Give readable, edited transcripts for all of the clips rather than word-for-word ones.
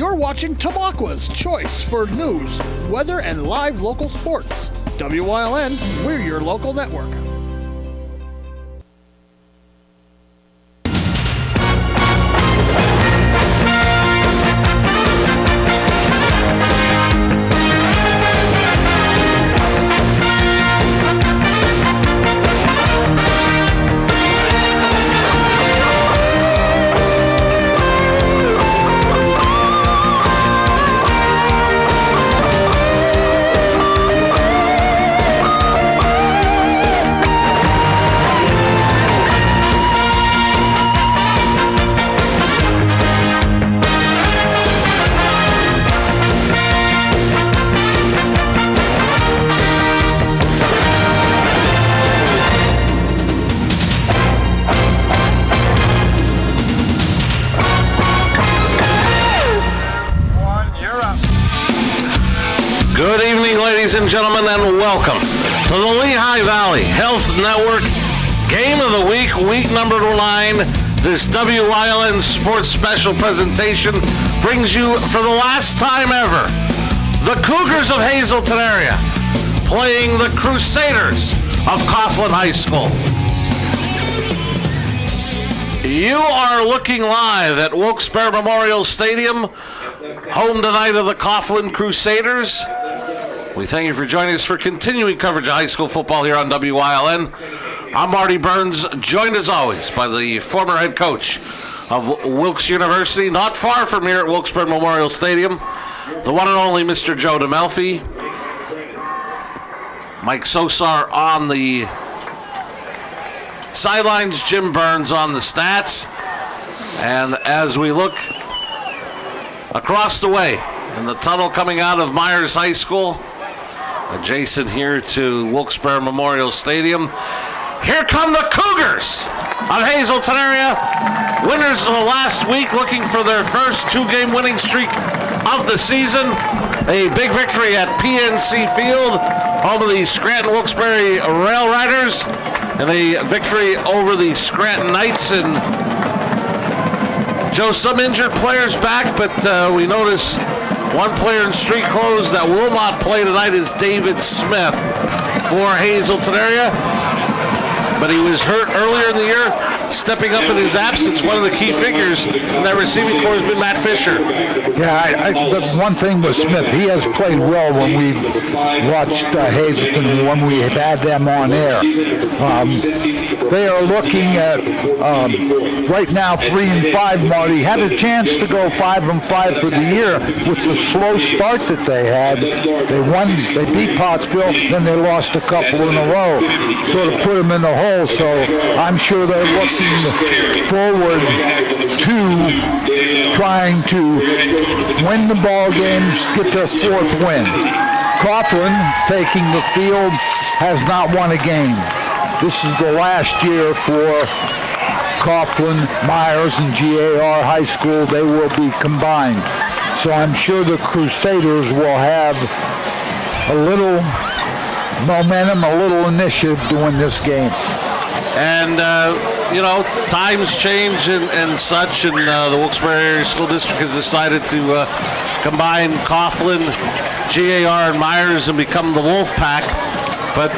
You're watching Tamaqua's Choice for news, weather, and live local sports. WYLN, we're your local network. Good evening, ladies and gentlemen, and welcome to the Lehigh Valley Health Network Game of the Week, week number 9. This WYLN Sports Special presentation brings you, for the last time ever, the Cougars of Hazleton area playing the Crusaders of Coughlin High School. You are looking live at Wilkes-Barre Memorial Stadium, home tonight of the Coughlin Crusaders. We thank you for joining us for continuing coverage of high school football here on WYLN. I'm Marty Burns, joined as always by the former head coach of Wilkes University, not far from here at Wilkes-Barre Memorial Stadium, the one and only Mr. Joe DeMelfi. Mike Sosar on the sidelines, Jim Burns on the stats. And as we look across the way in the tunnel coming out of Myers High School, adjacent here to Wilkes-Barre Memorial Stadium, here come the Cougars of Hazleton area. Winners of the last week, looking for their first 2-game winning streak of the season. A big victory at PNC Field, home of the Scranton Wilkes-Barre Rail Riders, and a victory over the Scranton Knights. And Joe, some injured players back, but we notice one player in street clothes that will not play tonight is David Smith for Hazleton area. But he was hurt earlier in the year, stepping up in his absence. One of the key figures in that receiving corps has been Matt Fisher. Yeah, the one thing with Smith, he has played well when we watched Hazleton, when we had them on air. They are looking at, right now, 3-5, Marty. Had a chance to go 5-5 for the year with the slow start that they had. They beat Pottsville, then they lost a couple in a row. Sort of put them in the hole. So I'm sure they're looking forward to trying to win the ball game, get their 4th win. Coughlin, taking the field, has not won a game. This is the last year for Coughlin, Myers, and GAR High School. They will be combined. So I'm sure the Crusaders will have a little momentum, a little initiative to win this game. And, times change and such, and the Wilkes-Barre Area School District has decided to combine Coughlin, GAR, and Myers and become the Wolf Pack. But,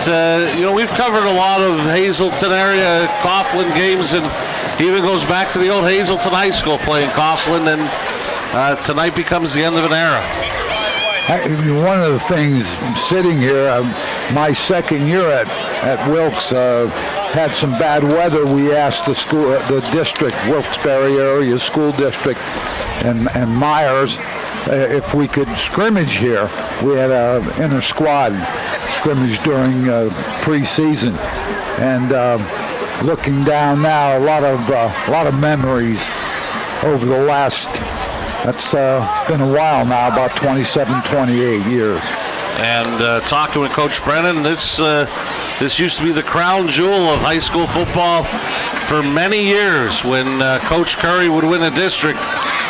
we've covered a lot of Hazleton area Coughlin games, and even goes back to the old Hazleton High School playing Coughlin, and tonight becomes the end of an era. One of the things, sitting here, my second year at Wilkes, had some bad weather. We asked the district, Wilkes-Barre Area School District, and Myers, if we could scrimmage here. We had an inter-squad scrimmage during preseason, and looking down now, a lot of memories over the last. That's been a while now, about 27, 28 years. And talking with Coach Brennan, this used to be the crown jewel of high school football for many years. When Coach Curry would win a district,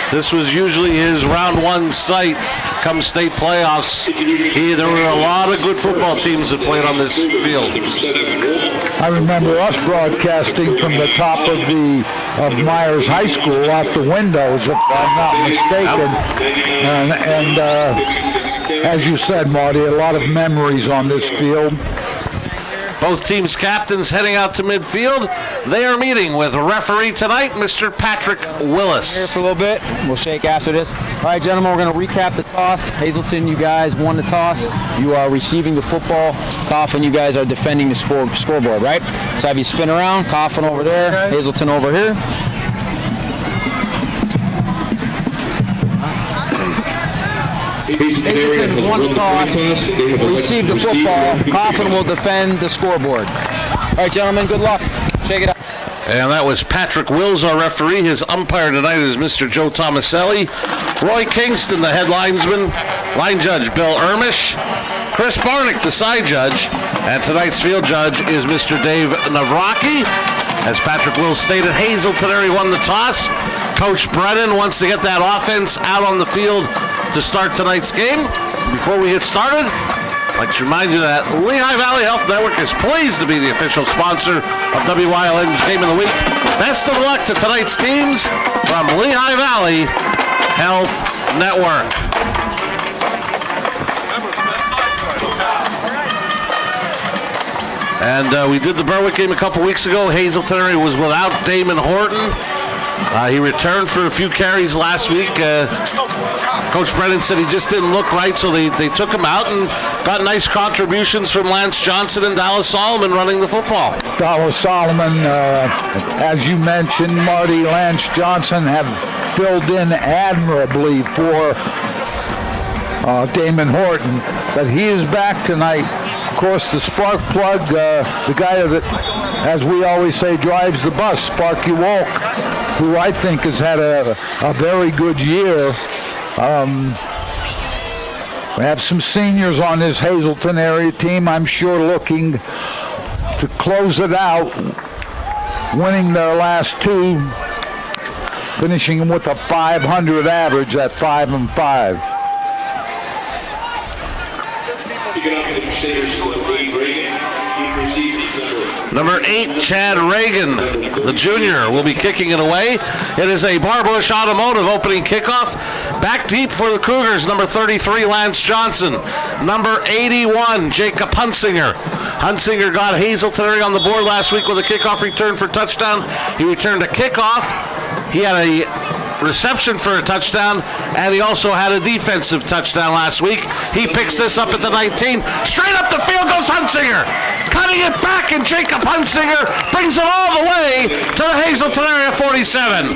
this was usually his round 1 site come state playoffs. There were a lot of good football teams that played on this field. I remember us broadcasting from the top of the of Myers High School out the windows, if I'm not mistaken. And as you said, Marty, a lot of memories on this field. Both teams' captains heading out to midfield. They are meeting with referee tonight, Mr. Patrick Willis. Here for a little bit. We'll shake after this. All right, gentlemen, we're going to recap the toss. Hazleton, you guys won the toss. You are receiving the football. Coughlin, you guys are defending the scoreboard, right? So have you spin around. Coughlin over there. Hazleton over here. Hazleton won the toss, received the football. Coughlin will defend the scoreboard. All right, gentlemen, good luck. Shake it up. And that was Patrick Wills, our referee. His umpire tonight is Mr. Joe Tomaselli. Roy Kingston, the head linesman. Line judge, Bill Ermish. Chris Barnick, the side judge. And tonight's field judge is Mr. Dave Navraki. As Patrick Wills stated, Hazleton won the toss. Coach Brennan wants to get that offense out on the field to start tonight's game. Before we get started, I'd like to remind you that Lehigh Valley Health Network is pleased to be the official sponsor of WYLN's Game of the Week. Best of luck to tonight's teams from Lehigh Valley Health Network. And we did the Berwick game a couple weeks ago. Hazleton was without Damon Horton. He returned for a few carries last week. Coach Brennan said he just didn't look right, so they took him out and got nice contributions from Lance Johnson and Dallas Solomon running the football. Dallas Solomon, as you mentioned, Marty, Lance Johnson have filled in admirably for Damon Horton, but he is back tonight. Of course, the spark plug, the guy that, as we always say, drives the bus, Sparky Wolk, who I think has had a very good year. We have some seniors on this Hazleton area team, I'm sure, looking to close it out, winning their last two, finishing with a 500 average at 5-5. Number 8, Chad Reagan, the junior, will be kicking it away. It is a Barbush Automotive opening kickoff. Back deep for the Cougars, number 33, Lance Johnson. Number 81, Jacob Hunsinger. Hunsinger got Hazleton on the board last week with a kickoff return for touchdown. He returned a kickoff. He had a reception for a touchdown, and he also had a defensive touchdown last week. He picks this up at the 19. Straight up the field goes Hunsinger. Cutting it back, and Jacob Hunsinger brings it all the way to the Hazleton area 47.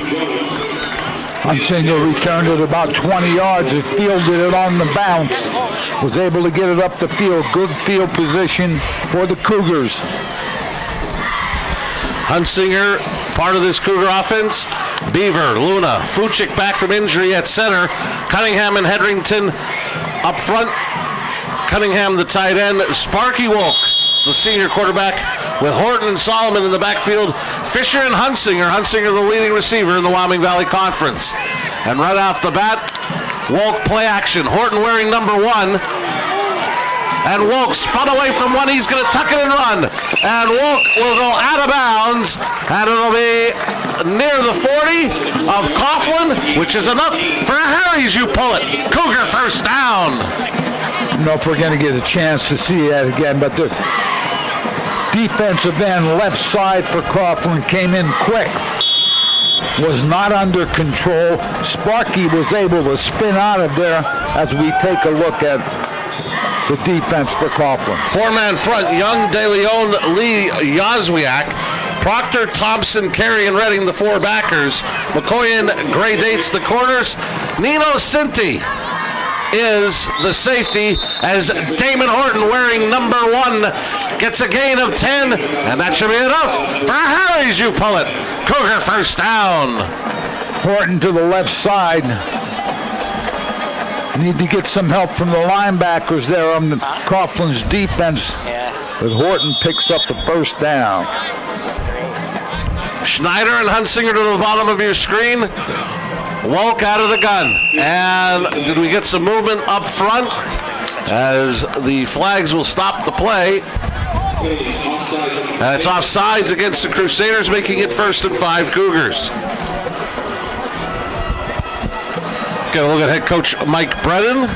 Hunsinger returned it about 20 yards and fielded it on the bounce. Was able to get it up the field. Good field position for the Cougars. Hunsinger, part of this Cougar offense. Beaver, Luna, Fuchik back from injury at center. Cunningham and Hedrington up front. Cunningham, the tight end. Sparky Wolk, the senior quarterback, with Horton and Solomon in the backfield. Fisher and Hunsinger. Hunsinger, the leading receiver in the Wyoming Valley Conference. And right off the bat, Wolk play action. Horton wearing number 1. And Wolk spun away from one. He's going to tuck it and run. And Wolk will go out of bounds. And it'll be near the 40 of Coughlin, which is enough for a Harry's. You pull it. Cougar first down. I don't know if we're going to get a chance to see that again, but the defensive end left side for Coughlin came in quick. Was not under control. Sparky was able to spin out of there as we take a look at the defense for Coughlin. 4-man front, Young, De Leon, Lee, Yazwiak, Proctor, Thompson, Carey, and Redding, the 4 backers. McCoyan, Gray Dates, the corners. Nino Cinti is the safety, as Damon Horton, wearing number 1, gets a gain of 10, and that should be enough for Harry's. You pull it. Cougar first down. Horton to the left side. Need to get some help from the linebackers there on the Coughlin's defense. But Horton picks up the first down. Schneider and Hunsinger to the bottom of your screen. Wolk out of the gun. And did we get some movement up front? As the flags will stop the play. And it's offsides against the Crusaders, making it 1st and 5 Cougars. Get a look at head coach Mike Brennan.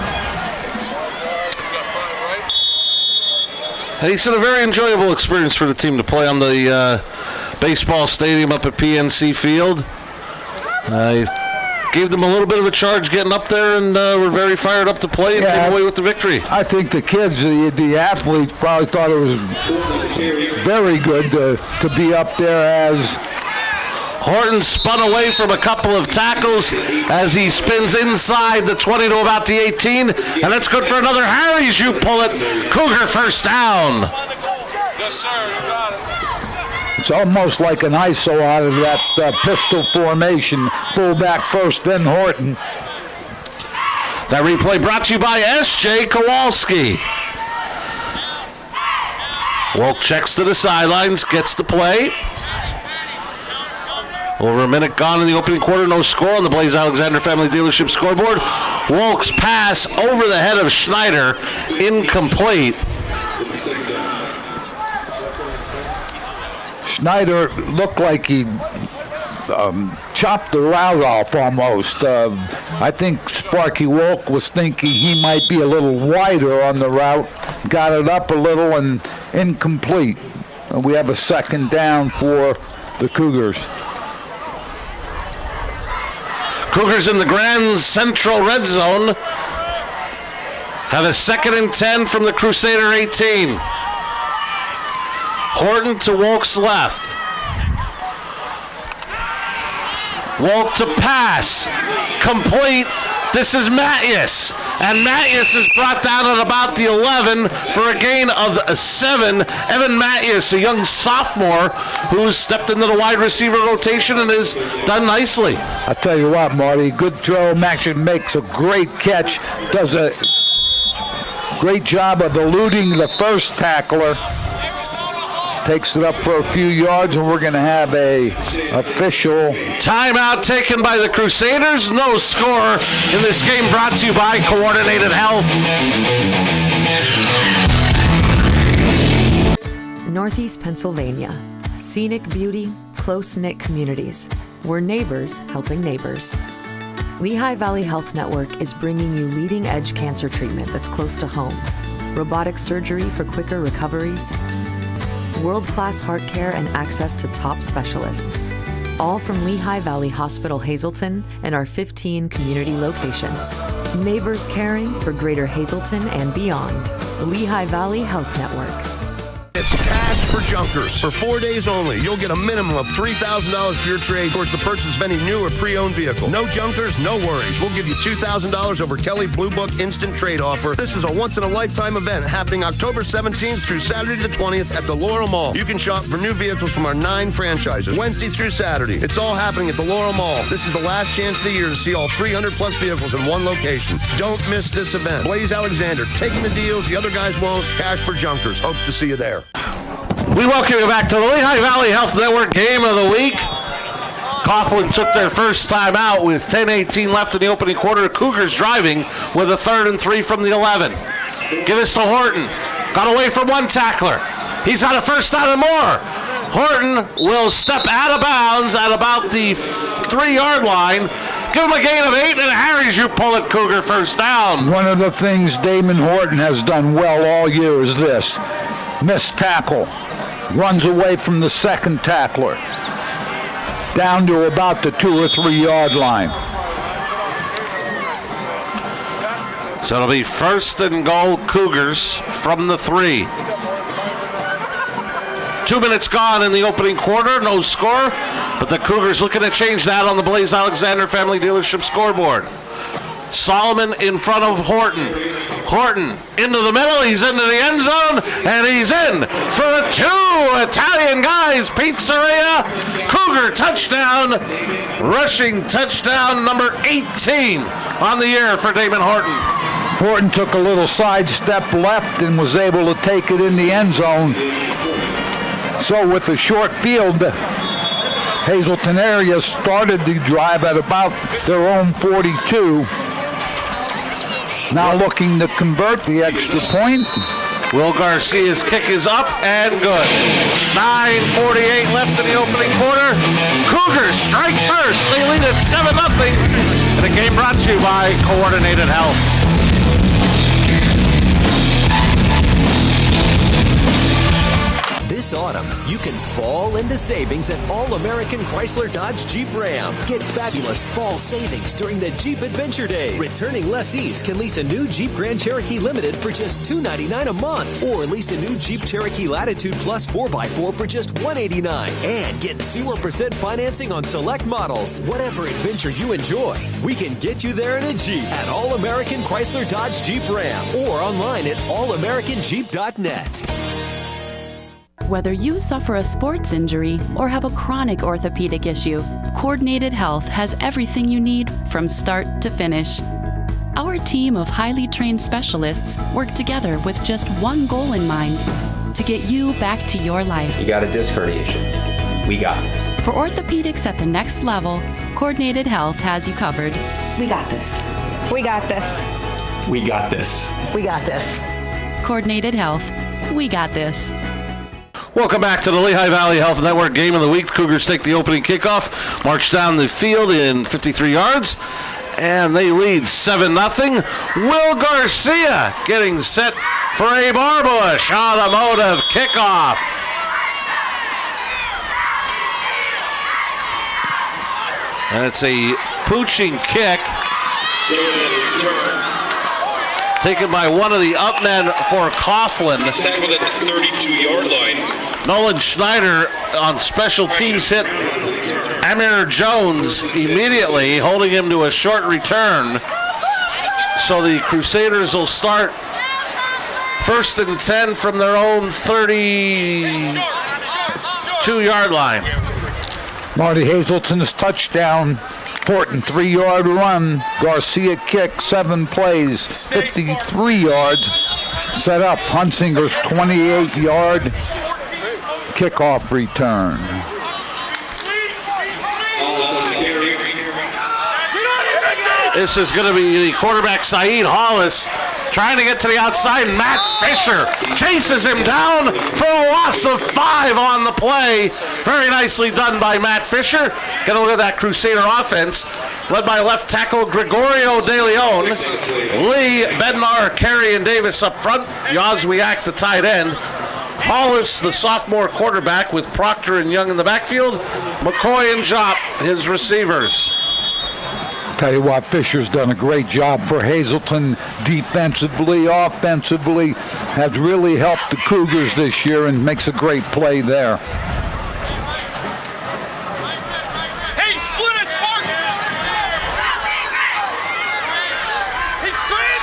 And he said a very enjoyable experience for the team to play on the baseball stadium up at PNC Field. He gave them a little bit of a charge getting up there, and were very fired up to play and came away with the victory. I think the kids, the athletes, probably thought it was very good to be up there as Horton spun away from a couple of tackles as he spins inside the 20 to about the 18, and that's good for another Harry's. You pull it. Cougar 1st down. Yes, sir. You got it. it's almost like an ISO out of that pistol formation. Fullback first, then Horton. That replay brought to you by S.J. Kowalski. Wolk checks to the sidelines, gets the play. Over a minute gone in the opening quarter, no score on the Blaze Alexander Family Dealership scoreboard. Wolk's pass over the head of Schneider, incomplete. Schneider looked like he chopped the route off almost. I think Sparky Wolk was thinking he might be a little wider on the route, got it up a little and incomplete. We have a 2nd down for the Cougars. Cougars in the Grand Central red zone have a 2nd and 10 from the Crusader 18. Horton to Wolk's left. Wolk to pass. Complete. This is Mattias. And Mattias is brought down at about the 11 for a gain of 7. Evan Mattias, a young sophomore who's stepped into the wide receiver rotation and has done nicely. I'll tell you what, Marty, good throw. Max makes a great catch. Does a great job of eluding the first tackler. Takes it up for a few yards, and we're going to have a official timeout taken by the Crusaders. No score in this game, brought to you by Coordinated Health. Northeast Pennsylvania. Scenic beauty, close-knit communities. We're neighbors helping neighbors. Lehigh Valley Health Network is bringing you leading-edge cancer treatment that's close to home. Robotic surgery for quicker recoveries. World-class heart care and access to top specialists. All from Lehigh Valley Hospital Hazleton and our 15 community locations. Neighbors caring for Greater Hazleton and beyond. The Lehigh Valley Health Network. It's cash for junkers. For 4 days only, you'll get a minimum of $3,000 for your trade towards the purchase of any new or pre-owned vehicle. No junkers, no worries. We'll give you $2,000 over Kelly Blue Book Instant Trade Offer. This is a once-in-a-lifetime event happening October 17th through Saturday the 20th at the Laurel Mall. You can shop for new vehicles from our 9 franchises, Wednesday through Saturday. It's all happening at the Laurel Mall. This is the last chance of the year to see all 300-plus vehicles in one location. Don't miss this event. Blaze Alexander, taking the deals the other guys won't. Cash for junkers. Hope to see you there. We welcome you back to the Lehigh Valley Health Network Game of the Week. Coughlin took their first time out with 10:18 left in the opening quarter. Cougars driving with a 3rd and 3 from the 11. Give this to Horton. Got away from one tackler. He's got a 1st down and more. Horton will step out of bounds at about the 3-yard line. Give him a gain of 8 and Harry's. You pull it, Cougar 1st down. One of the things Damon Horton has done well all year is this. Missed tackle. Runs away from the 2nd tackler. Down to about the 2 or 3 yard line. So it'll be 1st and goal, Cougars from the 3. 2 minutes gone in the opening quarter, no score, but the Cougars looking to change that on the Blaze Alexander Family Dealership scoreboard. Solomon in front of Horton. Horton into the middle, he's into the end zone, and he's in for a 2 Italian Guys Pizzeria Cougar touchdown, rushing touchdown number 18 on the year for Damon Horton. Horton took a little sidestep left and was able to take it in the end zone. So with the short field, the Hazleton area started the drive at about their own 42. Now looking to convert the extra point. Will Garcia's kick is up and good. 9:48 left in the opening quarter. Cougars strike first. They lead at 7-0. And the game brought to you by Coordinated Health. This autumn, you can fall into savings at All-American Chrysler Dodge Jeep Ram. Get fabulous fall savings during the Jeep Adventure Days. Returning lessees can lease a new Jeep Grand Cherokee Limited for just $299 a month, or lease a new Jeep Cherokee Latitude Plus 4x4 for just $189. And get 0% financing on select models. Whatever adventure you enjoy, we can get you there in a Jeep at All-American Chrysler Dodge Jeep Ram, or online at allamericanjeep.net. Whether you suffer a sports injury or have a chronic orthopedic issue, Coordinated Health has everything you need from start to finish. Our team of highly trained specialists work together with just one goal in mind: to get you back to your life. You got a disc herniation. We got this. For orthopedics at the next level, Coordinated Health has you covered. We got this. We got this. We got this. We got this. Coordinated Health. We got this. Welcome back to the Lehigh Valley Health Network Game of the Week. The Cougars take the opening kickoff, march down the field in 53 yards, and they lead 7-0. Will Garcia getting set for a Barbush automotive kickoff. And it's a pooching kick taken by one of the up men for Coughlin. Stand within the 32-yard line. Nolan Schneider on special teams hit Amir Jones immediately, holding him to a short return. So the Crusaders will start 1st and 10 from their own 32-yard line. Marty Hazleton's touchdown. Important 3-yard run. Garcia kick, 7 plays, 53 yards. Set up Hunsinger's 28-yard kickoff return. This is going to be the quarterback, Saeed Hollis, trying to get to the outside. Matt Fisher chases him down for a loss of 5 on the play. Very nicely done by Matt Fisher. Get a look at that Crusader offense, led by left tackle Gregorio De Leon. Lee, Bednar, Carey, and Davis up front. Yazwiak, the tight end. Hollis, the sophomore quarterback, with Proctor and Young in the backfield. McCoy and Jop, his receivers. Tell you what, Fisher's done a great job for Hazleton defensively, offensively, has really helped the Cougars this year and makes a great play there. Hey, split it, Spark! Hey, screen!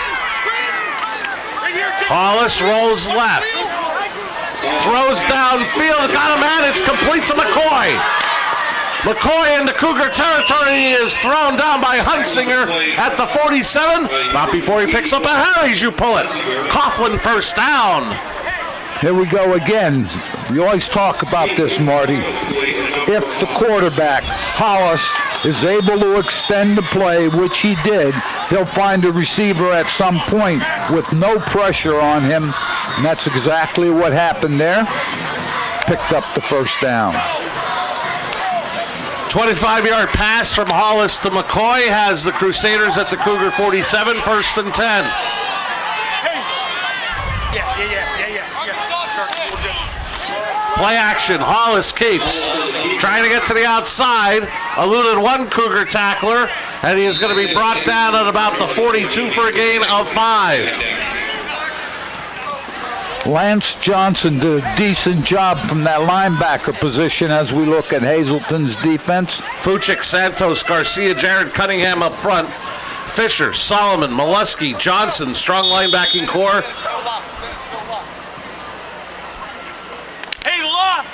Right here, Jim. Hollis rolls left. Throws downfield, got a man, it's complete to McCoy. McCoy into Cougar territory is thrown down by Hunsinger at the 47. Not before he picks up a Harry's, you pull it. Coughlin first down. Here we go again. We always talk about this, Marty. If the quarterback, Hollis, is able to extend the play, which he did, he'll find a receiver at some point with no pressure on him. And that's exactly what happened there. Picked up the first down. 25-yard pass from Hollis to McCoy has the Crusaders at the Cougar 47, 1st and 10. Play action, Hollis keeps trying to get to the outside, eluded one Cougar tackler, and he is going to be brought down at about the 42 for a gain of 5. Lance Johnson did a decent job from that linebacker position as we look at Hazleton's defense. Fuchik, Santos, Garcia, Jared Cunningham up front. Fisher, Solomon, Molesky, Johnson, strong linebacking core.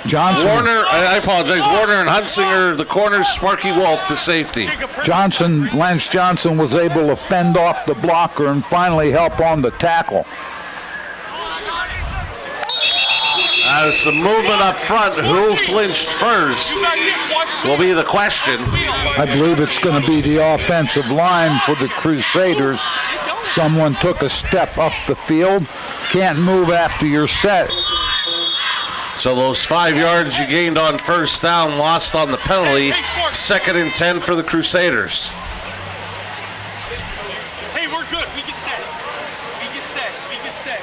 Johnson. Warner, I apologize, Warner and Hunsinger, the corners, Sparky Wolf, the safety. Lance Johnson was able to fend off the blocker and finally help on the tackle. Some movement up front. Who flinched first will be the question. I believe it's going to be the offensive line for the Crusaders. Someone took a step up the field. Can't move after you're set. So those 5 yards you gained on first down, lost on the penalty. 2nd and 10 for the Crusaders. Hey, we're good. We can stay. We can stay. We can stay.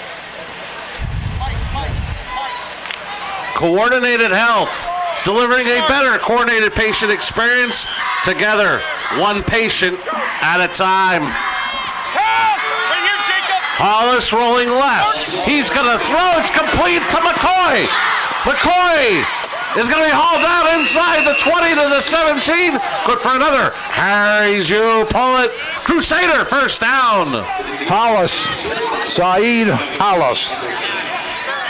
Coordinated Health, delivering a better coordinated patient experience together, one patient at a time. Right here, Jacob. Hollis rolling left. He's going to throw. It's complete to McCoy. McCoy is going to be hauled out inside the 20 to the 17. Good for another. Harry's you pull it. Crusader first down. Hollis, Saeed Hollis,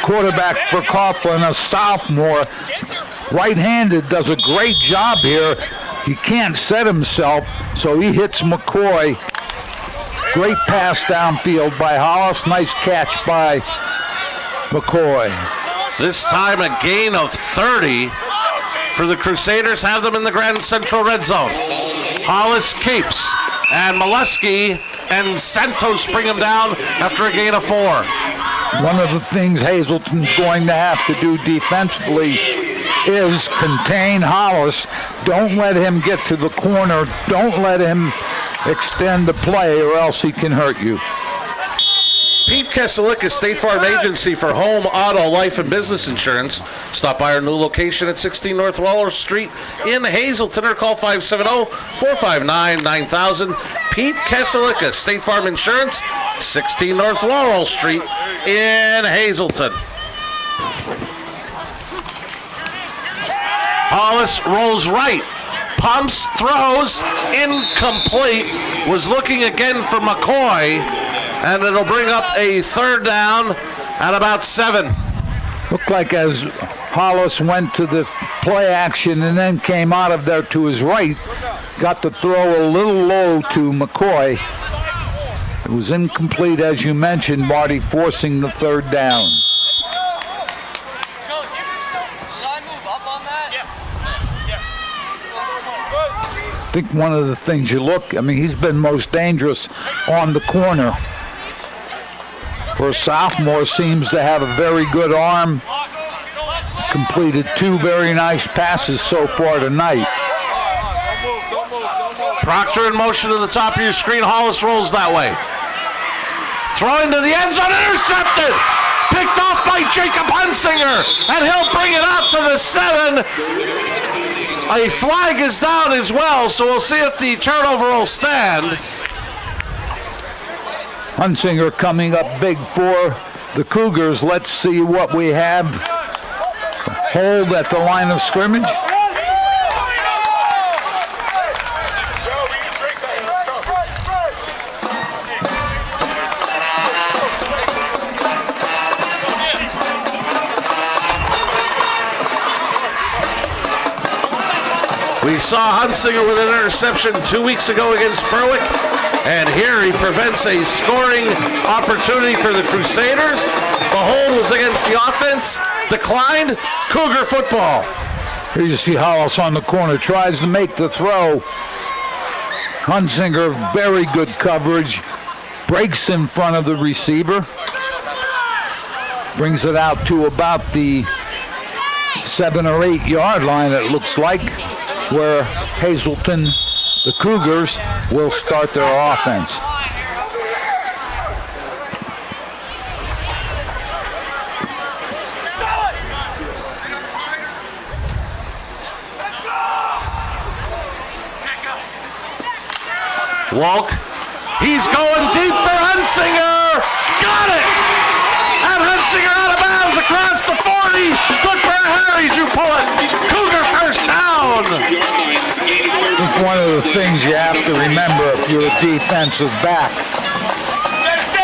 quarterback for Coughlin, a sophomore. Right-handed, does a great job here. He can't set himself, so he hits McCoy. Great pass downfield by Hollis. Nice catch by McCoy. This time a gain of 30 for the Crusaders. Have them in the Grand Central red zone. Hollis keeps, and Molesky and Santos bring him down after a gain of 4. One of the things Hazleton's going to have to do defensively is contain Hollis. Don't let him get to the corner. Don't let him extend the play, or else he can hurt you. Pete Keselik, State Farm Agency for home, auto, life, and business insurance. Stop by our new location at 16 North Waller Street in Hazleton, or call 570-459-9000. Pete Keselik, State Farm Insurance, 16 North Laurel Street in Hazleton. Hollis rolls right, pumps, throws, incomplete. Was looking again for McCoy, and it'll bring up a 3rd down at about 7. Looked like as Hollis went to the play action and then came out of there to his right, got the throw a little low to McCoy. It was incomplete, as you mentioned, Marty, forcing the 3rd down. I think one of the things he's been most dangerous on the corner. For a sophomore, seems to have a very good arm. He's completed 2 very nice passes so far tonight. Proctor in motion to the top of your screen. Hollis rolls that way. Throwing to the end zone, intercepted! Picked off by Jacob Hunsinger, and he'll bring it out to the 7. A flag is down as well, so we'll see if the turnover will stand. Hunsinger coming up big for the Cougars. Let's see what we have. Hold at the line of scrimmage. We saw Hunsinger with an interception 2 weeks ago against Berwick, and here he prevents a scoring opportunity for the Crusaders. The hold was against the offense, declined. Cougar football. Here you see Hollis on the corner, tries to make the throw. Hunsinger, very good coverage, breaks in front of the receiver, brings it out to about the 7 or 8 yard line, it looks like, where Hazleton, the Cougars, will start their offense. Walk. He's going deep for Hunsinger. Got it! And Hunsinger out of bounds across the 40. Good for Harry's. You pull it. Cougar first down. I think one of the things you have to remember if you're a defensive back,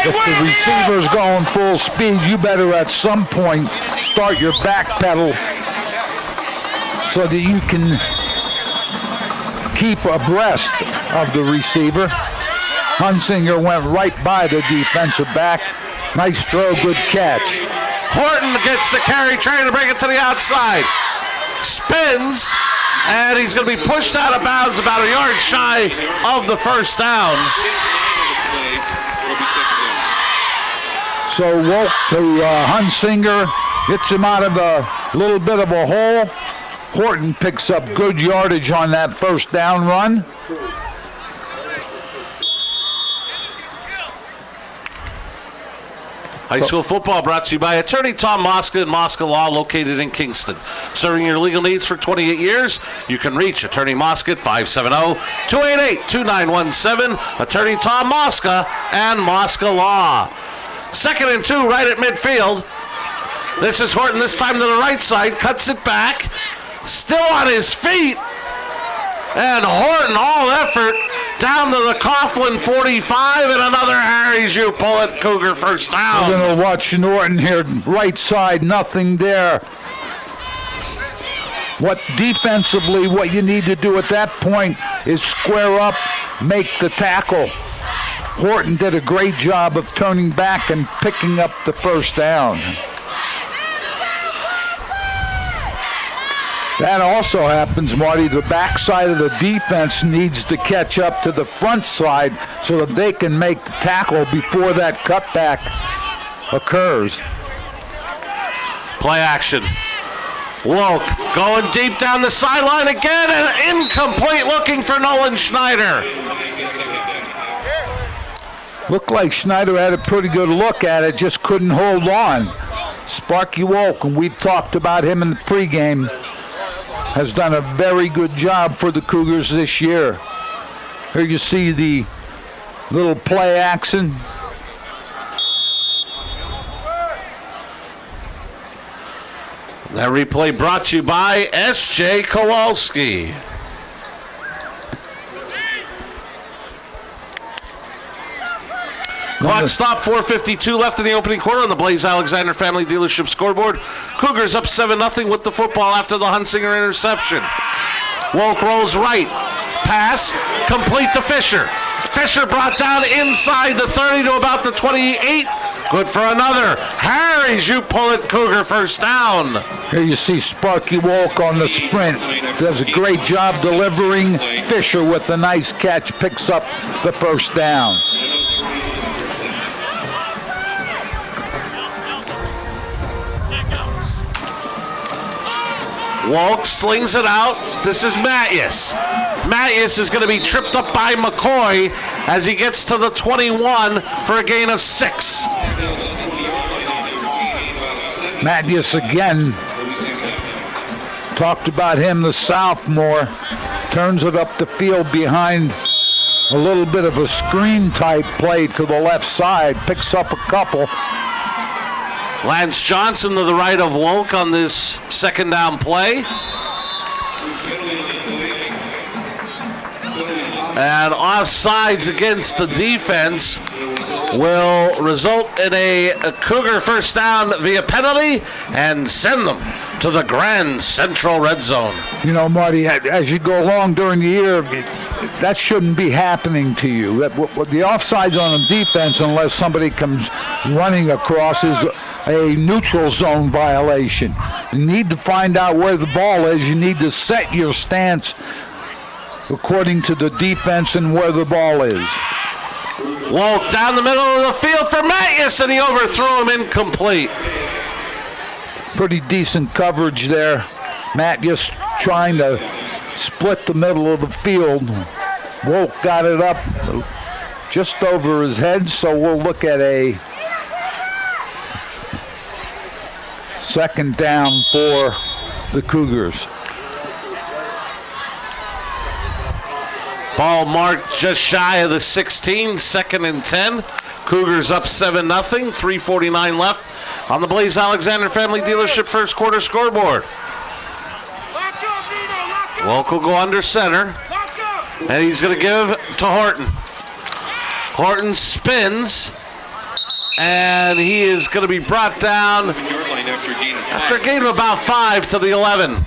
if the receiver's going full speed, you better at some point start your back pedal so that you can keep abreast of the receiver. Hunsinger went right by the defensive back. Nice throw, good catch. Horton gets the carry, trying to bring it to the outside. Spins, and he's going to be pushed out of bounds about a yard shy of the first down. So Wolk to Hunsinger, gets him out of a little bit of a hole. Horton picks up good yardage on that first down run. High school football brought to you by Attorney Tom Mosca and Mosca Law, located in Kingston. Serving your legal needs for 28 years. You can reach Attorney Mosca at 570-288-2917. Attorney Tom Mosca and Mosca Law. 2nd and 2 right at midfield. This is Horton, this time to the right side. Cuts it back. Still on his feet. And Horton, all effort, down to the Coughlin 45, and another Harry's You pull it, Cougar first down. We're going to watch Norton here, right side, nothing there. Defensively, what you need to do at that point is square up, make the tackle. Horton did a great job of turning back and picking up the first down. That also happens, Marty. The backside of the defense needs to catch up to the front side so that they can make the tackle before that cutback occurs. Play action. Wolk going deep down the sideline again, and incomplete, looking for Nolan Schneider. Looked like Schneider had a pretty good look at it, just couldn't hold on. Sparky Wolk, and we've talked about him in the pregame, has done a very good job for the Cougars this year. Here you see the little play action. That replay brought to you by S.J. Kowalski. Clock stop, 4:52 left in the opening quarter on the Blaze Alexander Family Dealership scoreboard. Cougars up 7-0 with the football after the Hunsinger interception. Wolk rolls right. Pass complete to Fisher. Fisher brought down inside the 30 to about the 28. Good for another. Harry's You pull it, Cougar first down. Here you see Sparky Wolk on the sprint. Does a great job delivering. Fisher with a nice catch picks up the first down. Wolk slings it out. This is Mattias. Mattias is going to be tripped up by McCoy as he gets to the 21 for a gain of 6. Mattias again. Talked about him, the sophomore. Turns it up the field behind a little bit of a screen type play to the left side. Picks up a couple. Lance Johnson to the right of Wolk on this second down play. And offsides against the defense will result in a Cougar first down via penalty and send them to the Grand Central Red Zone. You know, Marty, as you go along during the year, that shouldn't be happening to you. The offsides on the defense, unless somebody comes running across, is a neutral zone violation. You need to find out where the ball is. You need to set your stance according to the defense and where the ball is. Wolk down the middle of the field for Mattias, and he overthrew him incomplete. Pretty decent coverage there. Mattias trying to split the middle of the field. Wolk got it up just over his head, so we'll look at a second down for the Cougars. Ball marked just shy of the 16, 2nd and 10. Cougars up 7-0, 3:49 left on the Blaze Alexander Family Dealership first quarter scoreboard. Wolk will go under center, and he's going to give to Horton. Horton spins, and he is going to be brought down after a gain of about 5 to the 11.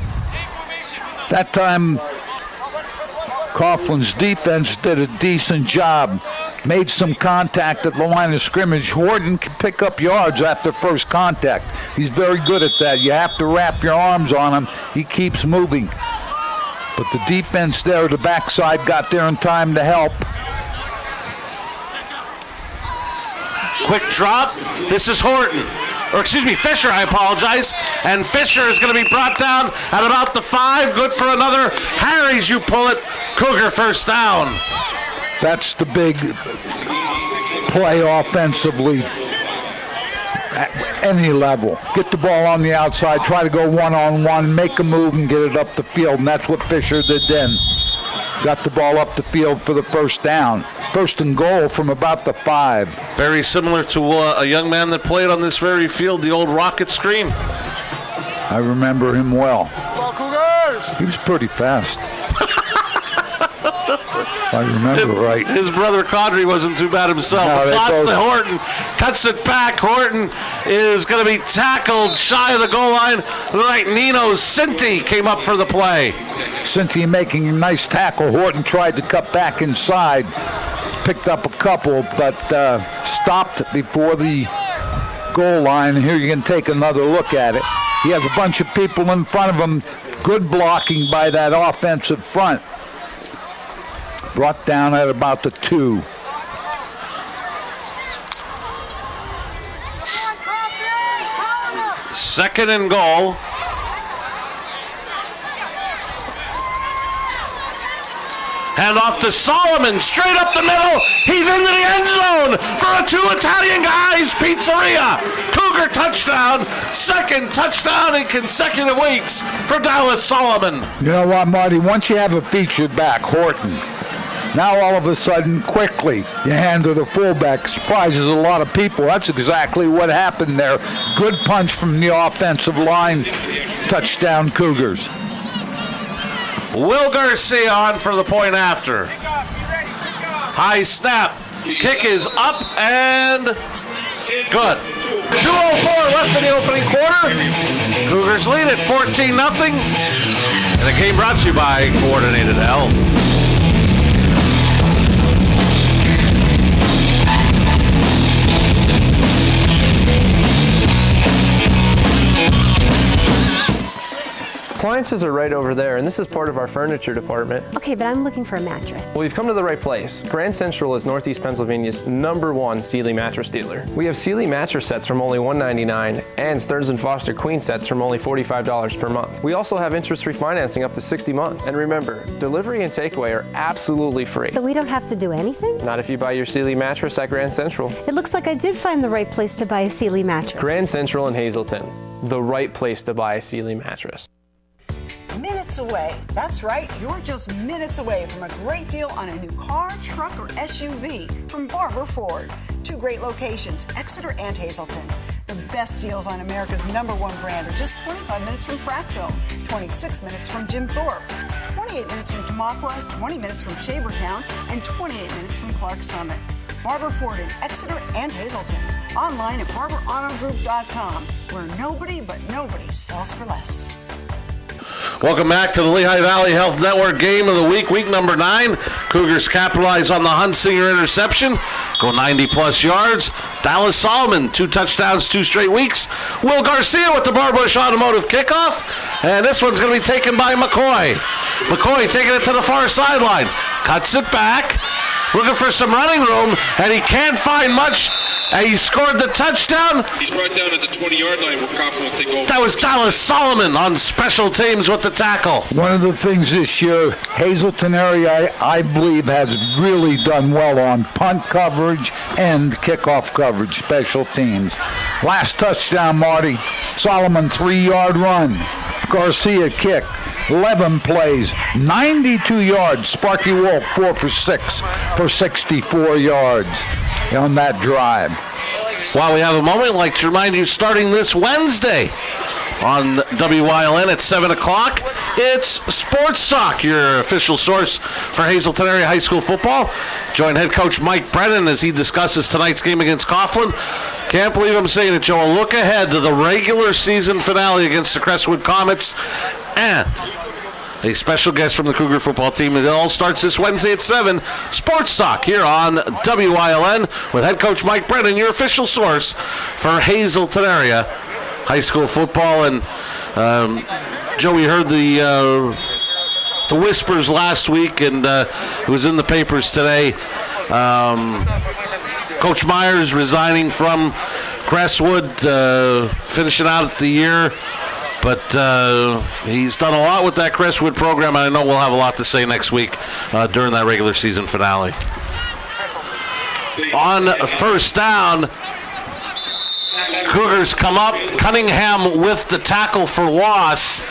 That time, Coughlin's defense did a decent job. Made some contact at the line of scrimmage. Horton can pick up yards after first contact. He's very good at that. You have to wrap your arms on him. He keeps moving. But the defense there, the backside, got there in time to help. Quick drop. This is Horton. Or excuse me, Fisher, I apologize. And Fisher is going to be brought down at about the 5. Good for another. Harry's, you pull it. Cougar first down. That's the big play offensively at any level. Get the ball on the outside, try to go one-on-one, make a move and get it up the field, and that's what Fisher did then. Got the ball up the field for the first down. First and goal from about the 5. Very similar to a young man that played on this very field, the old Rocket Scream. I remember him well. He was pretty fast. I remember right. His brother Caudry wasn't too bad himself. No, Toss to Horton, cuts it back. Horton is going to be tackled shy of the goal line. Right, Nino Cinti came up for the play. Cinti making a nice tackle. Horton tried to cut back inside, picked up a couple, but stopped before the goal line. Here you can take another look at it. He has a bunch of people in front of him. Good blocking by that offensive front. Brought down at about the 2. Second and goal. Hand off to Solomon, straight up the middle. He's into the end zone for a 2 Italian Guys Pizzeria. Cougar touchdown, second touchdown in consecutive weeks for Dallas Solomon. You know what, Marty? Once you have a featured back, Horton, now all of a sudden, quickly, you hand to the fullback. Surprises a lot of people. That's exactly what happened there. Good punch from the offensive line. Touchdown Cougars. Will Garcia on for the point after. High snap. Kick is up and good. 2:04 left in the opening quarter. Cougars lead at 14-0. And the game brought to you by Coordinated Health. Appliances are right over there, and this is part of our furniture department. Okay, but I'm looking for a mattress. Well, you've come to the right place. Grand Central is Northeast Pennsylvania's #1 Sealy mattress dealer. We have Sealy mattress sets from only $199 and Stearns & Foster queen sets from only $45 per month. We also have interest-free financing up to 60 months. And remember, delivery and takeaway are absolutely free. So we don't have to do anything? Not if you buy your Sealy mattress at Grand Central. It looks like I did find the right place to buy a Sealy mattress. Grand Central in Hazleton, the right place to buy a Sealy mattress. Minutes away. That's right, you're just minutes away from a great deal on a new car, truck, or SUV from Barber Ford. 2 great locations, Exeter and Hazleton. The best deals on America's #1 brand are just 25 minutes from Prattville, 26 minutes from Jim Thorpe, 28 minutes from Tamaqua, 20 minutes from Shavertown, and 28 minutes from Clark Summit. Barber Ford in Exeter and Hazleton. Online at BarberAutoGroup.com, where nobody but nobody sells for less. Welcome back to the Lehigh Valley Health Network game of the week, week number 9. Cougars capitalize on the Hunsinger interception, go 90-plus yards. Dallas Solomon, 2 touchdowns, 2 straight weeks. Will Garcia with the Barbush Automotive kickoff, and this one's going to be taken by McCoy. McCoy taking it to the far sideline, cuts it back, looking for some running room, and he can't find much. And he scored the touchdown. He's brought down at the 20-yard line where Coughlin will take over. That was Dallas Solomon on special teams with the tackle. One of the things this year, Hazleton area, I believe, has really done well on punt coverage and kickoff coverage, special teams. Last touchdown, Marty. Solomon 3-yard run. Garcia kick. 11 plays, 92 yards. Sparky Wolf 4 for 6 for 64 yards on that drive. While we have a moment, I'd like to remind you, starting this Wednesday on WYLN at 7 o'clock, it's Sports Talk, your official source for Hazleton area high school football. Join head coach Mike Brennan as he discusses tonight's game against Coughlin. Can't believe I'm saying it, Joe. A look ahead to the regular season finale against the Crestwood Comets and a special guest from the Cougar football team. It all starts this Wednesday at 7. Sports Talk here on WYLN with head coach Mike Brennan, your official source for Hazleton area high school football. And Joe, we heard the whispers last week, and it was in the papers today. Coach Myers resigning from Crestwood, finishing out the year. But he's done a lot with that Crestwood program, and I know we'll have a lot to say next week during that regular season finale. On first down, Cougars come up. Cunningham with the tackle for loss,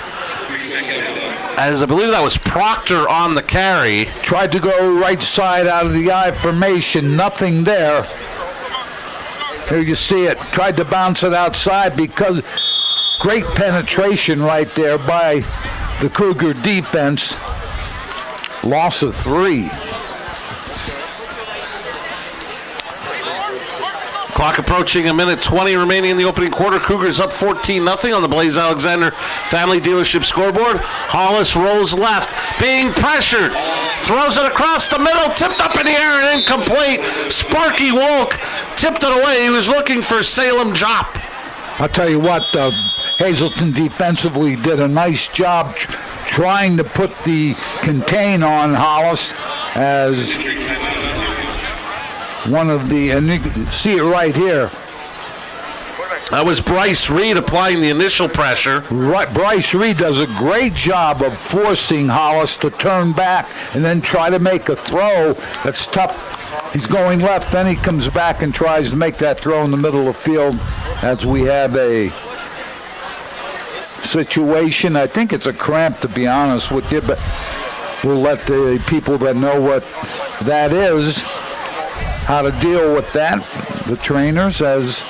as I believe that was Proctor on the carry. Tried to go right side out of the I formation, nothing there. Here you see it. Tried to bounce it outside because great penetration right there by the Cougar defense. Loss of 3. Clock approaching a minute 20 remaining in the opening quarter. Cougars up 14-0 on the Blaze Alexander Family Dealership scoreboard. Hollis rolls left, being pressured. Throws it across the middle, tipped up in the air and incomplete. Sparky Wolk tipped it away. He was looking for Salem Jop. I'll tell you what, Hazleton defensively did a nice job trying to put the contain on Hollis as one of the, and you can see it right here. That was Bryce Reed applying the initial pressure. Right, Bryce Reed does a great job of forcing Hollis to turn back and then try to make a throw that's tough. He's going left, then he comes back and tries to make that throw in the middle of the field as we have a situation. I think it's a cramp, to be honest with you, but we'll let the people that know what that is, how to deal with that, the trainers, as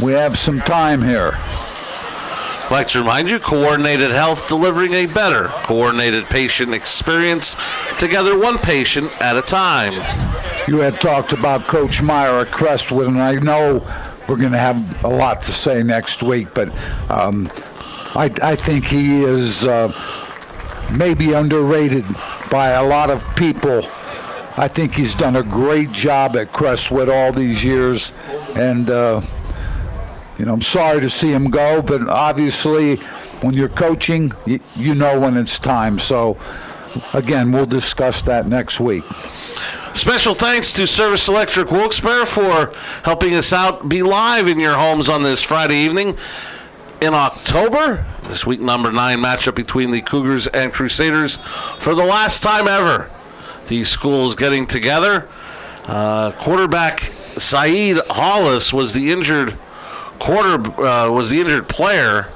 we have some time here. I'd like to remind you, Coordinated Health, delivering a better coordinated patient experience, together one patient at a time. You had talked about Coach Meyer at Crestwood, and I know we're going to have a lot to say next week, but I think he is maybe underrated by a lot of people. I think he's done a great job at Crestwood all these years, and I'm sorry to see him go, but obviously when you're coaching, you know when it's time. So again, we'll discuss that next week. Special thanks to Service Electric Wilkes-Barre for helping us out, be live in your homes on this Friday evening in October. This week number 9 matchup between the Cougars and Crusaders for the last time ever. These schools getting together. Quarterback Saeed Hollis was the injured player,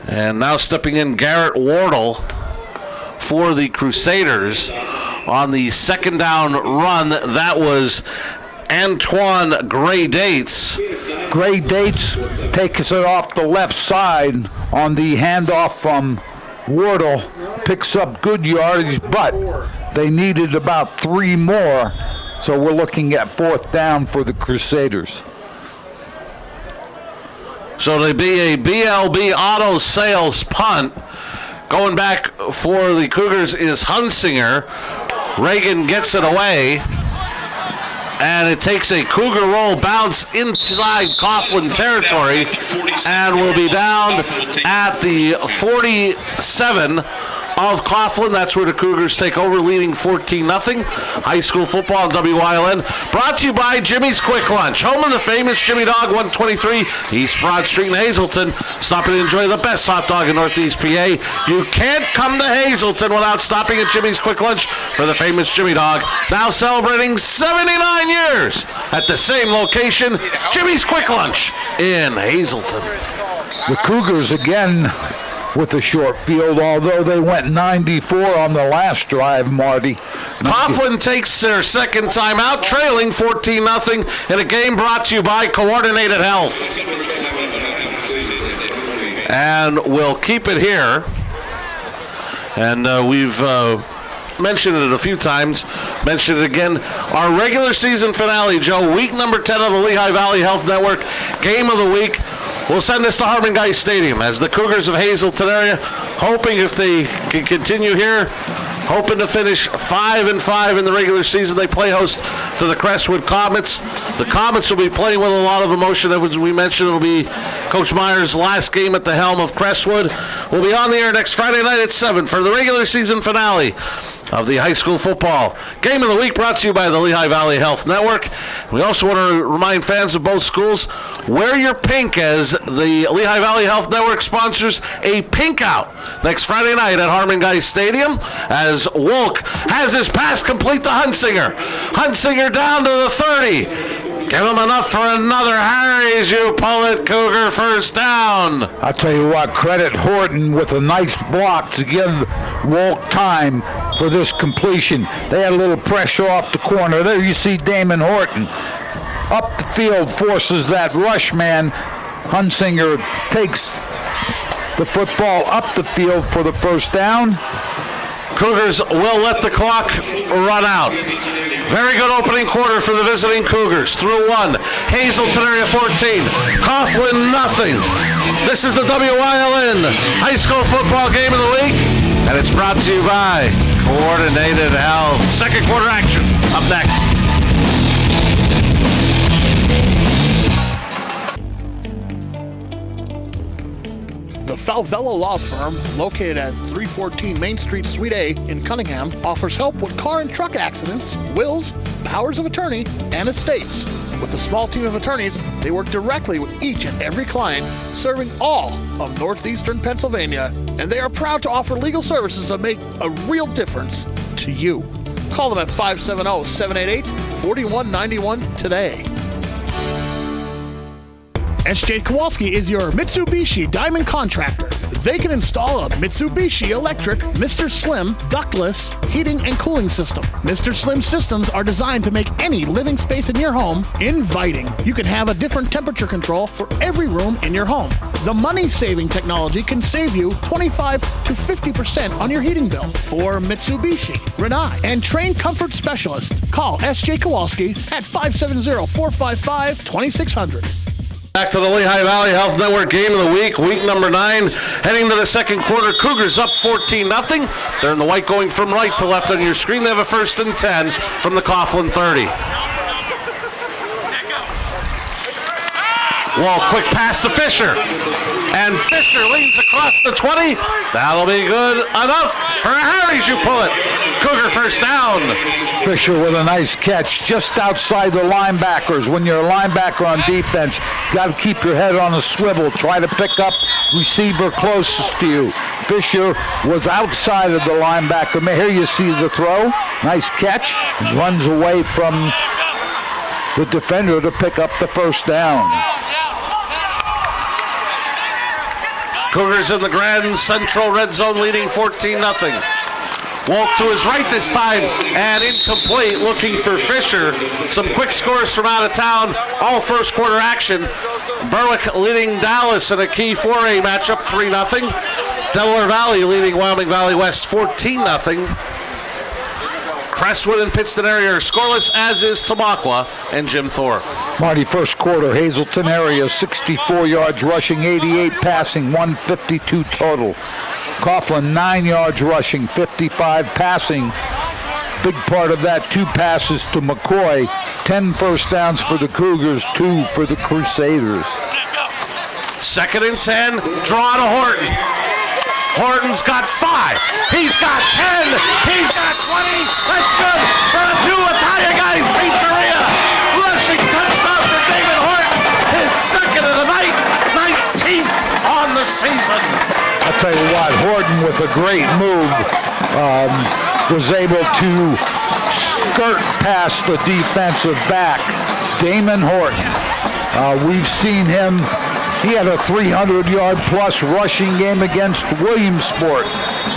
and now stepping in Garrett Wardle for the Crusaders on the second down run. That was Antoine Gray Dates. Gray Dates takes it off the left side on the handoff from Wardle, picks up good yardage, but they needed about 3 more, so we're looking at 4th down for the Crusaders. So it'll be a BLB Auto Sales punt. Going back for the Cougars is Hunsinger. Reagan gets it away, and it takes a Cougar roll bounce inside Coughlin territory and will be down at the 47 of Coughlin. That's where the Cougars take over, leading 14-0. High school football on WILN. Brought to you by Jimmy's Quick Lunch, home of the famous Jimmy Dog, 123 East Broad Street in Hazleton. Stop and enjoy the best hot dog in Northeast PA. You can't come to Hazleton without stopping at Jimmy's Quick Lunch for the famous Jimmy Dog. Now celebrating 79 years at the same location, Jimmy's Quick Lunch in Hazleton. The Cougars again with the short field, although they went 94 on the last drive, Marty. Coughlin takes their second time out, trailing 14-0 in a game brought to you by Coordinated Health. And we'll keep it here. And we've mentioned it a few times, mentioned it again. Our regular season finale, Joe, week number 10 of the Lehigh Valley Health Network, game of the week. We'll send this to Harmon Guy Stadium as the Cougars of Hazleton area, hoping if they can continue here, hoping to finish 5-5 in the regular season. They play host to the Crestwood Comets. The Comets will be playing with a lot of emotion. As we mentioned, it'll be Coach Meyer's last game at the helm of Crestwood. We'll be on the air next Friday night at 7 for the regular season finale of the high school football game of the week, brought to you by the Lehigh Valley Health Network. We also want to remind fans of both schools, wear your pink, as the Lehigh Valley Health Network sponsors a pink out next Friday night at Harmon Guys Stadium, as Wolk has his pass complete to Hunsinger. Hunsinger down to the 30. Give him enough for another. Harries, you pull it. Cougar first down. I'll tell you what, credit Horton with a nice block to give Wolk time for this completion. They had a little pressure off the corner. There you see Damon Horton up the field, forces that rush man. Hunsinger takes the football up the field for the first down. Cougars will let the clock run out. Very good opening quarter for the visiting Cougars. Through one. Hazleton area 14. Coughlin nothing. This is the WILN High School Football Game of the Week, and it's brought to you by Coordinated Health. Second quarter action up next. The Falvello Law Firm, located at 314 Main Street, Suite A in Cunningham, offers help with car and truck accidents, wills, powers of attorney, and estates. With a small team of attorneys, they work directly with each and every client, serving all of northeastern Pennsylvania, and they are proud to offer legal services that make a real difference to you. Call them at 570-788-4191 today. S.J. Kowalski is your Mitsubishi Diamond contractor. They can install a Mitsubishi electric Mr. Slim ductless heating and cooling system. Mr. Slim systems are designed to make any living space in your home inviting. You can have a different temperature control for every room in your home. The money-saving technology can save you 25 to 50% on your heating bill. For Mitsubishi, Renai, and trained comfort specialists, call S.J. Kowalski at 570-455-2600. Back to the Lehigh Valley Health Network Game of the Week, week number 9. Heading to the second quarter, Cougars up 14-0. They're in the white going from right to left on your screen. They have a 1st and 10 from the Coughlin 30. Wall, quick pass to Fisher. And Fisher leads across the 20. That'll be good enough for Harries. You pull it. Cougar first down. Fisher with a nice catch just outside the linebackers. When you're a linebacker on defense, you got to keep your head on a swivel. Try to pick up receiver closest to you. Fisher was outside of the linebacker. Here you see the throw. Nice catch. Runs away from the defender to pick up the first down. Cougars in the Grand Central red zone leading 14-0. Walk to his right this time and incomplete, looking for Fisher. Some quick scores from out of town, all first quarter action. Berwick leading Dallas in a key 4A matchup 3-0. Delaware Valley leading Wyoming Valley West 14-0. Crestwood and Pittston area are scoreless, as is Tamaqua and Jim Thor. Marty, first quarter, Hazleton area, 64 yards rushing, 88 passing, 152 total. Coughlin, 9 yards rushing, 55 passing. Big part of that, 2 passes to McCoy, 10 first downs for the Cougars, 2 for the Crusaders. 2nd and 10, draw to Horton. Horton's got 5. He's got 10. He's got 20. That's good for a 2 Italian guys pizzeria. Rushing touchdown for David Horton. His 2nd of the night. 19th on the season. I'll tell you what, Horton with a great move was able to skirt past the defensive back, Damon Horton. We've seen him. He had a 300-yard-plus rushing game against Williamsport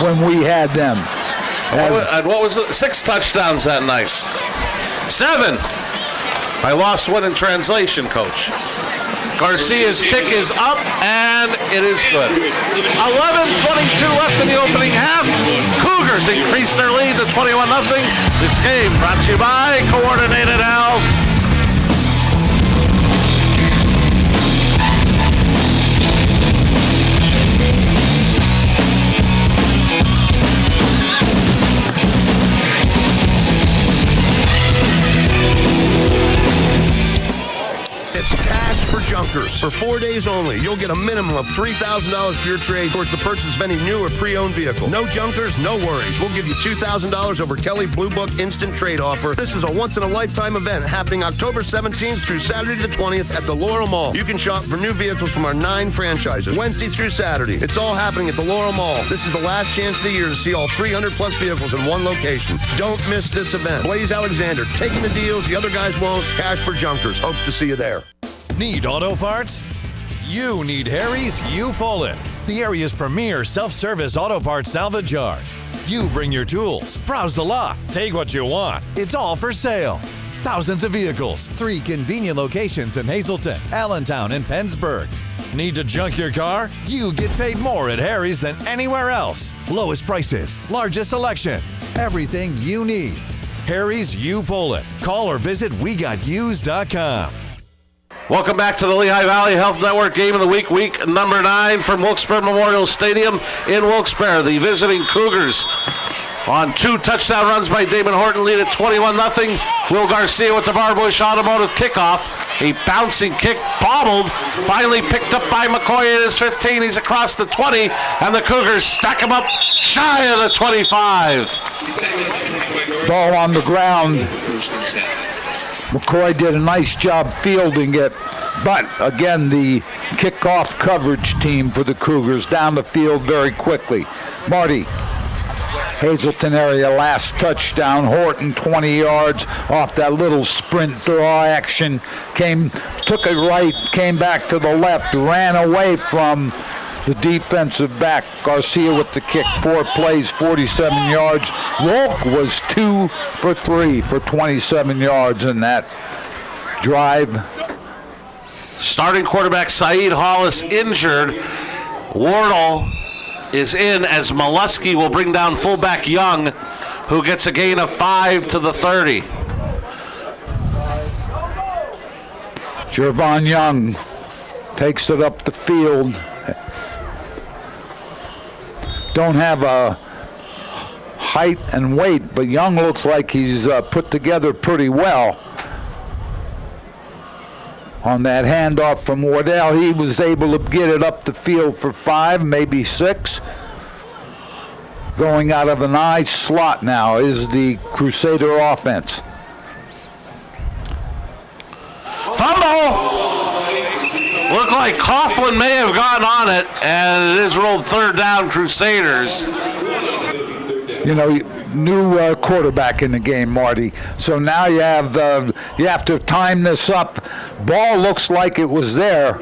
when we had them. And what was it? 6 touchdowns that night. 7. I lost one in translation, Coach. Garcia's kick is up, and it is good. 11:22 left in the opening half. Cougars increase their lead to 21-0. This game brought to you by Coordinated Health. It's cash for junkers. For 4 days only, you'll get a minimum of $3,000 for your trade towards the purchase of any new or pre-owned vehicle. No junkers, no worries. We'll give you $2,000 over Kelly Blue Book Instant Trade Offer. This is a once-in-a-lifetime event happening October 17th through Saturday the 20th at the Laurel Mall. You can shop for new vehicles from our 9 franchises, Wednesday through Saturday. It's all happening at the Laurel Mall. This is the last chance of the year to see all 300-plus vehicles in one location. Don't miss this event. Blaze Alexander, taking the deals the other guys won't. Cash for junkers. Hope to see you there. Need auto parts? You need Harry's U-Pull-It, the area's premier self-service auto parts salvage yard. You bring your tools, browse the lot, take what you want. It's all for sale. Thousands of vehicles, 3 convenient locations in Hazleton, Allentown, and Pennsburg. Need to junk your car? You get paid more at Harry's than anywhere else. Lowest prices, largest selection, everything you need. Harry's U-Pull-It. Call or visit WeGotUsed.com. Welcome back to the Lehigh Valley Health Network Game of the Week, week number 9 from Wilkes-Barre Memorial Stadium in Wilkes-Barre. The visiting Cougars on 2 touchdown runs by Damon Horton lead at 21-0. Will Garcia with the Barbush Automotive kickoff. A bouncing kick, bobbled, finally picked up by McCoy at his 15. He's across the 20, and the Cougars stack him up shy of the 25. Ball on the ground. McCoy did a nice job fielding it, but again, the kickoff coverage team for the Cougars down the field very quickly. Marty, Hazleton area last touchdown. Horton 20 yards off that little sprint draw action. Took it right, came back to the left, ran away from the defensive back. Garcia with the kick, 4 plays, 47 yards. Wolk was 2 for 3 for 27 yards in that drive. Starting quarterback Saeed Hollis injured. Wardle is in as Molesky will bring down fullback Young, who gets a gain of 5 to the 30. Jervon Young takes it up the field. Don't have a height and weight, but Young looks like he's put together pretty well. On that handoff from Wardell, he was able to get it up the field for 5, maybe 6. Going out of an I slot now is the Crusader offense. Fumble! Looked like Coughlin may have gone on it, and it is rolled 3rd down, Crusaders. You know, new quarterback in the game, Marty. So now you have to time this up. Ball looks like it was there.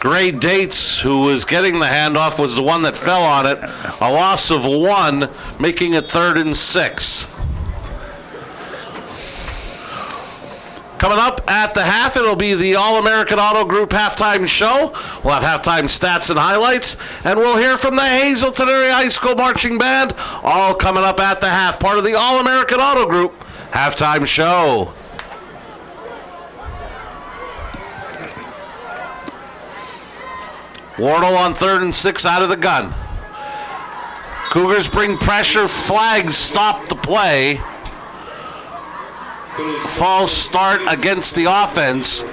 Gray Dates, who was getting the handoff, was the one that fell on it. A loss of 1, making it 3rd and 6. Coming up at the half, it'll be the All-American Auto Group halftime show. We'll have halftime stats and highlights, and we'll hear from the Hazleton Area High School Marching Band, all coming up at the half, part of the All-American Auto Group halftime show. Wardle on 3rd and 6 out of the gun. Cougars bring pressure, flags stop the play. False start against the offense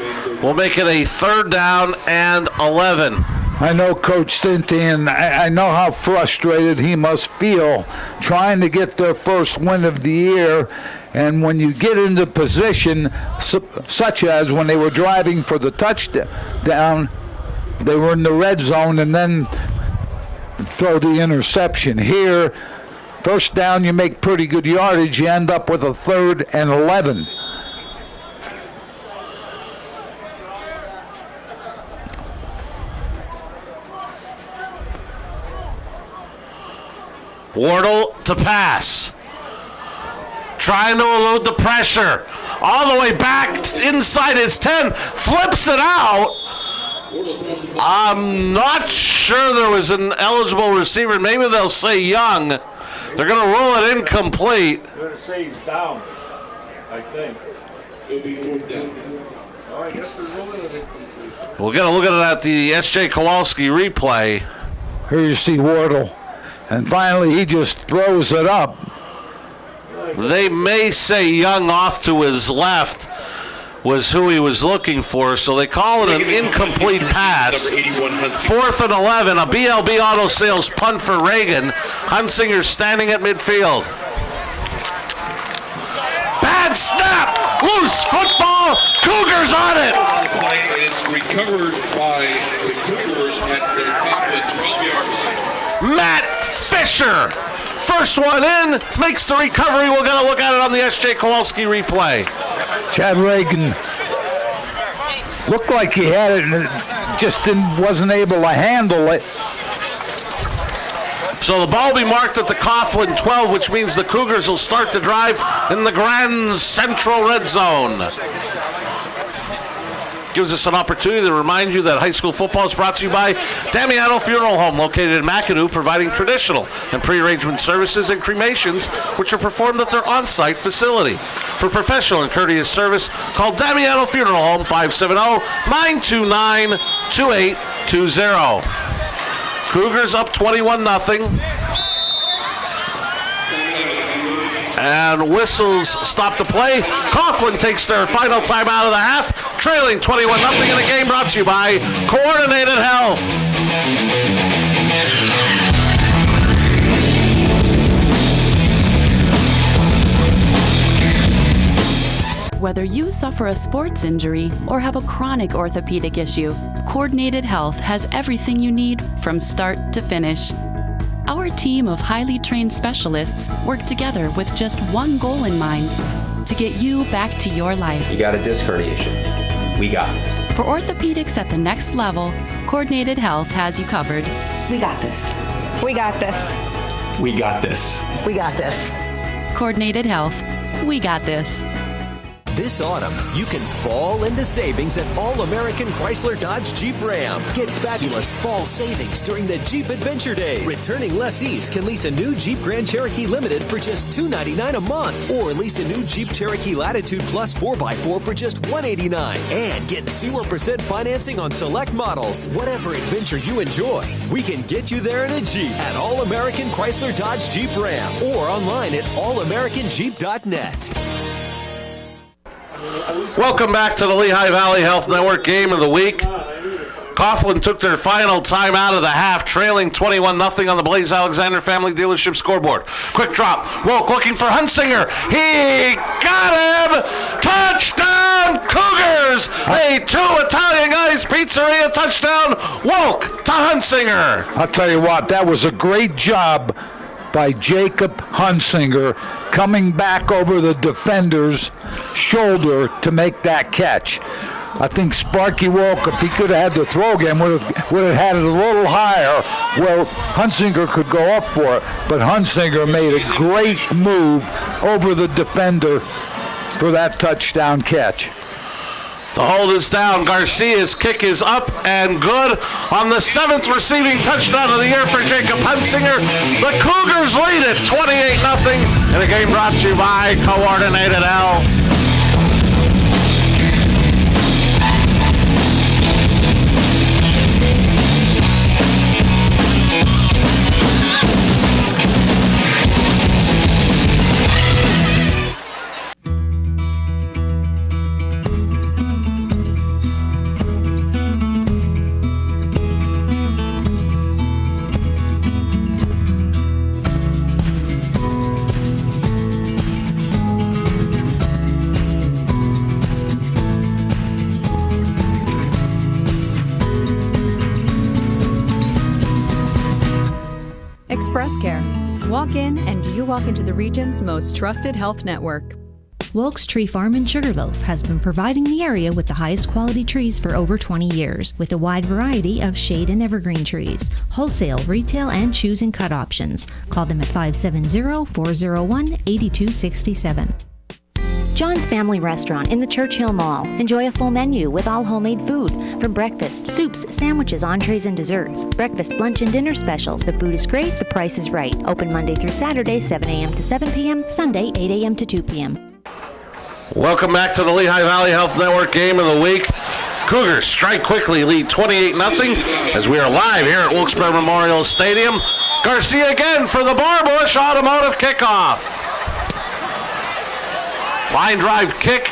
will make it a 3rd down and 11. I know Coach Cynthian, I know how frustrated he must feel trying to get their first win of the year. And when you get into position, such as when they were driving for the touchdown, they were in the red zone and then throw the interception. Here, first down, you make pretty good yardage. You end up with a 3rd and 11. Wardle to pass. Trying to elude the pressure. All the way back inside his 10. Flips it out. I'm not sure there was an eligible receiver. Maybe they'll say Young. They're going to roll it incomplete. They're going to say he's down, I think. It'll be 4th down. Oh, I guess they're rolling it incomplete. We'll get a look at it at the S.J. Kowalski replay. Here you see Wardle. And finally, he just throws it up. They may say Young off to his left. was who he was looking for, so they call it an incomplete pass. 4th and 11, a BLB Auto Sales punt for Reagan. Hunsinger standing at midfield. Bad snap! Loose football! Cougars on it! It's recovered by the Cougars at the Coughlin 12-yard line. Matt Fisher! First one in, makes the recovery. We're going to look at it on the S.J. Kowalski replay. Chad Reagan looked like he had it and just wasn't able to handle it. So the ball will be marked at the Coughlin 12, which means the Cougars will start the drive in the Grand Central Red Zone. Gives us an opportunity to remind you that high school football is brought to you by Damiano Funeral Home, located in McAdoo, providing traditional and pre-arrangement services and cremations, which are performed at their on-site facility. For professional and courteous service, call Damiano Funeral Home, 570-929-2820. Cougars up 21-0. And whistles stop the play. Coughlin takes their final time out of the half, trailing 21-0 in the game, brought to you by Coordinated Health. Whether you suffer a sports injury or have a chronic orthopedic issue, Coordinated Health has everything you need from start to finish. Our team of highly trained specialists work together with just one goal in mind: to get you back to your life. You got a disc herniation. We got this. For orthopedics at the next level, Coordinated Health has you covered. We got this. We got this. We got this. We got this. Coordinated Health. We got this. This autumn, you can fall into savings at All-American Chrysler Dodge Jeep Ram. Get fabulous fall savings during the Jeep Adventure Days. Returning lessees can lease a new Jeep Grand Cherokee Limited for just $299 a month, or lease a new Jeep Cherokee Latitude Plus 4x4 for just $189, and get 0% financing on select models. Whatever adventure you enjoy, we can get you there in a Jeep at All-American Chrysler Dodge Jeep Ram, or online at allamericanjeep.net. Welcome back to the Lehigh Valley Health Network Game of the Week. Coughlin took their final time out of the half, trailing 21-0 on the Blaze Alexander Family Dealership scoreboard. Quick drop. Woke looking for Hunsinger. He got him! Touchdown, Cougars! A 2 Italian Guys Pizzeria touchdown. Woke to Hunsinger. I'll tell you what, that was a great job by Jacob Hunsinger coming back over the defender's shoulder to make that catch. I think Sparky Wolk, if he could have had the throw again, would have had it a little higher where Hunsinger could go up for it. But Hunsinger made a great move over the defender for that touchdown catch. The hold is down. Garcia's kick is up and good on the 7th receiving touchdown of the year for Jacob Hunsinger. The Cougars lead it 28-0 in a game brought to you by Coordinated Health. Express Care. Walk in and you walk into the region's most trusted health network. Wilkes Tree Farm in Sugarloaf has been providing the area with the highest quality trees for over 20 years, with a wide variety of shade and evergreen trees, wholesale, retail, and choose and cut options. Call them at 570-401-8267. John's Family Restaurant in the Churchill Mall. Enjoy a full menu with all homemade food. From breakfast, soups, sandwiches, entrees, and desserts. Breakfast, lunch, and dinner specials. The food is great, the price is right. Open Monday through Saturday, 7 a.m. to 7 p.m., Sunday, 8 a.m. to 2 p.m. Welcome back to the Lehigh Valley Health Network Game of the Week. Cougars strike quickly, lead 28-0 as we are live here at Wilkes-Barre Memorial Stadium. Garcia again for the Barbush Automotive kickoff. Line drive kick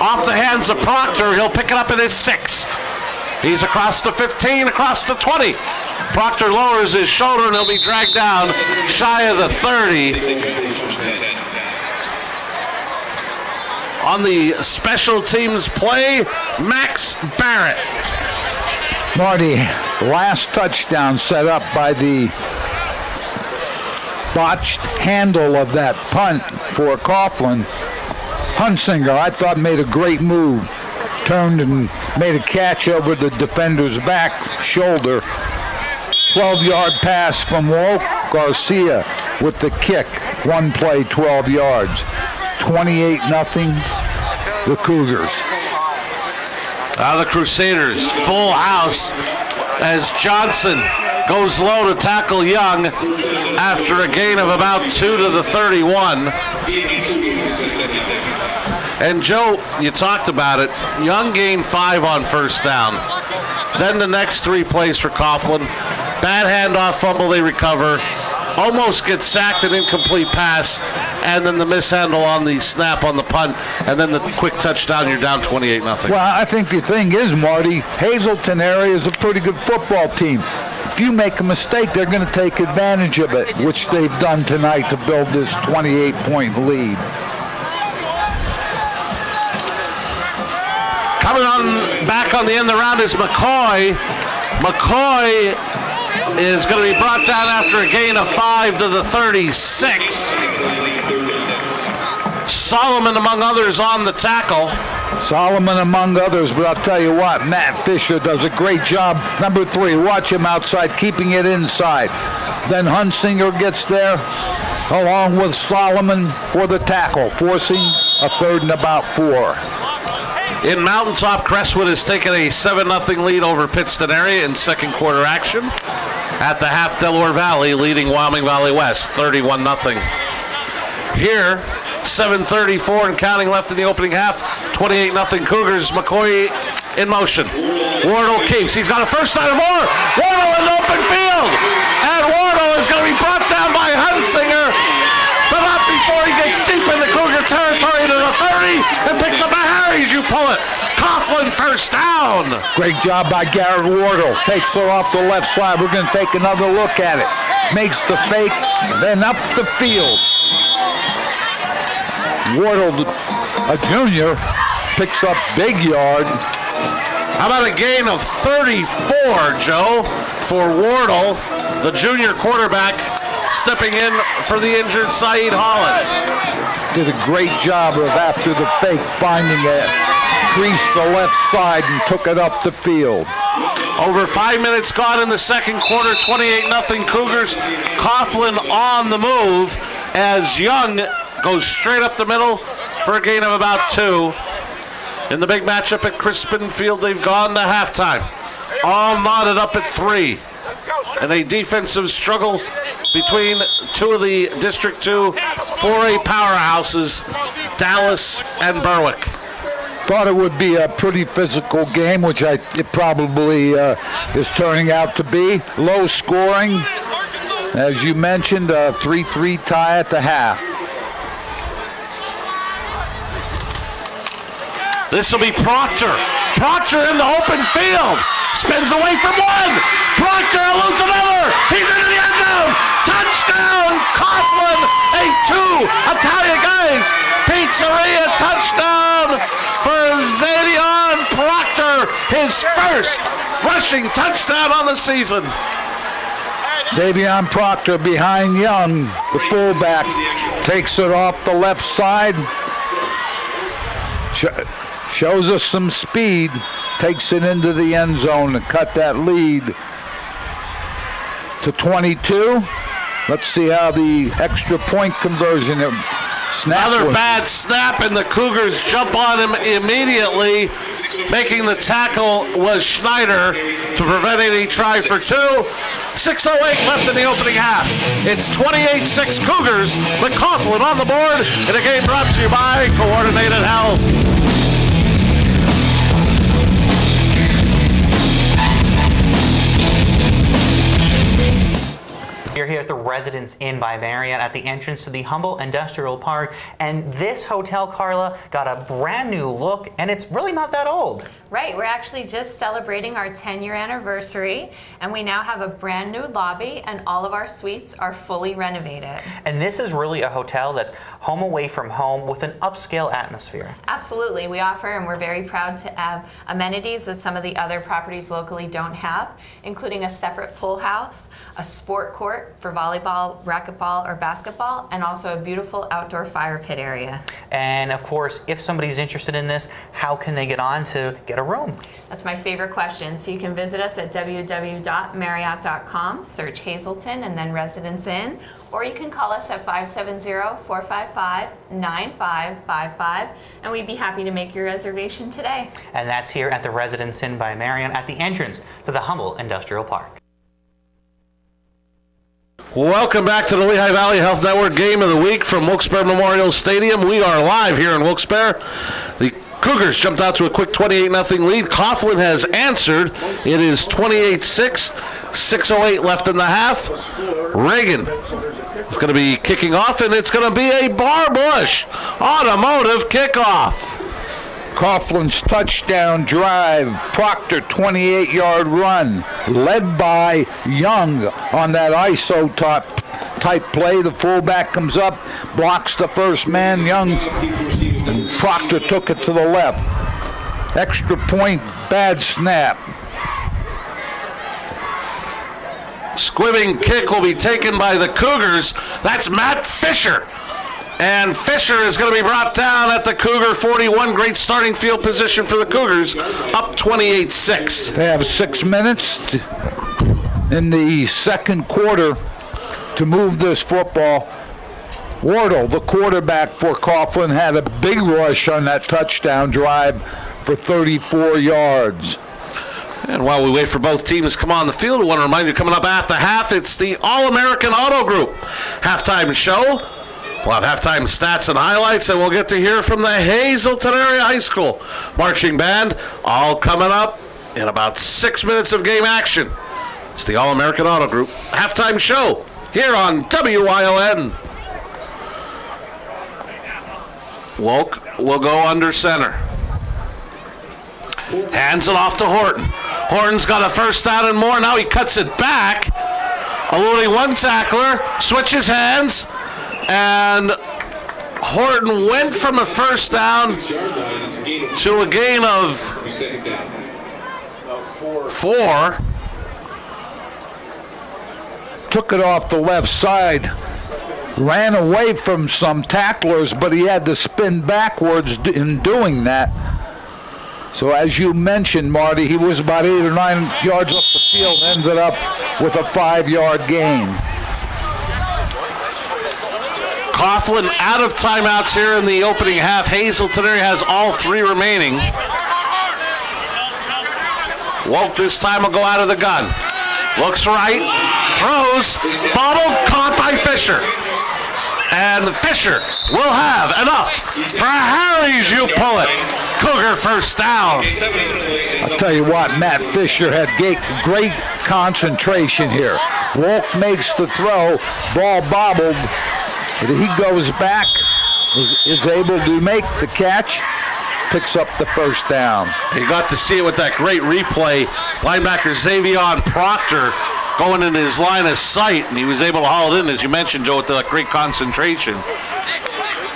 off the hands of Proctor. He'll pick it up in his 6. He's across the 15, across the 20. Proctor lowers his shoulder and he'll be dragged down shy of the 30. On the special teams play, Max Barrett. Marty, last touchdown set up by the botched handle of that punt for Coughlin. Hunsinger, I thought, made a great move. Turned and made a catch over the defender's back shoulder. 12-yard pass from Walt Garcia with the kick. One play, 12 yards. 28-0, the Cougars. The Crusaders, full house as Johnson goes low to tackle Young after a gain of about 2 to the 31. And Joe, you talked about it. Young gained 5 on first down. Then the next 3 plays for Coughlin. Bad handoff, fumble, they recover. Almost gets sacked, an incomplete pass, and then the mishandle on the snap on the punt, and then the quick touchdown. You're down 28-0. Well, I think the thing is, Marty, Hazleton area is a pretty good football team. If you make a mistake, they're going to take advantage of it, which they've done tonight to build this 28-point lead. Coming on back on the end of the round is McCoy. McCoy is going to be brought down after a gain of 5 to the 36. Solomon, among others, on the tackle. Solomon among others, but I'll tell you what, Matt Fisher does a great job. Number 3, watch him outside, keeping it inside. Then Hunsinger gets there, along with Solomon for the tackle, forcing a 3rd and about 4. In Mountaintop, Crestwood has taken a 7-0 lead over Pittston area in second quarter action. At the half, Delaware Valley leading Wyoming Valley West, 31-0. Here, 7:34 and counting left in the opening half, 28-0 Cougars. McCoy in motion. Wardle keeps. He's got a first down and more. Wardle in the open field. And Wardle is going to be brought down by Hunsinger. But not before he gets deep in the Cougar territory to the 30 and picks up a Harry's. You pull it. Coughlin first down. Great job by Garrett Wardle. Takes her off the left side. We're going to take another look at it. Makes the fake, then up the field. Wardle, a junior, picks up big yard. How about a gain of 34, Joe, for Wardle, the junior quarterback, stepping in for the injured Saeed Hollis. Did a great job of, after the fake, finding it, creased the left side and took it up the field. Over 5 minutes gone in the second quarter, 28-0 Cougars. Coughlin on the move as Young goes straight up the middle for a gain of about 2. In the big matchup at Crispin Field, they've gone to halftime. All knotted up at 3. And a defensive struggle between 2 of the District 2 4A powerhouses, Dallas and Berwick. Thought it would be a pretty physical game, which it probably is turning out to be. Low scoring, as you mentioned, a 3-3 tie at the half. This will be Proctor. Proctor in the open field. Spins away from one. Proctor eludes another. He's into the end zone. Touchdown, Coughlin. A 2 Italia guys. Pizzeria touchdown for Zadion Proctor. His first rushing touchdown on the season. Xavier Proctor behind Young, the fullback, takes it off the left side. Shows us some speed, takes it into the end zone to cut that lead to 22. Let's see how the extra point conversion snap. Another bad snap, and the Cougars jump on him immediately. Making the tackle was Schneider to prevent any try for 2. 6:08 left in the opening half. It's 28-6 Cougars, but Coughlin on the board in a game brought to you by Coordinated Health. You're here at the Residence Inn by Marriott at the entrance to the Humboldt Industrial Park. And this hotel, Carla, got a brand new look, and it's really not that old. Right, we're actually just celebrating our 10-year anniversary, and we now have a brand new lobby, and all of our suites are fully renovated. And this is really a hotel that's home away from home with an upscale atmosphere. Absolutely, we offer, and we're very proud to have amenities that some of the other properties locally don't have, including a separate pool house, a sport court for volleyball, racquetball, or basketball, and also a beautiful outdoor fire pit area. And of course, if somebody's interested in this, how can they get on to get a room? That's my favorite question. So you can visit us at www.marriott.com, search Hazleton and then Residence Inn, or you can call us at 570-455-9555, and we'd be happy to make your reservation today. And that's here at the Residence Inn by Marriott at the entrance to the Humboldt Industrial Park. Welcome back to the Lehigh Valley Health Network Game of the Week from Wilkes-Barre Memorial Stadium. We are live here in Wilkes-Barre. The Cougars jumped out to a quick 28-0 lead. Coughlin has answered. It is 28-6, 6:08 left in the half. Reagan is going to be kicking off, and it's going to be a Bar Bush automotive kickoff. Coughlin's touchdown drive, Proctor 28-yard run, led by Young on that ISO type play. The fullback comes up, blocks the first man. Young and Proctor took it to the left. Extra point, bad snap. Squibbing kick will be taken by the Cougars. That's Matt Fisher. And Fisher is going to be brought down at the Cougar 41. Great starting field position for the Cougars, up 28-6. They have 6 minutes in the second quarter to move this football. Wardle, the quarterback for Coughlin, had a big rush on that touchdown drive for 34 yards. And while we wait for both teams to come on the field, I want to remind you, coming up at the half, it's the All-American Auto Group halftime show. We'll have halftime stats and highlights, and we'll get to hear from the Hazleton Area High School marching band, all coming up in about 6 minutes of game action. It's the All-American Auto Group halftime show here on WION. Wolk will go under center. Hands it off to Horton. Horton's got a first down and more. Now he cuts it back. Eluding one tackler, switches hands, and Horton went from a first down to a gain of 4. Took it off the left side. Ran away from some tacklers, but he had to spin backwards in doing that. So as you mentioned, Marty, he was about 8 or 9 yards up the field, ended up with a 5-yard gain. Coughlin out of timeouts here in the opening half. Hazleton area has all 3 remaining. Wolk this time will go out of the gun. Looks right, throws, bobbled, caught by Fisher. And Fisher will have enough for Harry's you pull it. Cougar first down. I'll tell you what, Matt Fisher had great concentration here. Wolk makes the throw, ball bobbled, but he goes back, is able to make the catch, picks up the first down. You got to see it with that great replay. Linebacker Xavier Proctor going in his line of sight, and he was able to haul it in, as you mentioned, Joe, with that great concentration.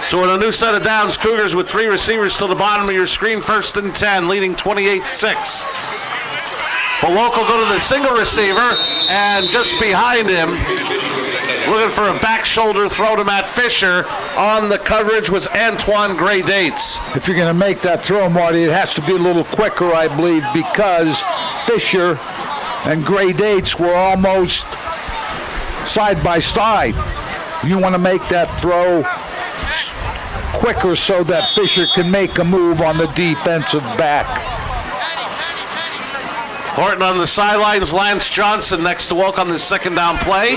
So in a new set of downs, Cougars with 3 receivers to the bottom of your screen, 1st and 10, leading 28-6. But Wolk will go to the single receiver, and just behind him, looking for a back shoulder throw to Matt Fisher. On the coverage was Antoine Gray Dates. If you're going to make that throw, Marty, it has to be a little quicker, I believe, because Fisher and Gray Dates were almost side by side. You want to make that throw quicker so that Fisher can make a move on the defensive back. Horton on the sidelines, Lance Johnson next to Wolk on the second down play.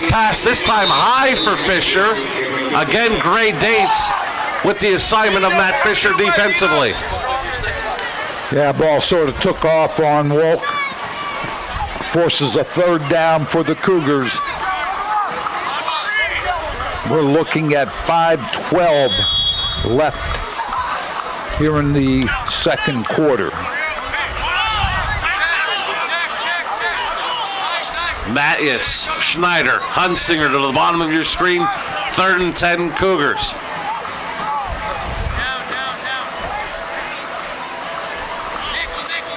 Pass this time high for Fisher. Again, Gray Dates with the assignment of Matt Fisher defensively. Yeah, ball sort of took off on Wolk. Forces a 3rd down for the Cougars. We're looking at 5:12 left here in the second quarter. Mattias, Schneider, Hunsinger to the bottom of your screen. 3rd and 10 Cougars.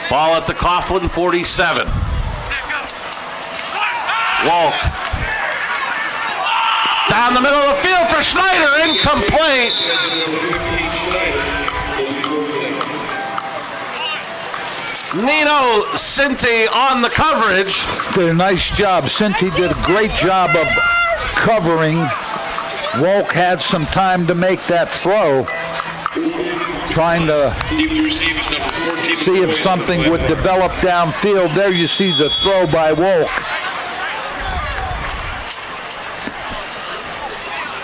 Ball at the Coughlin 47. Wolk. Down the middle of the field for Schneider, incomplete. Nino Sinti on the coverage. Did a nice job. Sinti did a great job of covering. Wolk had some time to make that throw, trying to see if something would develop downfield. There you see the throw by Wolk.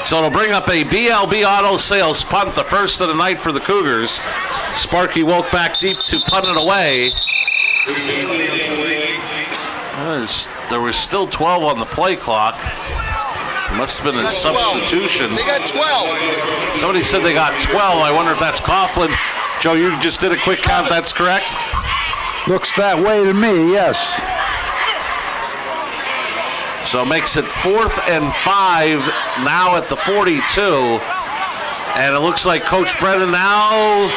So it'll bring up a BLB Auto Sales punt, the first of the night for the Cougars. Sparky Wolk back deep to punt it away. There was still 12 on the play clock. Must have been a substitution. They got 12. Somebody said they got 12. I wonder if that's Coughlin. Joe, you just did a quick count. That's correct? Looks that way to me, yes. So it makes it 4th and 5 now at the 42. And it looks like Coach Brennan now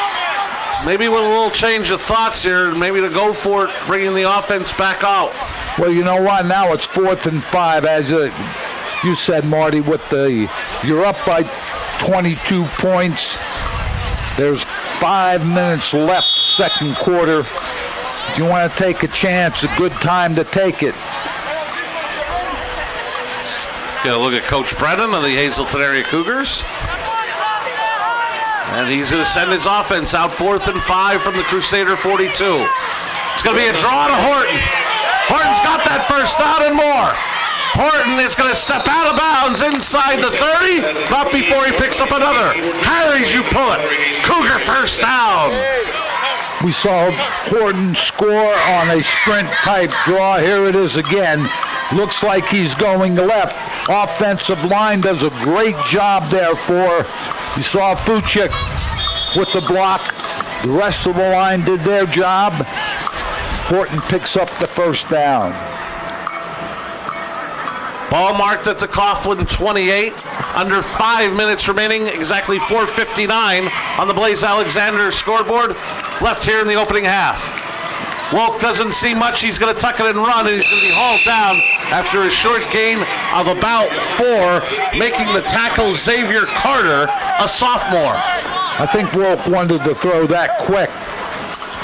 maybe with a little change of thoughts here, maybe to go for it, bringing the offense back out. Well, you know what? Now it's 4th and 5. As you said, Marty, you're up by 22 points. There's 5 minutes left, second quarter. If you want to take a chance, a good time to take it. Get a look at Coach Brennan of the Hazleton area Cougars. And he's going to send his offense out 4th and 5 from the Crusader 42. It's going to be a draw to Horton. Horton's got that first down and more. Horton is going to step out of bounds inside the 30, not before he picks up another. Harry's, you pull it. Cougar first down. We saw Horton score on a sprint type draw. Here it is again. Looks like he's going left. Offensive line does a great job there you saw Fuchik with the block. The rest of the line did their job. Horton picks up the first down. Ball marked at the Coughlin 28. Under 5 minutes remaining, exactly 4:59 on the Blaze Alexander scoreboard. Left here in the opening half. Wolk doesn't see much. He's going to tuck it and run, and he's going to be hauled down after a short gain of about 4, making the tackle Xavier Carter, a sophomore. I think Wolk wanted to throw that quick.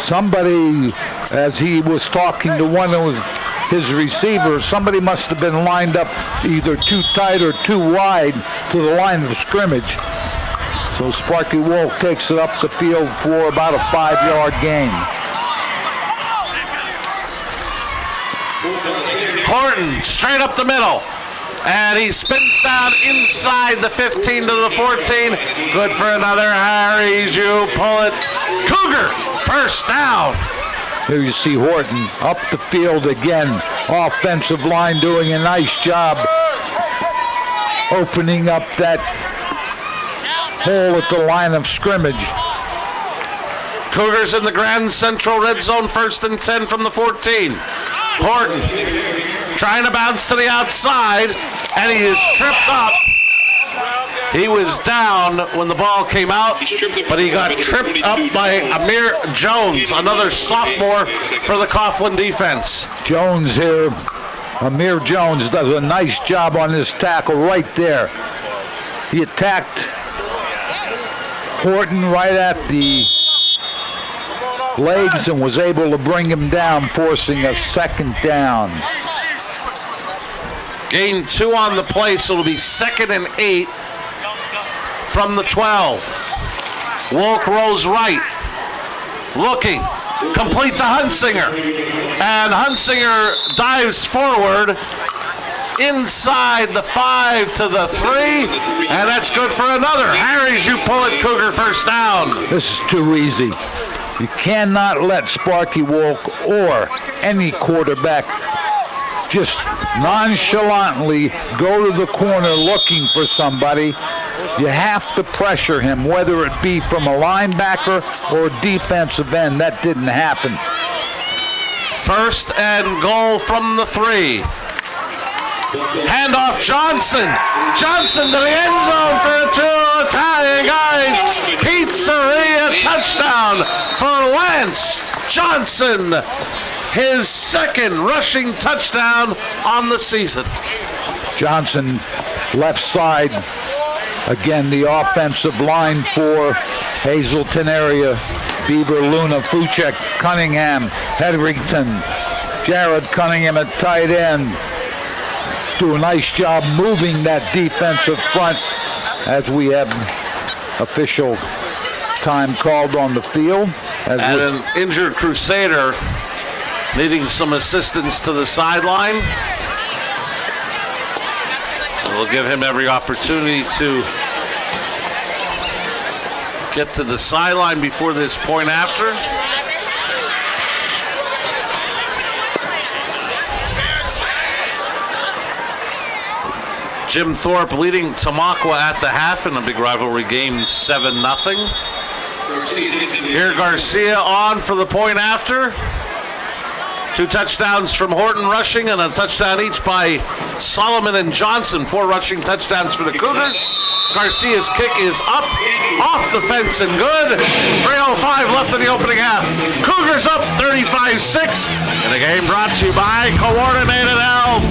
Somebody, as he was talking to one of his receivers, somebody must have been lined up either too tight or too wide to the line of scrimmage. So Sparky Wolk takes it up the field for about a 5-yard gain. Horton straight up the middle, and he spins down inside the 15 to the 14. Good for another. Harry's, you pull it. Cougar first down. Here you see Horton up the field again. Offensive line doing a nice job opening up that hole at the line of scrimmage. Cougars in the Grand Central red zone, 1st and 10 from the 14. Horton trying to bounce to the outside, and he is tripped up. He was down when the ball came out, but he got tripped up by Amir Jones, another sophomore for the Coughlin defense. Jones here, Amir Jones does a nice job on this tackle right there. He attacked Horton right at the legs and was able to bring him down, forcing a second down. Gain 2 on the play, so it'll be 2nd and 8 from the 12. Wolk rolls right, looking, complete to Hunsinger, and Hunsinger dives forward inside the 5 to the 3, and that's good for another. Harry's, you pull it. Cougar first down. This is too easy. You cannot let Sparky Wolk or any quarterback just nonchalantly go to the corner looking for somebody. You have to pressure him, whether it be from a linebacker or a defensive end. That didn't happen. First and goal from the 3. Handoff Johnson. Johnson to the end zone for a 2 Italian guys. Pizzeria touchdown for Lance Johnson. His second rushing touchdown on the season. Johnson, left side. Again, the offensive line for Hazleton area. Beaver, Luna, Fuchek, Cunningham, Hedrington, Jared Cunningham at tight end. Do a nice job moving that defensive front as we have official time called on the field. And an injured Crusader needing some assistance to the sideline. We'll give him every opportunity to get to the sideline before this point after. Jim Thorpe leading Tamaqua at the half in a big rivalry game, 7-0. Here Garcia on for the point after. 2 touchdowns from Horton rushing and a touchdown each by Solomon and Johnson. 4 rushing touchdowns for the Cougars. Garcia's kick is up, off the fence and good. 3:05 left in the opening half. Cougars up 35-6. And the game brought to you by Coordinated Health.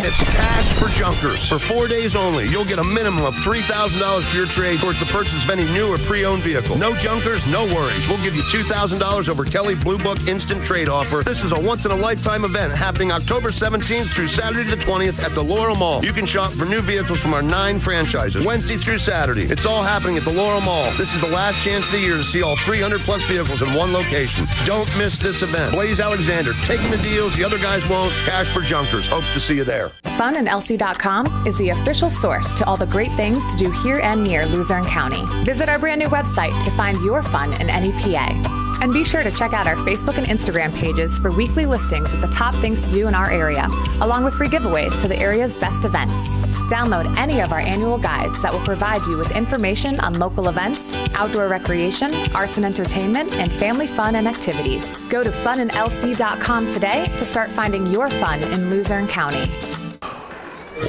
It's cash for junkers. For 4 days only, you'll get a minimum of $3,000 for your trade towards the purchase of any new or pre-owned vehicle. No junkers, no worries. We'll give you $2,000 over Kelly Blue Book Instant Trade Offer. This is a once-in-a-lifetime event happening October 17th through Saturday the 20th at the Laurel Mall. You can shop for new vehicles from our 9 franchises, Wednesday through Saturday. It's all happening at the Laurel Mall. This is the last chance of the year to see all 300-plus vehicles in one location. Don't miss this event. Blaze Alexander, taking the deals the other guys won't. Cash for junkers. Hope to see you there. FunandLC.com is the official source to all the great things to do here and near Luzerne County. Visit our brand new website to find your fun in any PA. And be sure to check out our Facebook and Instagram pages for weekly listings of the top things to do in our area, along with free giveaways to the area's best events. Download any of our annual guides that will provide you with information on local events, outdoor recreation, arts and entertainment, and family fun and activities. Go to funandlc.com today to start finding your fun in Luzerne County.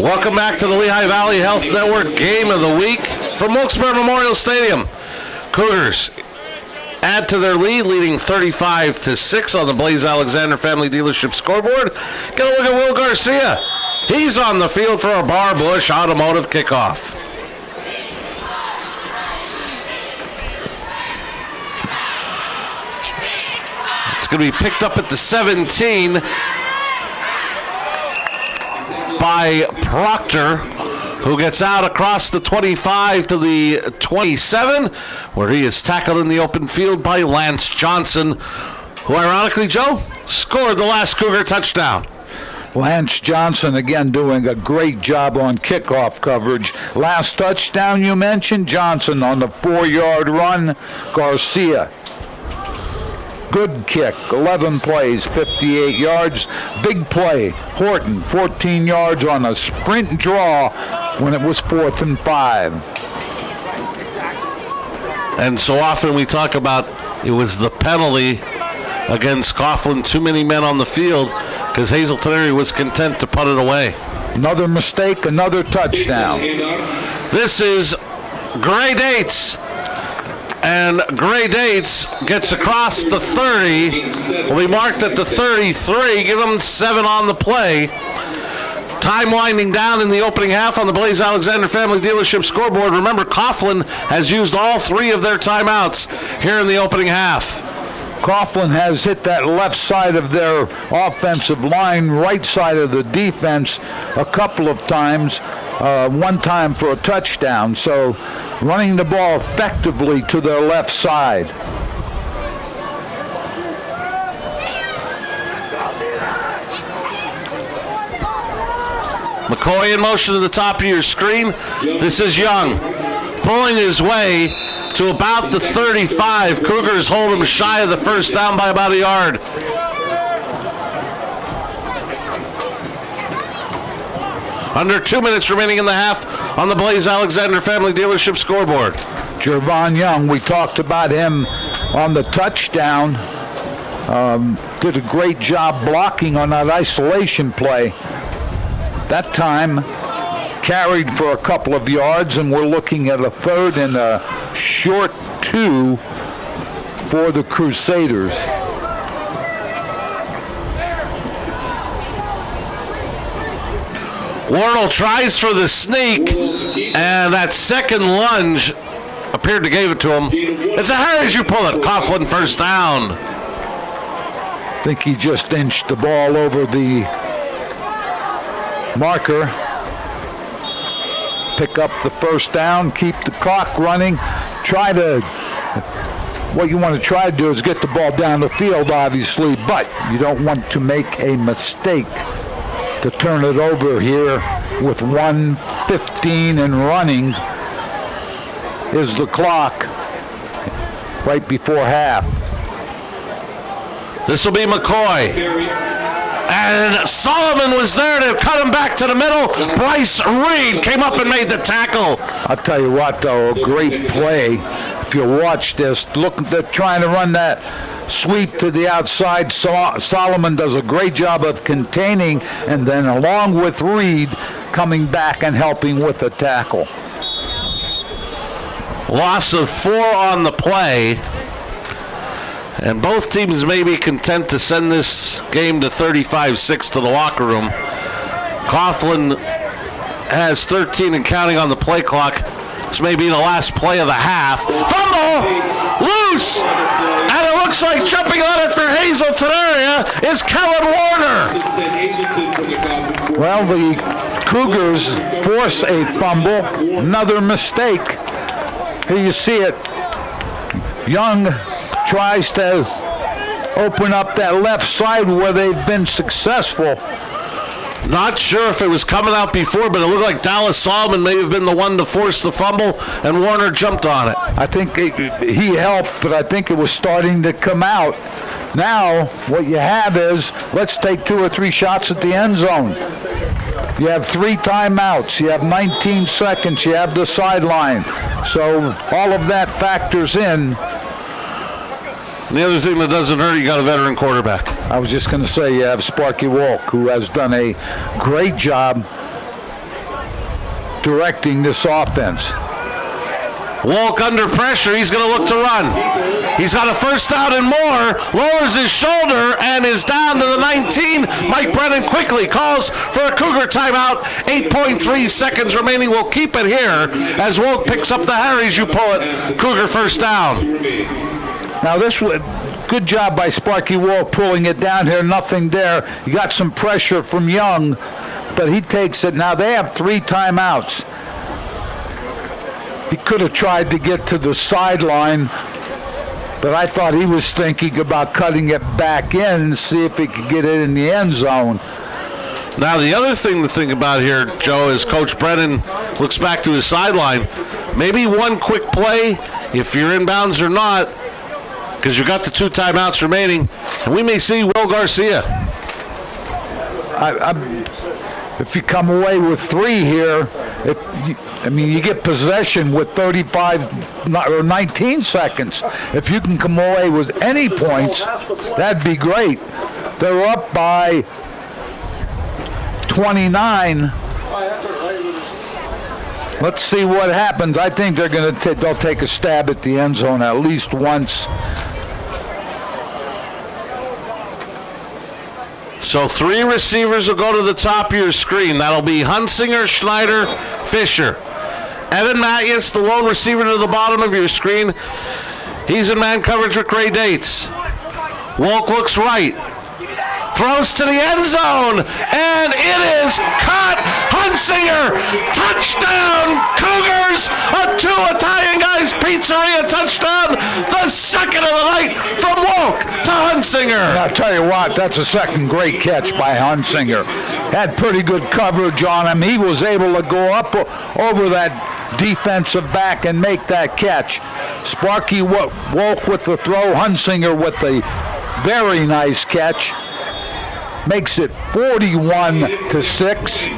Welcome back to the Lehigh Valley Health Network Game of the Week from Wilkes-Barre Memorial Stadium. Cougars add to their lead, leading 35-6 on the Blaze Alexander Family Dealership scoreboard. Get a look at Will Garcia. He's on the field for a Bar Bush Automotive kickoff. It's going to be picked up at the 17 by Proctor, who gets out across the 25 to the 27, where he is tackled in the open field by Lance Johnson, who ironically, Joe, scored the last Cougar touchdown. Lance Johnson again doing a great job on kickoff coverage. Last touchdown you mentioned, Johnson on the 4-yard run. Garcia, good kick, 11 plays, 58 yards. Big play, Horton, 14 yards on a sprint draw when it was 4th and 5. And so often we talk about it was the penalty against Coughlin, too many men on the field, because Hazleton area was content to put it away. Another mistake, another touchdown. This is Gray Dates. And Gray Dates gets across the 30. Will be marked at the 33. Give them 7 on the play. Time winding down in the opening half on the Blaze Alexander Family Dealership scoreboard. Remember, Coughlin has used all 3 of their timeouts here in the opening half. Coughlin has hit that left side of their offensive line, right side of the defense a couple of times, one time for a touchdown. So running the ball effectively to their left side. McCoy in motion to the top of your screen. This is Young. pulling his way to about the 35. Cougars hold him shy of the first down by about a yard. Under 2 minutes remaining in the half on the Blaze Alexander Family Dealership scoreboard. Jervon Young, we talked about him on the touchdown. Did a great job blocking on that isolation play. That time carried for a couple of yards, and we're looking at a 3rd and a short 2 for the Crusaders. Wardle tries for the sneak, and that second lunge appeared to give it to him. It's a Harris, you pull it. Coughlin first down. I think he just inched the ball over the marker. Pick up the first down, keep the clock running. What you want to try to do is get the ball down the field, obviously, but you don't want to make a mistake to turn it over here with 1:15 and running is the clock right before half. This will be McCoy. And Solomon was there to cut him back to the middle. Bryce Reed came up and made the tackle. I'll tell you what, though, a great play. If you watch this, look, they're trying to run that sweep to the outside. Solomon does a great job of containing, and then along with Reed, coming back and helping with the tackle. Loss of 4 on the play. And both teams may be content to send this game to 35-6 to the locker room. Coughlin has 13 and counting on the play clock. This may be the last play of the half. Fumble! Loose! And it looks like jumping on it for Hazleton area is Kellen Warner. Well, the Cougars force a fumble. Another mistake. Here you see it. Young tries to open up that left side where they've been successful. Not sure if it was coming out before, but it looked like Dallas Solomon may have been the one to force the fumble, and Warner jumped on it. I think he helped, but I think it was starting to come out. Now, what you have is, let's take 2 or 3 shots at the end zone. You have 3 timeouts. You have 19 seconds. You have the sideline. So all of that factors in. And the other thing that doesn't hurt, you got a veteran quarterback. I was just going to say you have Sparky Walk, who has done a great job directing this offense. Walk under pressure. He's going to look to run. He's got a first down and more. Lowers his shoulder and is down to the 19. Mike Brennan quickly calls for a Cougar timeout. 8.3 seconds remaining. We'll keep it here as Walk picks up the Harries. You pull it. Cougar first down. Now this was good job by Sparky Wall pulling it down here. Nothing there. You got some pressure from Young, but he takes it. Now they have 3 timeouts. He could have tried to get to the sideline, but I thought he was thinking about cutting it back in and see if he could get it in the end zone. Now the other thing to think about here, Joe, is Coach Brennan looks back to his sideline. Maybe one quick play, if you're inbounds or not, because you've got the 2 timeouts remaining, and we may see Will Garcia. If you come away with 3 here, you get possession with 35 or 19 seconds. If you can come away with any points, that'd be great. They're up by 29. Let's see what happens. I think they'll take a stab at the end zone at least once. So 3 receivers will go to the top of your screen. That'll be Hunsinger, Schneider, Fisher. Evan Matthews, the lone receiver to the bottom of your screen. He's in man coverage with Gray Dates. Wolk looks right. Throws to the end zone, and it is caught. Hunsinger, touchdown, Cougars, a 2 Italian Guys Pizzeria touchdown, the second of the night from Wolk to Hunsinger. And I'll tell you what, that's a second great catch by Hunsinger. Had pretty good coverage on him. He was able to go up over that defensive back and make that catch. Sparky Wolk with the throw. Hunsinger with the very nice catch. Makes it 41-6.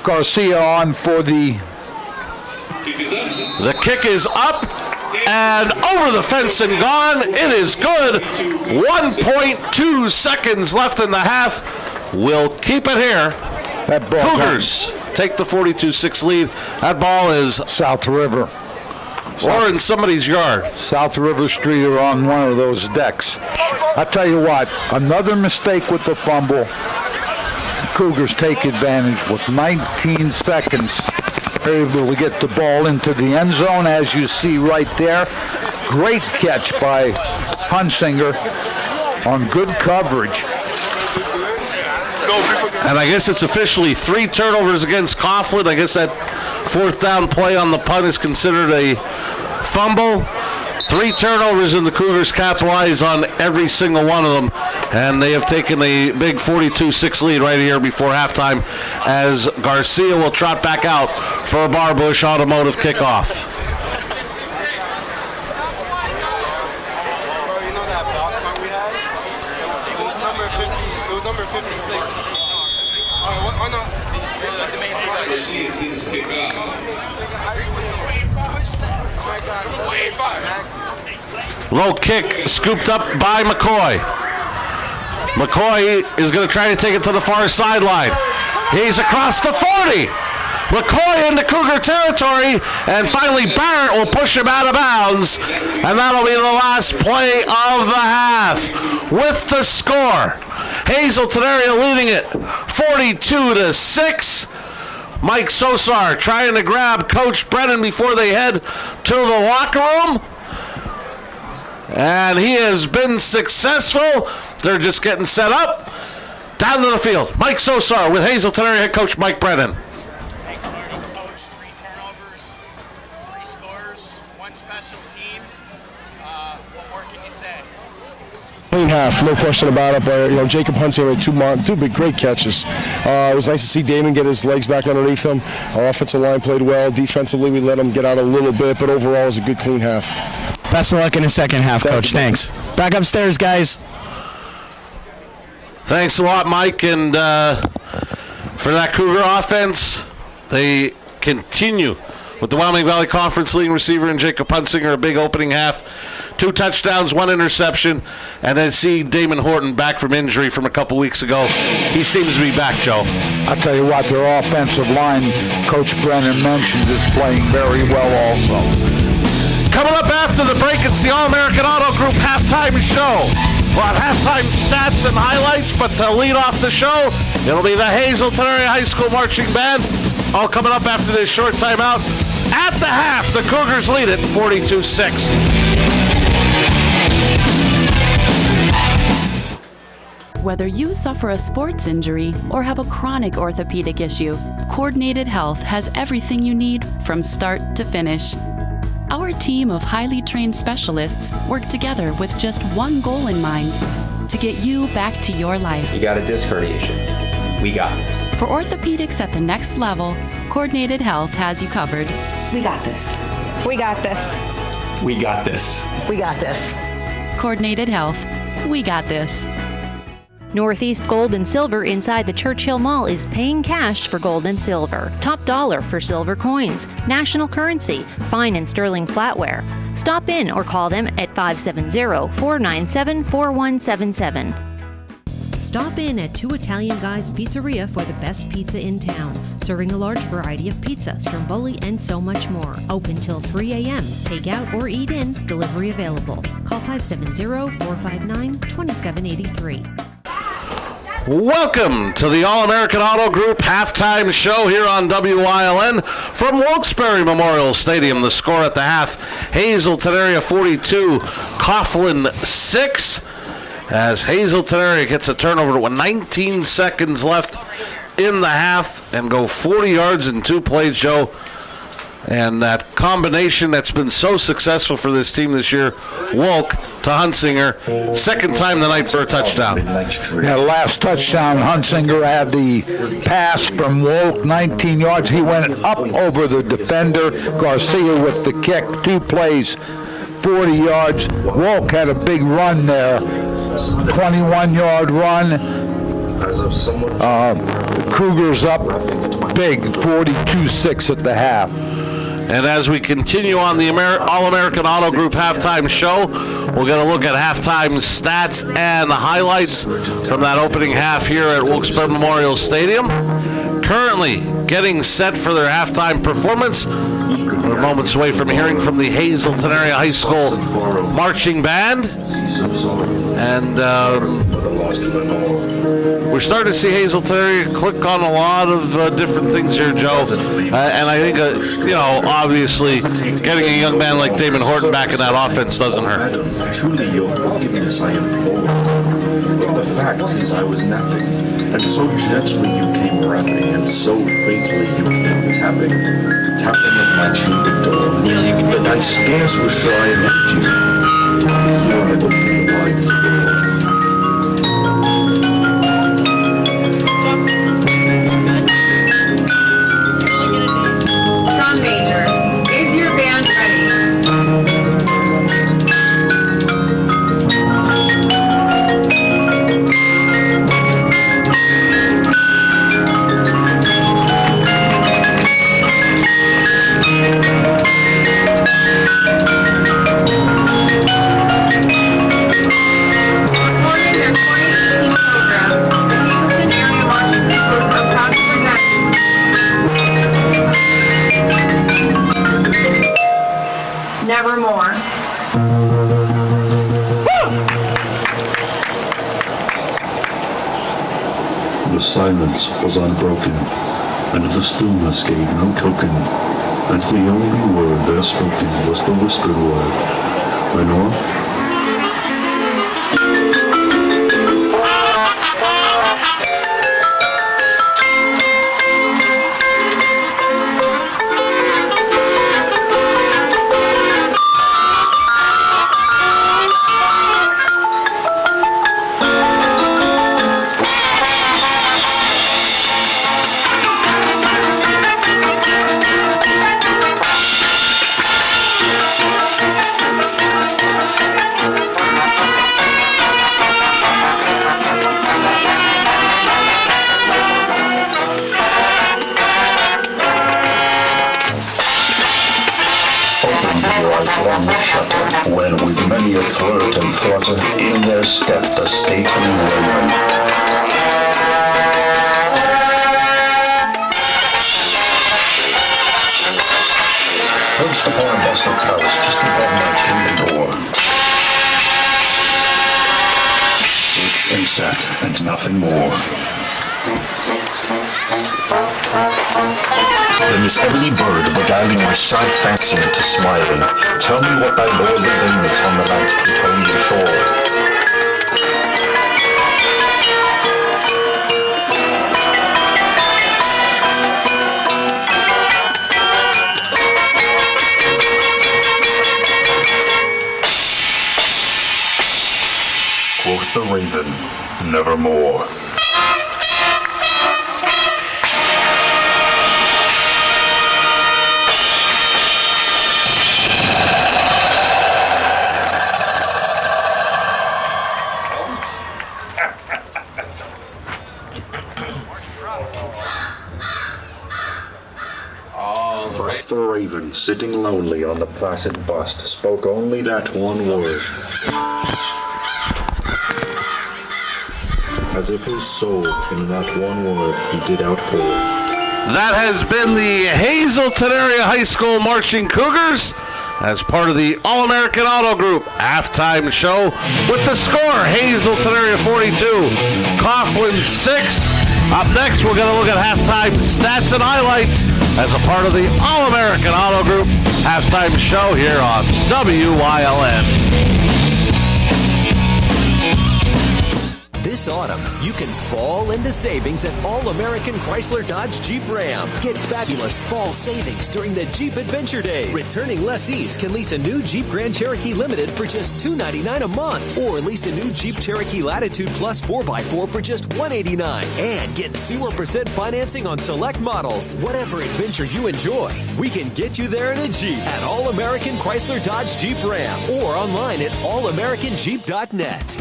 Garcia on for the kick is up and over the fence and gone. It is good. 1.2 seconds left in the half. We'll keep it here. That ball Cougars take the 42-6 lead. That ball is South River. Or in somebody's yard. South River Street or on one of those decks. I tell you what, another mistake with the fumble. Cougars take advantage with 19 seconds. They're able to get the ball into the end zone, as you see right there. Great catch by Hunsinger on good coverage. And I guess it's officially 3 turnovers against Coughlin. I guess that 4th down play on the punt is considered a fumble. 3 turnovers, and the Cougars capitalize on every single one of them. And they have taken a big 42-6 lead right here before halftime, as Garcia will trot back out for a Barbush Automotive kickoff. Low kick scooped up by McCoy. McCoy is going to try to take it to the far sideline. He's across the 40. McCoy into Cougar territory, and finally Barrett will push him out of bounds, and that'll be the last play of the half. With the score, Hazleton area leading it 42-6. Mike Sosar trying to grab Coach Brennan before they head to the locker room. And he has been successful. They're just getting set up. Down to the field, Mike Sosar with Hazleton area head coach Mike Brennan. Thanks, Marty. Coach, 3 turnovers, 3 scores, 1 special team. What more can you say? Clean half, no question about it. But Jacob Hunsinger had 2 big, great catches. It was nice to see Damon get his legs back underneath him. Our offensive line played well. Defensively, we let him get out a little bit, but overall, it was a good, clean half. Best of luck in the second half, Coach. Thanks. Back upstairs, guys. Thanks a lot, Mike. And for that Cougar offense, they continue with the Wyoming Valley Conference leading receiver and Jacob Hunsinger, a big opening half. 2 touchdowns, 1 interception, and then see Damon Horton back from injury from a couple weeks ago. He seems to be back, Joe. I'll tell you what, their offensive line, Coach Brennan mentioned, is playing very well also. Coming up after the break, it's the All-American Auto Group halftime show. We'll have halftime stats and highlights, but to lead off the show, it'll be the Hazleton Area High School Marching Band. All coming up after this short timeout. At the half, the Cougars lead it 42-6. Whether you suffer a sports injury or have a chronic orthopedic issue, Coordinated Health has everything you need from start to finish. Our team of highly trained specialists work together with just one goal in mind: to get you back to your life. You got a disc herniation. We got this. For orthopedics at the next level, Coordinated Health has you covered. We got this. We got this. We got this. We got this. Coordinated Health. We got this. Northeast Gold and Silver inside the Churchill Mall is paying cash for gold and silver. Top dollar for silver coins. National currency. Fine and sterling flatware. Stop in or call them at 570-497-4177. Stop in at Two Italian Guys Pizzeria for the best pizza in town, serving a large variety of pizzas, stromboli, and so much more. Open till 3 a.m. Take out or eat in. Delivery available. Call 570-459-2783. Welcome to the All-American Auto Group halftime show here on WILN from Wilkes-Barre Memorial Stadium. The score at the half, Hazleton area 42, Coughlin 6. As Hazleton area gets a turnover with 19 seconds left in the half and go 40 yards in 2 plays, Joe. And that combination that's been so successful for this team this year, Wolk to Hunsinger, second time tonight for a touchdown. Yeah, last touchdown, Hunsinger had the pass from Wolk, 19 yards. He went up over the defender. Garcia with the kick, 2 plays, 40 yards. Wolk had a big run there, 21-yard run. Cougars up big, 42-6 at the half. And as we continue on the All-American Auto Group halftime show, we're going to look at halftime stats and the highlights from that opening half here at Wilkes-Barre Memorial Stadium. Currently getting set for their halftime performance. We're moments away from hearing from the Hazleton Area High School marching band. And we're starting to see Hazleton area click on a lot of different things here, Joe. And I think, obviously, getting a young man like Damon Horton back in that offense doesn't hurt. Truly, your forgiveness I implore. But the fact is, I was napping, and so gently you came rapping, and so faintly you came tapping at my chamber door, that I scarce was sure I had you. Here I opened wide the door. Major, is your band ready? Recording their 2018 program, the Hazleton Area Marching Cougars are proud to present Nevermore. The silence was unbroken, and the stillness gave no token, and the only word there spoken was the whispered word, Lenore. When with many a flirt and flutter in there stepped a stately woman. Perched upon a busted couch just above my chamber door. And sat, and nothing more. Then this ebony bird beguiling my shy fancy into smiling. Tell me what thy lordly raiments on the night Plutonian shore. Quoth the raven, nevermore. The raven, sitting lonely on the placid bust, spoke only that one word, as if his soul in that one word he did outpour. That has been the Hazleton Area High School Marching Cougars as part of the All-American Auto Group halftime show with the score, Hazleton Area 42, Coughlin 6. Up next, we're going to look at halftime stats and highlights as a part of the All-American Auto Group halftime show here on WYLN. This autumn, you can fall into savings at All American Chrysler Dodge Jeep Ram. Get fabulous fall savings during the Jeep Adventure Days. Returning lessees can lease a new Jeep Grand Cherokee Limited for just $299 a month, or lease a new Jeep Cherokee Latitude Plus 4x4 for just $189, and get 0% financing on select models. Whatever adventure you enjoy, we can get you there in a Jeep at All American Chrysler Dodge Jeep Ram, or online at allamericanjeep.net.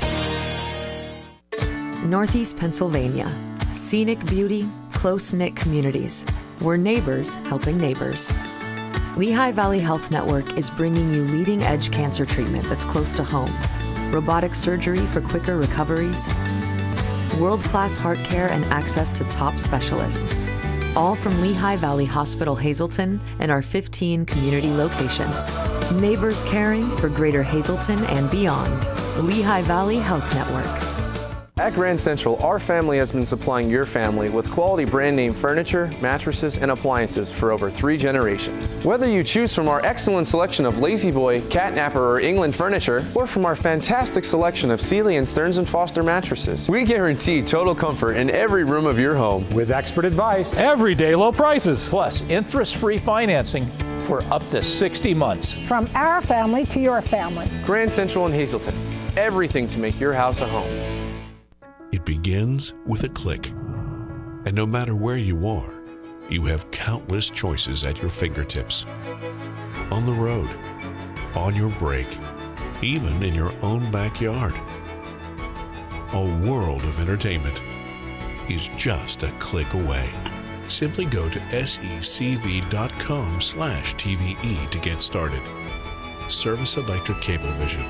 Northeast Pennsylvania. Scenic beauty, close-knit communities. We're neighbors helping neighbors. Lehigh Valley Health Network is bringing you leading-edge cancer treatment that's close to home. Robotic surgery for quicker recoveries. World-class heart care and access to top specialists. All from Lehigh Valley Hospital Hazleton and our 15 community locations. Neighbors caring for Greater Hazleton and beyond. The Lehigh Valley Health Network. At Grand Central, our family has been supplying your family with quality brand name furniture, mattresses, and appliances for over 3 generations. Whether you choose from our excellent selection of Lazy Boy, Catnapper, or England furniture, or from our fantastic selection of Sealy and Stearns & Foster mattresses, we guarantee total comfort in every room of your home. With expert advice, everyday low prices, plus interest-free financing for up to 60 months. From our family to your family. Grand Central in Hazleton. Everything to make your house a home. It begins with a click. And no matter where you are, you have countless choices at your fingertips. On the road, on your break, even in your own backyard. A world of entertainment is just a click away. Simply go to secv.com/TVE to get started. Service Electric Cablevision,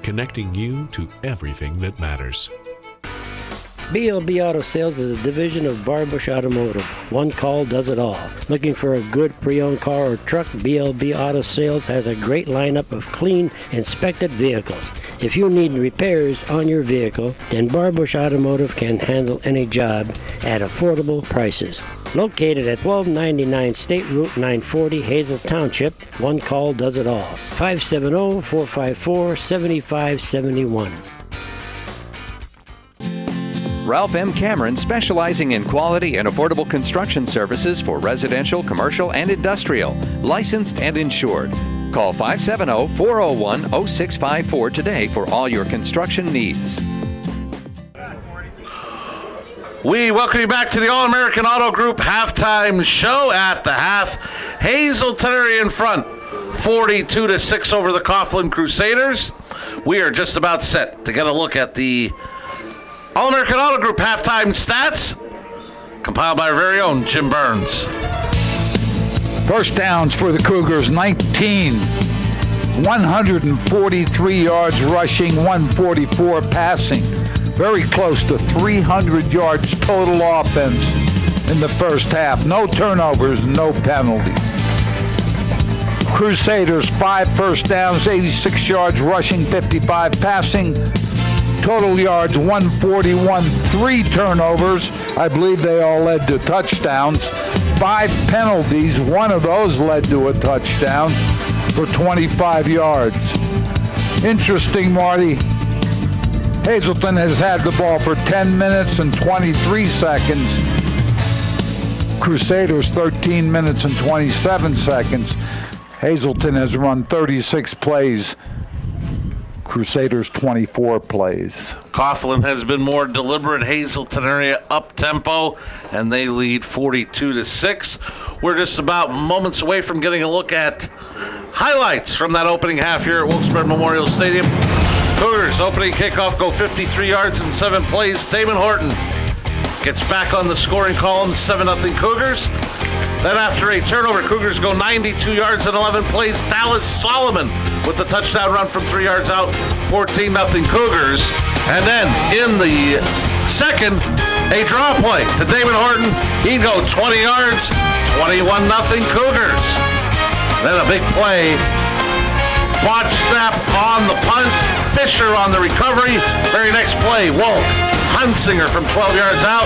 connecting you to everything that matters. BLB Auto Sales is a division of Barbush Automotive. One call does it all. Looking for a good pre-owned car or truck? BLB Auto Sales has a great lineup of clean, inspected vehicles. If you need repairs on your vehicle, then Barbush Automotive can handle any job at affordable prices. Located at 1299 State Route 940, Hazel Township, one call does it all. 570-454-7571. Ralph M. Cameron, specializing in quality and affordable construction services for residential, commercial, and industrial, licensed and insured. Call 570-401-0654 today for all your construction needs. We welcome you back to the All-American Auto Group halftime show. At the half, Hazleton area in front, 42-6 over the Coughlin Crusaders. We are just about set to get a look at the All-American Auto Group halftime stats, compiled by our very own Jim Burns. First downs for the Cougars, 19. 143 yards rushing, 144 passing. Very close to 300 yards total offense in the first half. No turnovers, no penalties. Crusaders, 5 first downs, 86 yards rushing, 55 passing. Total yards, 141, 3 turnovers. I believe they all led to touchdowns. 5 penalties, 1 of those led to a touchdown for 25 yards. Interesting, Marty. Hazleton has had the ball for 10 minutes and 23 seconds. Crusaders, 13 minutes and 27 seconds. Hazleton has run 36 plays. Crusaders 24 plays. Coughlin has been more deliberate. Hazleton area up tempo, and they lead 42-6. We're just about moments away from getting a look at highlights from that opening half here at Wilkes-Barre Memorial Stadium. Cougars opening kickoff go 53 yards in 7 plays. Damon Horton gets back on the scoring column, 7-0 Cougars. Then after a turnover, Cougars go 92 yards in 11 plays. Dallas Solomon with the touchdown run from 3 yards out, 14-0 Cougars. And then in the second, a draw play to Damon Horton. He'd go 20 yards, 21-0 Cougars. Then a big play, botch snap on the punt, Fisher on the recovery. Very next play, Wolk, Hunsinger from 12 yards out.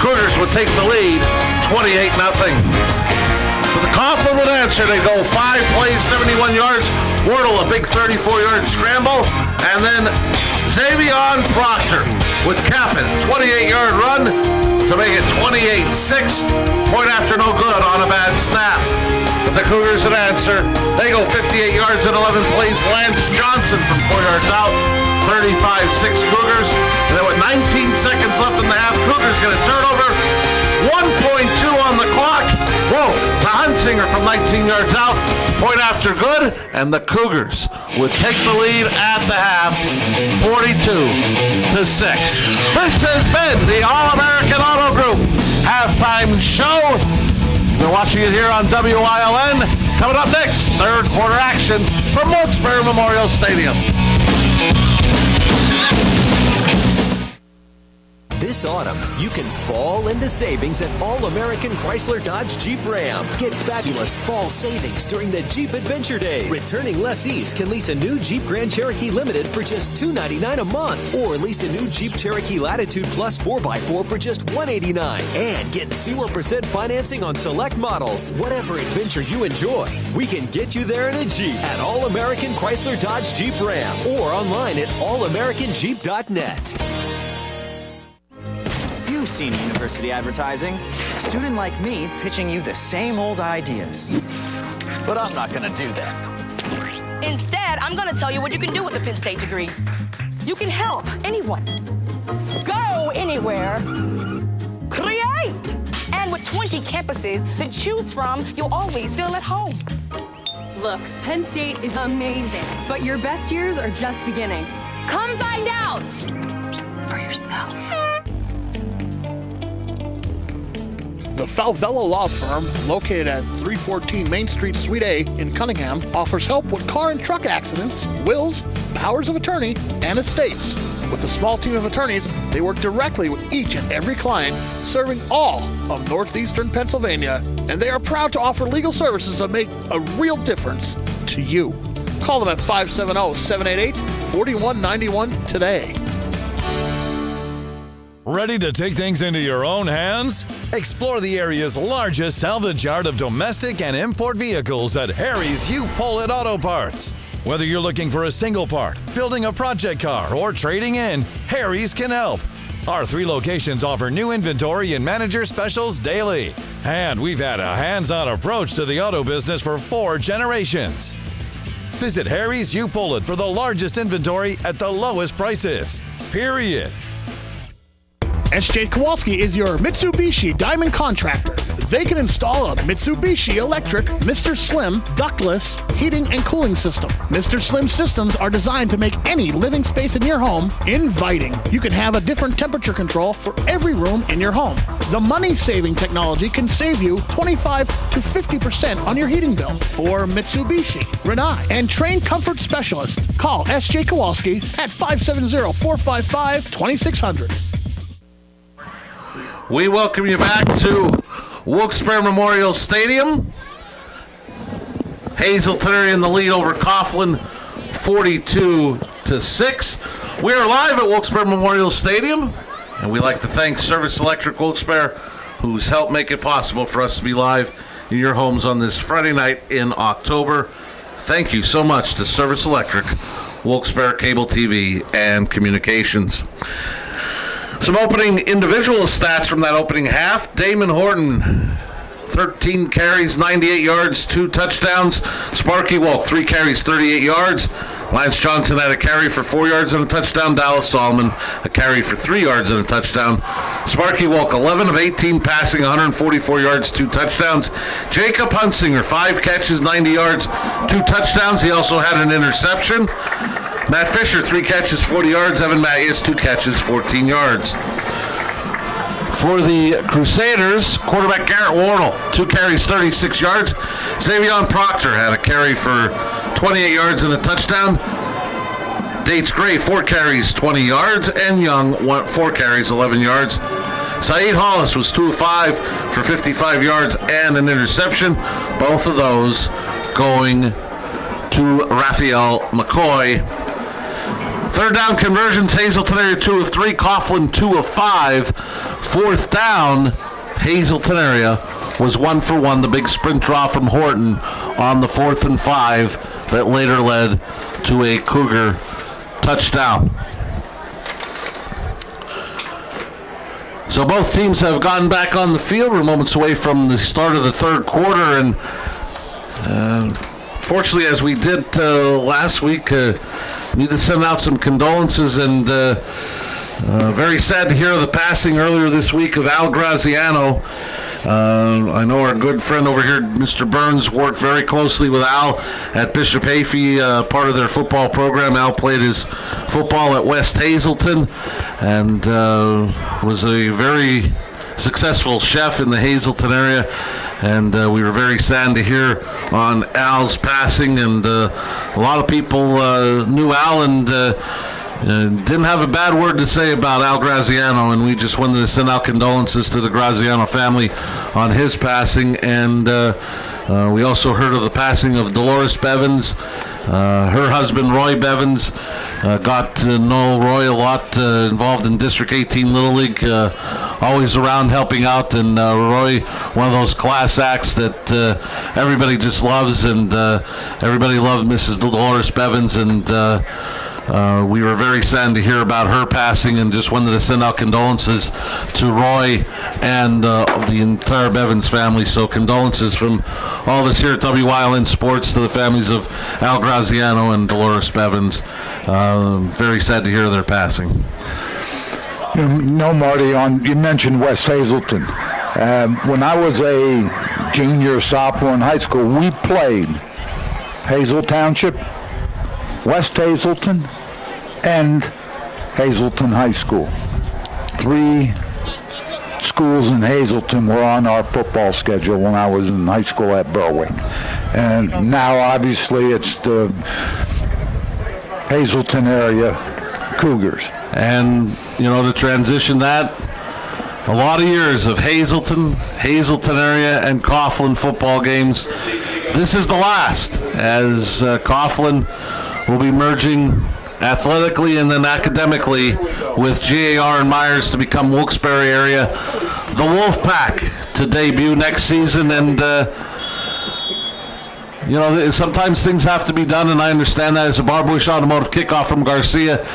Cougars would take the lead, 28-0. But the Coughlin would answer. They go 5 plays, 71 yards. Wardle, a big 34-yard scramble. And then Xavion Proctor with Cappan. 28-yard run to make it 28-6. Point after no good on a bad snap. But the Cougars an answer. They go 58 yards in 11 plays. Lance Johnson from 4 yards out. 35-6 Cougars. And then with 19 seconds left in the half, Cougars get a turnover. 1.2 on the clock. Whoa, to Hunsinger from 19 yards out. Point after good. And the Cougars would take the lead at the half, 42-6. This has been the All-American Auto Group halftime show. You're watching it here on WILN. Coming up next, third quarter action from Wilkes-Barre Memorial Stadium. This autumn, you can fall into savings at All-American Chrysler Dodge Jeep Ram. Get fabulous fall savings during the Jeep Adventure Days. Returning lessees can lease a new Jeep Grand Cherokee Limited for just $299 a month. Or lease a new Jeep Cherokee Latitude Plus 4x4 for just $189. And get 0% financing on select models. Whatever adventure you enjoy, we can get you there in a Jeep at All-American Chrysler Dodge Jeep Ram. Or online at allamericanjeep.net. You've seen university advertising. A student like me pitching you the same old ideas. But I'm not gonna do that. Instead, I'm gonna tell you what you can do with a Penn State degree. You can help anyone. Go anywhere. Create! And with 20 campuses to choose from, you'll always feel at home. Look, Penn State is amazing, but your best years are just beginning. Come find out for yourself. The Falvella Law Firm, located at 314 Main Street, Suite A in Cunningham, offers help with car and truck accidents, wills, powers of attorney, and estates. With a small team of attorneys, they work directly with each and every client, serving all of northeastern Pennsylvania, and they are proud to offer legal services that make a real difference to you. Call them at 570-788-4191 today. Ready to take things into your own hands? Explore the area's largest salvage yard of domestic and import vehicles at Harry's U-Pull-It Auto Parts. Whether you're looking for a single part, building a project car, or trading in, Harry's can help. Our 3 locations offer new inventory and manager specials daily. And we've had a hands-on approach to the auto business for 4 generations. Visit Harry's U-Pull-It for the largest inventory at the lowest prices. Period. S.J. Kowalski is your Mitsubishi Diamond contractor. They can install a Mitsubishi electric Mr. Slim ductless heating and cooling system. Mr. Slim systems are designed to make any living space in your home inviting. You can have a different temperature control for every room in your home. The money-saving technology can save you 25 to 50% on your heating bill. For Mitsubishi, Rinnai, and trained comfort specialists, call S.J. Kowalski at 570-455-2600. We welcome you back to Wilkes-Barre Memorial Stadium. Hazleton are in the lead over Coughlin, 42-6. We are live at Wilkes-Barre Memorial Stadium, and we'd like to thank Service Electric Wilkes-Barre, who's helped make it possible for us to be live in your homes on this Friday night in October. Thank you so much to Service Electric, Wilkes-Barre Cable TV, and Communications. Some opening individual stats from that opening half. Damon Horton, 13 carries, 98 yards, 2 touchdowns. Sparky Wolk, 3 carries, 38 yards. Lance Johnson had a carry for 4 yards and a touchdown. Dallas Solomon, a carry for 3 yards and a touchdown. Sparky Wolk, 11 of 18 passing, 144 yards, 2 touchdowns. Jacob Hunsinger, 5 catches, 90 yards, 2 touchdowns. He also had an interception. Matt Fisher, 3 catches, 40 yards. Evan Matthews, 2 catches, 14 yards. For the Crusaders, quarterback Garrett Wardle, 2 carries, 36 yards. Xavion Proctor had a carry for 28 yards and a touchdown. Dates Gray, 4 carries, 20 yards. And Young, 4 carries, 11 yards. Saeed Hollis was 2 of 5 for 55 yards and an interception. Both of those going to Raphael McCoy. Third down conversions, Hazleton area 2 of 3, Coughlin 2 of 5. Fourth down, Hazleton area was 1 for 1. The big sprint draw from Horton on the 4th and 5 that later led to a Cougar touchdown. So both teams have gotten back on the field. We're moments away from the start of the third quarter, and fortunately, as we did last week, need to send out some condolences, and very sad to hear the passing earlier this week of Al Graziano. I know our good friend over here, Mr. Burns, worked very closely with Al at Bishop Hafey, part of their football program. Al played his football at West Hazleton and was a very successful chef in the Hazleton area. And we were very sad to hear on Al's passing. And a lot of people knew Al and didn't have a bad word to say about Al Graziano, and we just wanted to send out condolences to the Graziano family on his passing. And we also heard of the passing of Dolores Bevins. Her husband, Roy Bevins, got to know Roy a lot, involved in District 18 Little League, always around helping out. And Roy, one of those class acts that everybody just loves, and everybody loved Mrs. Dolores Bevins. And we were very sad to hear about her passing, and just wanted to send out condolences to Roy and the entire Bevins family. So condolences from all of us here at WYLN Sports to the families of Al Graziano and Dolores Bevins. Very sad to hear their passing. No, Marty, you mentioned West Hazleton. When I was a junior, sophomore in high school, we played Hazel Township, West Hazleton, and Hazleton High School. 3 schools in Hazleton were on our football schedule when I was in high school at Berwick. And now, obviously, it's the Hazleton area Cougars. And, to transition that, a lot of years of Hazleton area, and Coughlin football games. This is the last, as Coughlin will be merging athletically and then academically with GAR and Myers to become Wilkes-Barre area. The Wolfpack to debut next season, and sometimes things have to be done, and I understand that as a Bar Bush Automotive kickoff from Garcia,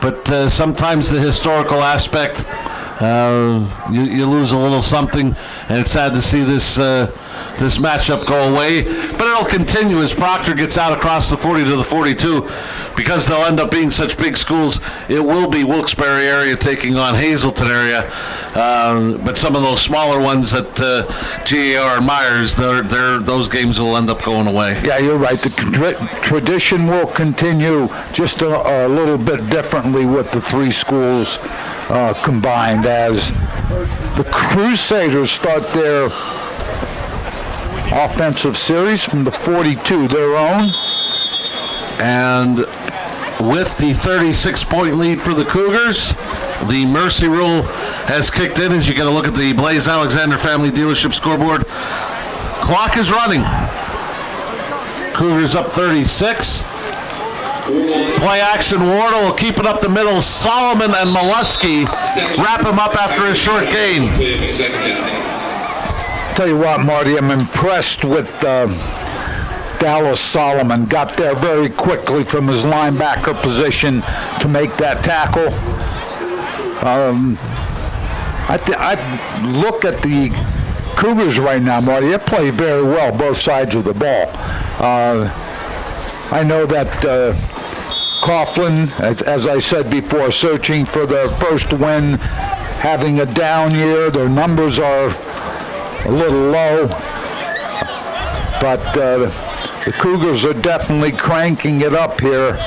but sometimes the historical aspect, you lose a little something, and it's sad to see this matchup go away. But it'll continue as Proctor gets out across the 40 to the 42, because they'll end up being such big schools. It will be Wilkes-Barre area taking on Hazleton area, but some of those smaller ones at GAR and Myers, those games will end up going away. Yeah, you're right. The tradition will continue, just a little bit differently with the 3 schools combined, as the Crusaders start their offensive series from the 42, their own. And with the 36-point lead for the Cougars, the mercy rule has kicked in as you get a look at the Blaze Alexander Family Dealership scoreboard. Clock is running. Cougars up 36. Play action, Wardle will keep it up the middle. Solomon and Mollusky wrap him up after a short gain. Tell you what, Marty, I'm impressed with Dallas Solomon. Got there very quickly from his linebacker position to make that tackle. I look at the Cougars right now, Marty. They play very well, both sides of the ball. I know that Coughlin, as I said before, searching for their first win, having a down year. Their numbers are a little low, but the Cougars are definitely cranking it up here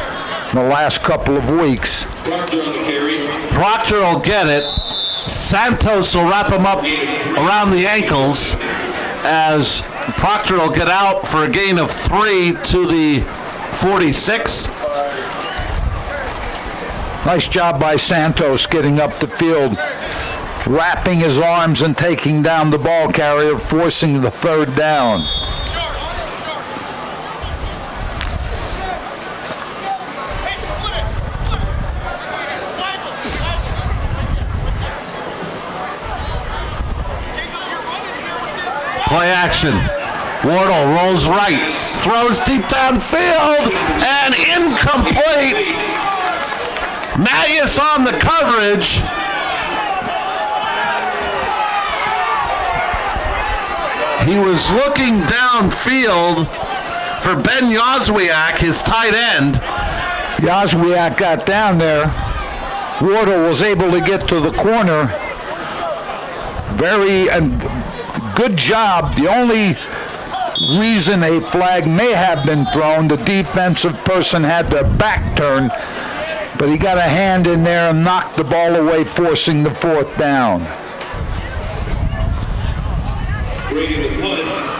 in the last couple of weeks. Proctor will get it. Santos will wrap him up around the ankles as Proctor will get out for a gain of 3 to the 46. Nice job by Santos getting up the field, wrapping his arms and taking down the ball carrier, forcing the 3rd down. Play action. Wardle rolls right, throws deep downfield, and incomplete. Mattias on the coverage. He was looking downfield for Ben Yozwiak, his tight end. Yozwiak got down there. Wardle was able to get to the corner. Very good job. The only reason a flag may have been thrown, the defensive person had their back turned, but he got a hand in there and knocked the ball away, forcing the 4th down.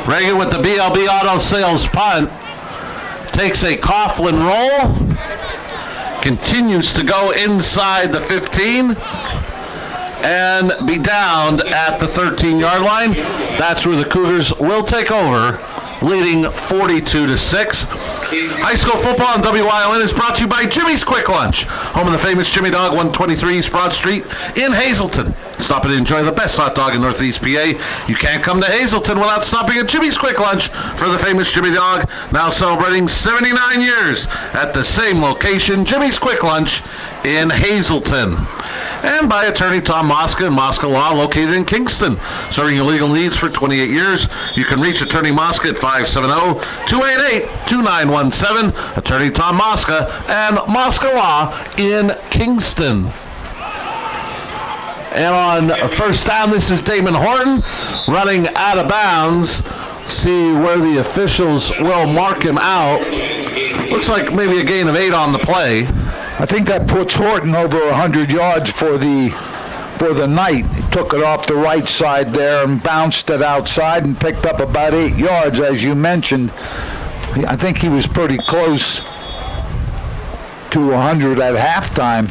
Reagan with the BLB Auto Sales punt. Takes a Coughlin roll. Continues to go inside the 15. And be downed at the 13-yard line. That's where the Cougars will take over, leading 42-6. High school football on WION is brought to you by Jimmy's Quick Lunch, home of the famous Jimmy Dog, 123 East Broad Street in Hazleton. Stop and enjoy the best hot dog in Northeast PA. You can't come to Hazleton without stopping at Jimmy's Quick Lunch for the famous Jimmy Dog, now celebrating 79 years at the same location, Jimmy's Quick Lunch in Hazleton. And by attorney Tom Mosca and Mosca Law, located in Kingston. Serving your legal needs for 28 years. You can reach attorney Mosca at 570-288-2917. Attorney Tom Mosca and Mosca Law in Kingston. And on first down, this is Damon Horton running out of bounds. See where the officials will mark him out. Looks like maybe a gain of 8 on the play. I think that puts Horton over 100 yards for the night. He took it off the right side there and bounced it outside and picked up about 8 yards, as you mentioned. I think he was pretty close to 100 at halftime.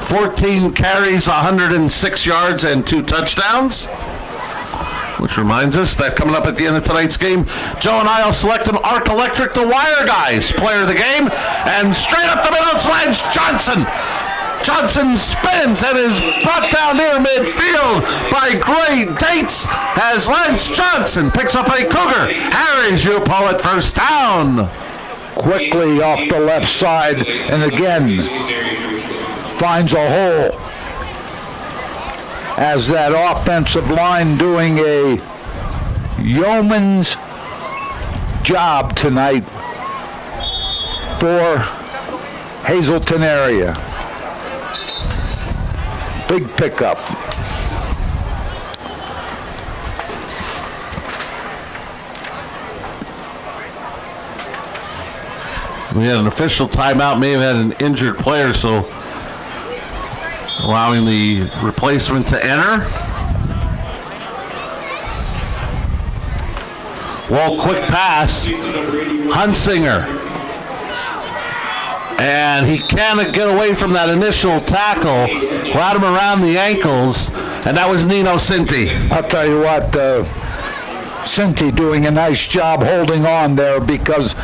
$14 carries, 106 yards, and 2 touchdowns. Which reminds us that coming up at the end of tonight's game, Joe and I will select an Arc Electric, the Wire Guys player of the game. And straight up the middle slides Johnson. Johnson spins and is brought down near midfield by Great Dates as Lance Johnson picks up a Cougar. Harry's you pull it first down. Quickly off the left side and again finds a hole. As that offensive line doing a yeoman's job tonight for Hazleton area. Big pickup. We had an official timeout, may have had an injured player, so allowing the replacement to enter. Well, quick pass. Hunsinger. And he can't get away from that initial tackle. Brought him around the ankles. And that was Nino Cinti. I'll tell you what, Cinti doing a nice job holding on there because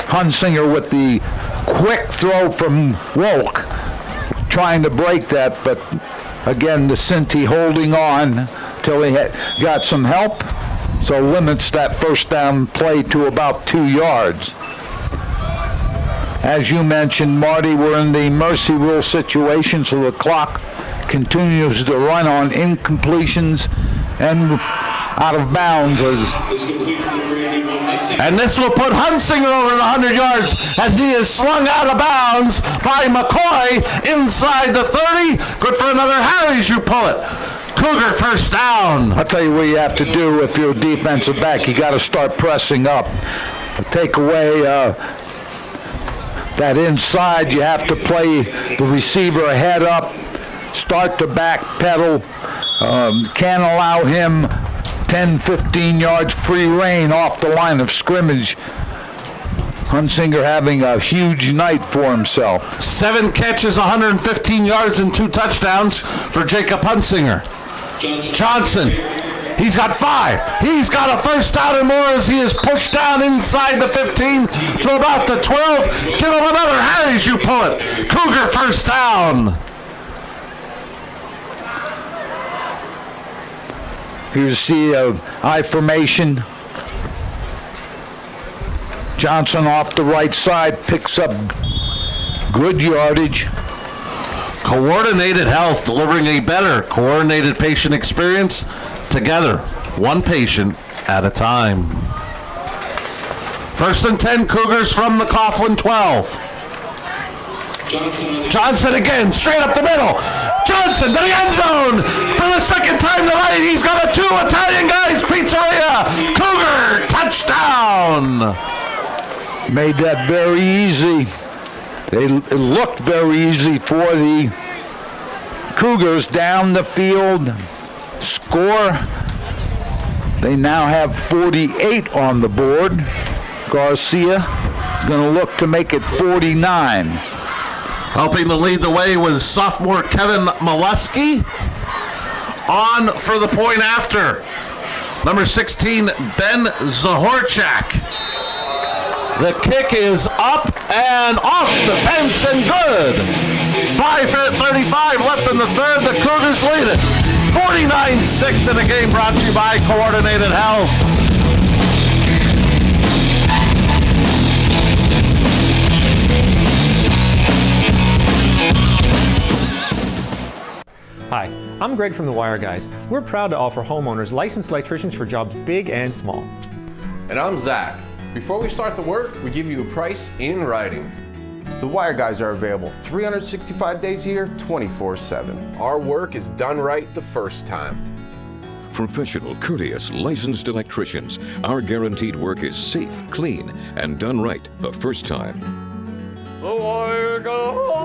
Hunsinger with the quick throw from Wolk trying to break that, but again, the Cinti holding on till he got some help, so limits that first down play to about 2 yards. As you mentioned, Marty, we're in the mercy rule situation, so the clock continues to run on incompletions and out of bounds and this will put Hunsinger over the 100 yards as he is slung out of bounds by McCoy inside the 30. Good for another Harry's, you pull it. Cougar first down. I'll tell you what you have to do if you're a defensive back. You got to start pressing up. Take away that inside. You have to play the receiver head up, start to back pedal. Can't allow him 10, 15 yards free reign off the line of scrimmage. Hunsinger having a huge night for himself. 7 catches, 115 yards, and 2 touchdowns for Jacob Hunsinger. Johnson, he's got 5. He's got a first down and more as he is pushed down inside the 15 to about the 12. Give him another Harry's, you pull it. Cougar first down. You see I formation. Johnson off the right side picks up good yardage. Coordinated Health, delivering a better coordinated patient experience together, one patient at a time. 1st and 10, Cougars from the Coughlin 12. Johnson again, straight up the middle. Johnson to the end zone for the second time tonight. He's got a 2 Italian Guys Pizzeria. Cougar touchdown. Made that very easy. It looked very easy for the Cougars down the field. Score. They now have 48 on the board. Garcia is going to look to make it 49. Helping to lead the way was sophomore Kevin Molesky. On for the point after. Number 16, Ben Zahorchak. The kick is up and off the fence and good. 5:35 left in the third. The Cougars lead it. 49-6 in the game, brought to you by Coordinated Health. Hi, I'm Greg from The Wire Guys. We're proud to offer homeowners licensed electricians for jobs big and small. And I'm Zach. Before we start the work, we give you a price in writing. The Wire Guys are available 365 days a year, 24/7. Our work is done right the first time. Professional, courteous, licensed electricians. Our guaranteed work is safe, clean, and done right the first time. The Wire Guys!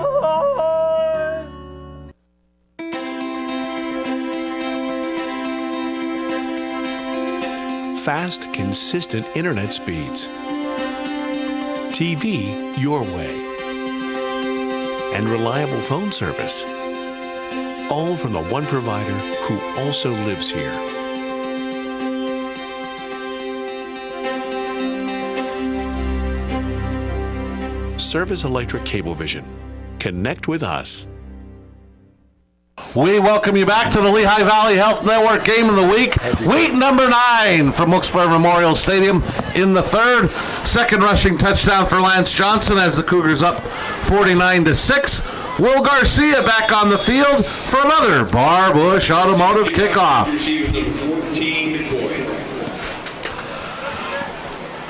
Fast, consistent internet speeds. TV your way. And reliable phone service. All from the one provider who also lives here. Service Electric Cablevision. Connect with us. We welcome you back to the Lehigh Valley Health Network Game of the Week. Week number 9 from Wilkes-Barre Memorial Stadium in the third. Second rushing touchdown for Lance Johnson as the Cougars up 49-6. Will Garcia back on the field for another Bar Bush Automotive kickoff.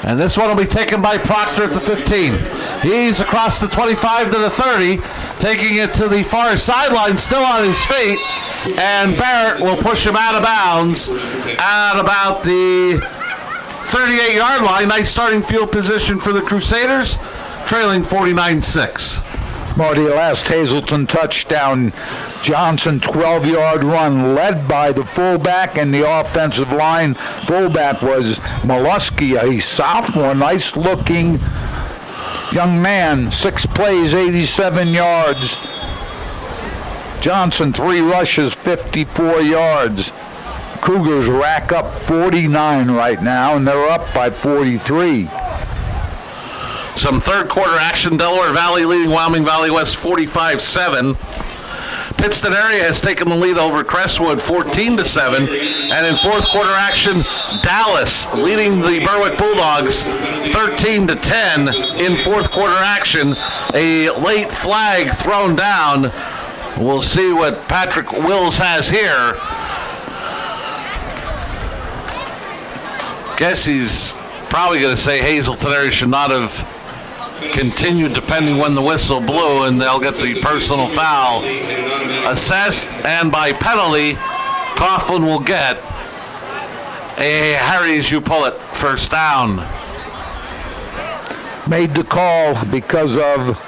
And this one will be taken by Proctor at the 15. He's across the 25 to the 30, taking it to the far sideline, still on his feet. And Barrett will push him out of bounds at about the 38-yard line. Nice starting field position for the Crusaders, trailing 49-6. Marty, last Hazleton touchdown, Johnson 12-yard run led by the fullback and the offensive line. Fullback was Molesky, a sophomore, nice-looking young man. 6 plays, 87 yards. Johnson 3 rushes, 54 yards. Cougars rack up 49 right now, and they're up by 43. Some third quarter action. Delaware Valley leading Wyoming Valley West 45-7. Pittston area has taken the lead over Crestwood 14-7. And in fourth quarter action, Dallas leading the Berwick Bulldogs 13-10 in fourth quarter action. A late flag thrown down. We'll see what Patrick Wills has here. Guess he's probably going to say Hazleton area should not have continued depending when the whistle blew, and they'll get the personal foul assessed, and by penalty, Coughlin will get a Harry's you pull it first down. Made the call because of,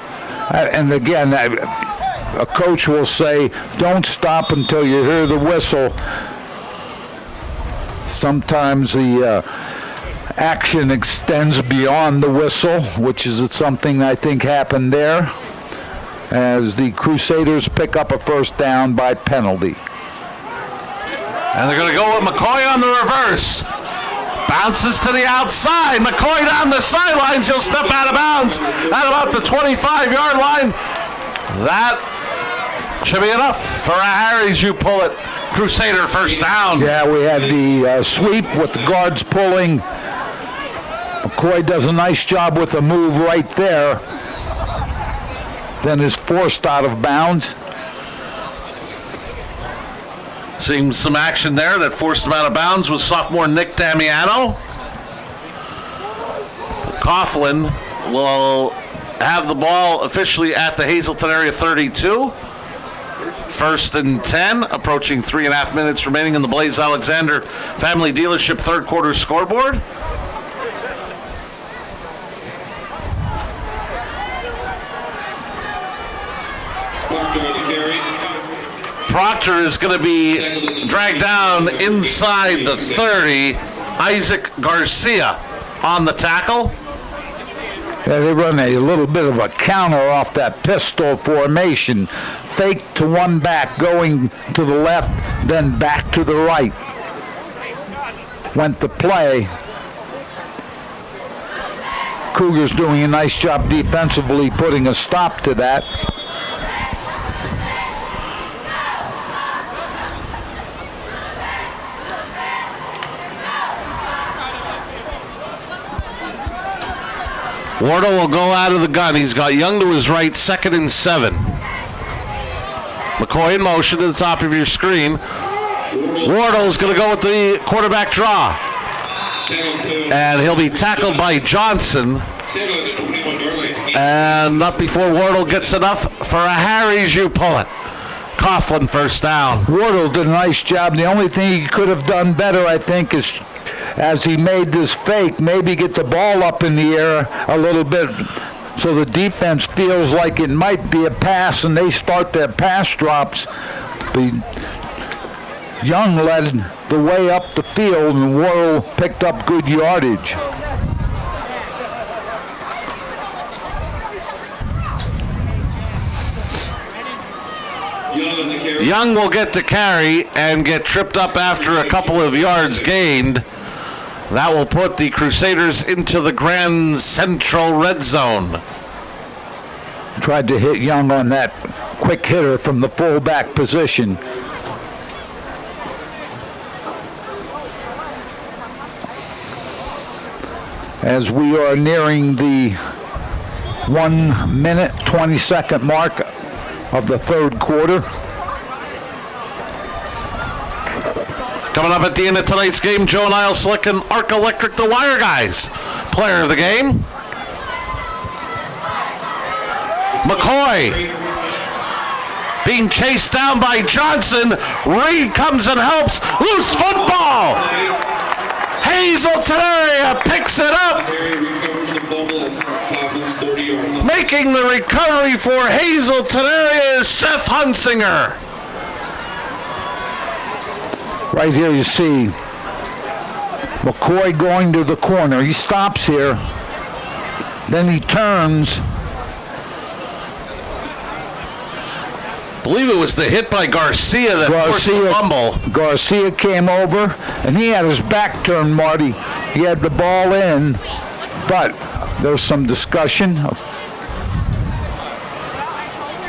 and again, a coach will say, don't stop until you hear the whistle. Sometimes the action extends beyond the whistle, which is something I think happened there, as the Crusaders pick up a first down by penalty. And they're going to go with McCoy on the reverse. Bounces to the outside. McCoy down the sidelines. He'll step out of bounds at about the 25-yard line. That should be enough for a Harry's you pull it Crusader first down. Yeah, we had the sweep with the guards pulling. McCoy does a nice job with the move right there. Then is forced out of bounds. Seeing some action there that forced him out of bounds was sophomore Nick Damiano. Coughlin will have the ball officially at the Hazleton area 32. 1st and 10, approaching 3.5 minutes remaining in the Blaze Alexander Family Dealership third quarter scoreboard. Proctor is going to be dragged down inside the 30. Isaac Garcia on the tackle. Yeah, they run a little bit of a counter off that pistol formation. Fake to one back, going to the left, then back to the right. Went the play. Cougars doing a nice job defensively, putting a stop to that. Wardle will go out of the gun. He's got Young to his right, 2nd and 7. McCoy in motion to the top of your screen. Wardle's going to go with the quarterback draw. And he'll be tackled by Johnson. And not before Wardle gets enough for a Harry's you pull it. Coughlin first down. Wardle did a nice job. The only thing he could have done better, I think, is as he made this fake, maybe get the ball up in the air a little bit so the defense feels like it might be a pass and they start their pass drops. But Young led the way up the field and Wardle picked up good yardage. Young will get the carry and get tripped up after a couple of yards gained. That will put the Crusaders into the Grand Central red zone. Tried to hit Young on that quick hitter from the fullback position. As we are nearing the 1 minute, 20-second mark of the third quarter. Coming up at the end of tonight's game, Joe and I will select an Arc Electric The Wire Guys player of the game. McCoy being chased down by Johnson. Reed comes and helps. Loose football. Hazleton area picks it up. Making the recovery for Hazleton area is Seth Hunsinger. Right here you see McCoy going to the corner. He stops here. Then he turns. I believe it was the hit by Garcia that forced the fumble. Garcia came over, and he had his back turned, Marty. He had the ball in, but there's some discussion.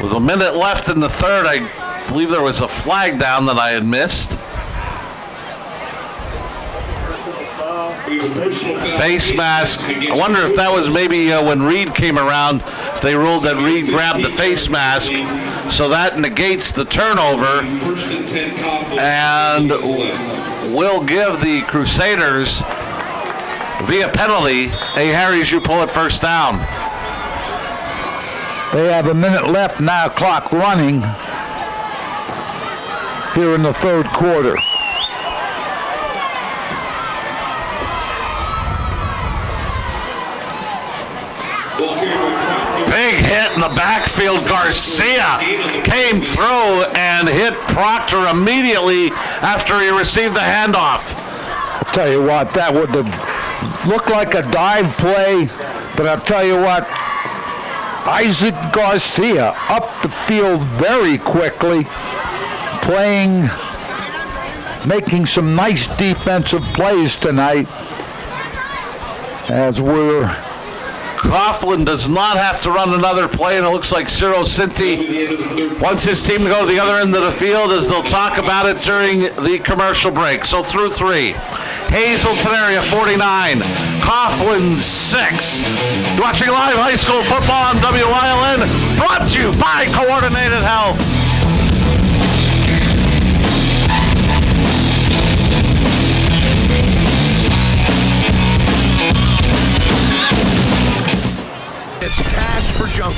With a minute left in the third, I believe there was a flag down that I had missed. Face mask. I wonder if that was maybe when Reed came around, if they ruled that Reed grabbed the face mask. So that negates the turnover and will give the Crusaders, via penalty, a Harry's you pull it first down. They have a minute left now, clock running here in the third quarter. Big hit in the backfield. Garcia came through and hit Proctor immediately after he received the handoff. I'll tell you what, that would have looked like a dive play, but I'll tell you what, Isaac Garcia up the field very quickly, playing, making some nice defensive plays tonight as we're Coughlin does not have to run another play, and it looks like Ciro Cinti wants his team to go to the other end of the field, as they'll talk about it during the commercial break. So through three. Hazleton area 49, Coughlin 6. You're watching live high school football on WILN, brought to you by Coordinated Health.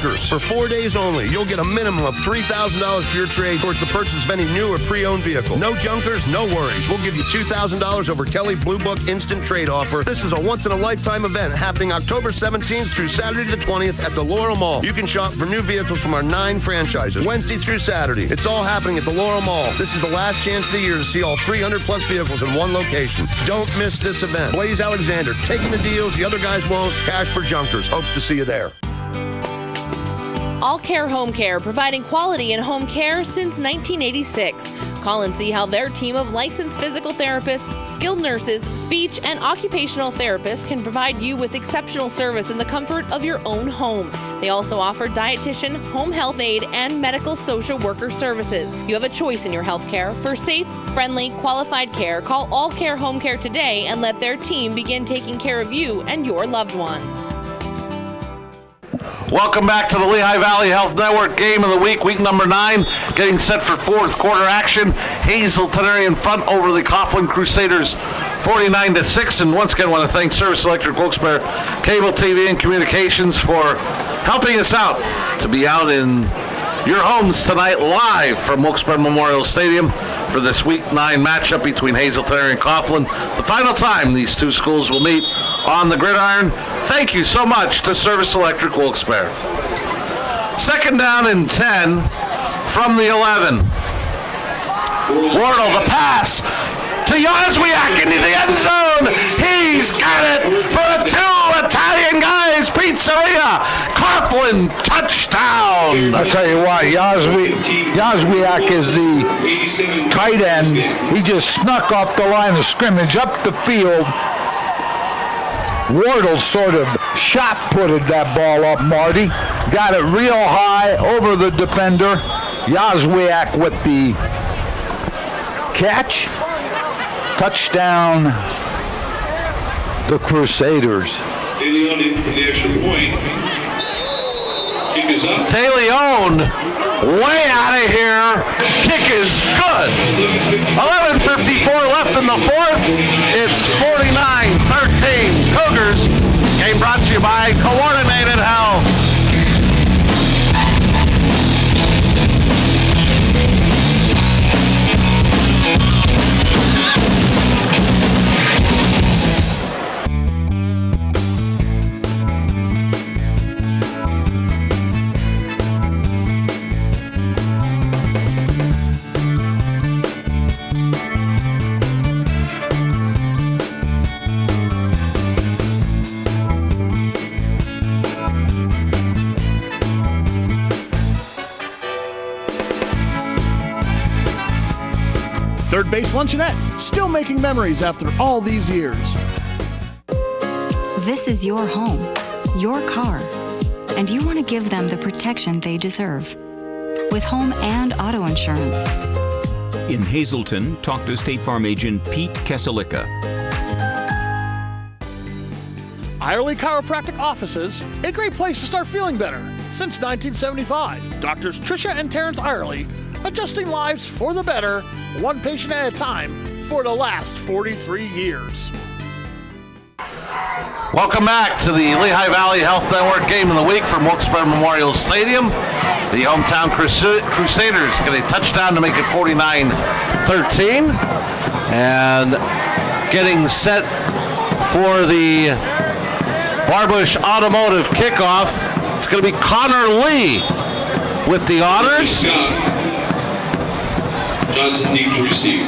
Junkers. For 4 days only, you'll get a minimum of $3,000 for your trade towards the purchase of any new or pre-owned vehicle. No junkers, no worries. We'll give you $2,000 over Kelly Blue Book Instant Trade Offer. This is a once-in-a-lifetime event happening October 17th through Saturday the 20th at the Laurel Mall. You can shop for new vehicles from our 9 franchises, Wednesday through Saturday. It's all happening at the Laurel Mall. This is the last chance of the year to see all 300-plus vehicles in one location. Don't miss this event. Blaze Alexander, taking the deals the other guys won't. Cash for junkers. Hope to see you there. All Care Home Care, providing quality in home care since 1986. Call and see how their team of licensed physical therapists, skilled nurses, speech, and occupational therapists can provide you with exceptional service in the comfort of your own home. They also offer dietitian, home health aide, and medical social worker services. You have a choice in your health care. For safe, friendly, qualified care, call All Care Home Care today and let their team begin taking care of you and your loved ones. Welcome back to the Lehigh Valley Health Network Game of the Week, week number 9, getting set for fourth quarter action. Hazleton are in front over the Coughlin Crusaders 49-6. And once again, I want to thank Service Electric Wilkes-Barre Cable TV and Communications for helping us out to be out in your homes tonight live from Wilkes-Barre Memorial Stadium for this week 9 matchup between Hazleton and Coughlin. The final time these two schools will meet on the gridiron. Thank you so much to Service Electric Wilkes-Barre. Second down and 10 from the 11. Wardle, the pass to Jozwiak into the end zone. He's got it for a 2 Italian guys pizzeria. Coughlin touchdown. I'll tell you what, Jozwiak is the tight end. He just snuck off the line of scrimmage up the field. Wardle sort of shot-putted that ball up, Marty. Got it real high over the defender. Jozwiak with the catch. Touchdown, the Crusaders. De Leon in for the extra point. Kick is up. De Leon way out of here. Kick is good. 11:54 left in the fourth. It's 49-13. Cougars. Game brought to you by Coordinated Health. Third Base Luncheonette, still making memories after all these years. This is your home, your car, and you want to give them the protection they deserve with home and auto insurance. In Hazleton, talk to State Farm agent Pete Keselica. Irely Chiropractic Offices, a great place to start feeling better since 1975. Doctors Tricia and Terrence Irely, adjusting lives for the better, one patient at a time, for the last 43 years. Welcome back to the Lehigh Valley Health Network Game of the Week from Wilkes-Barre Memorial Stadium. The hometown Crusaders get a touchdown to make it 49-13. And getting set for the Barbush Automotive kickoff, it's going to be Connor Lee with the honors. Johnson deep to receive.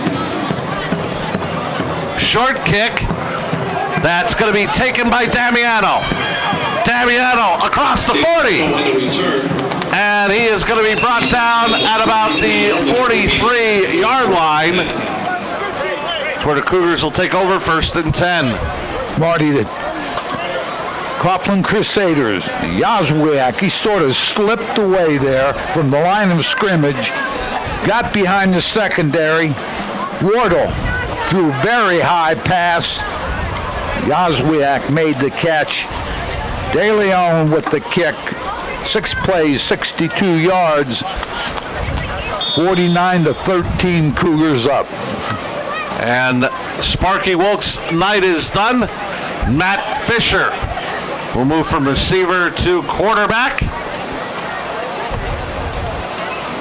Short kick. That's going to be taken by Damiano. Damiano across the 40. And he is going to be brought down at about the 43-yard line. That's where the Cougars will take over 1st and 10. Marty, the Coughlin Crusaders, Jozwiak, he sort of slipped away there from the line of scrimmage. Got behind the secondary. Wardle threw very high pass. Jozwiak made the catch. De Leon with the kick. 6 plays, 62 yards. 49-13 Cougars up. And Sparky Wilkes' night is done. Matt Fisher will move from receiver to quarterback.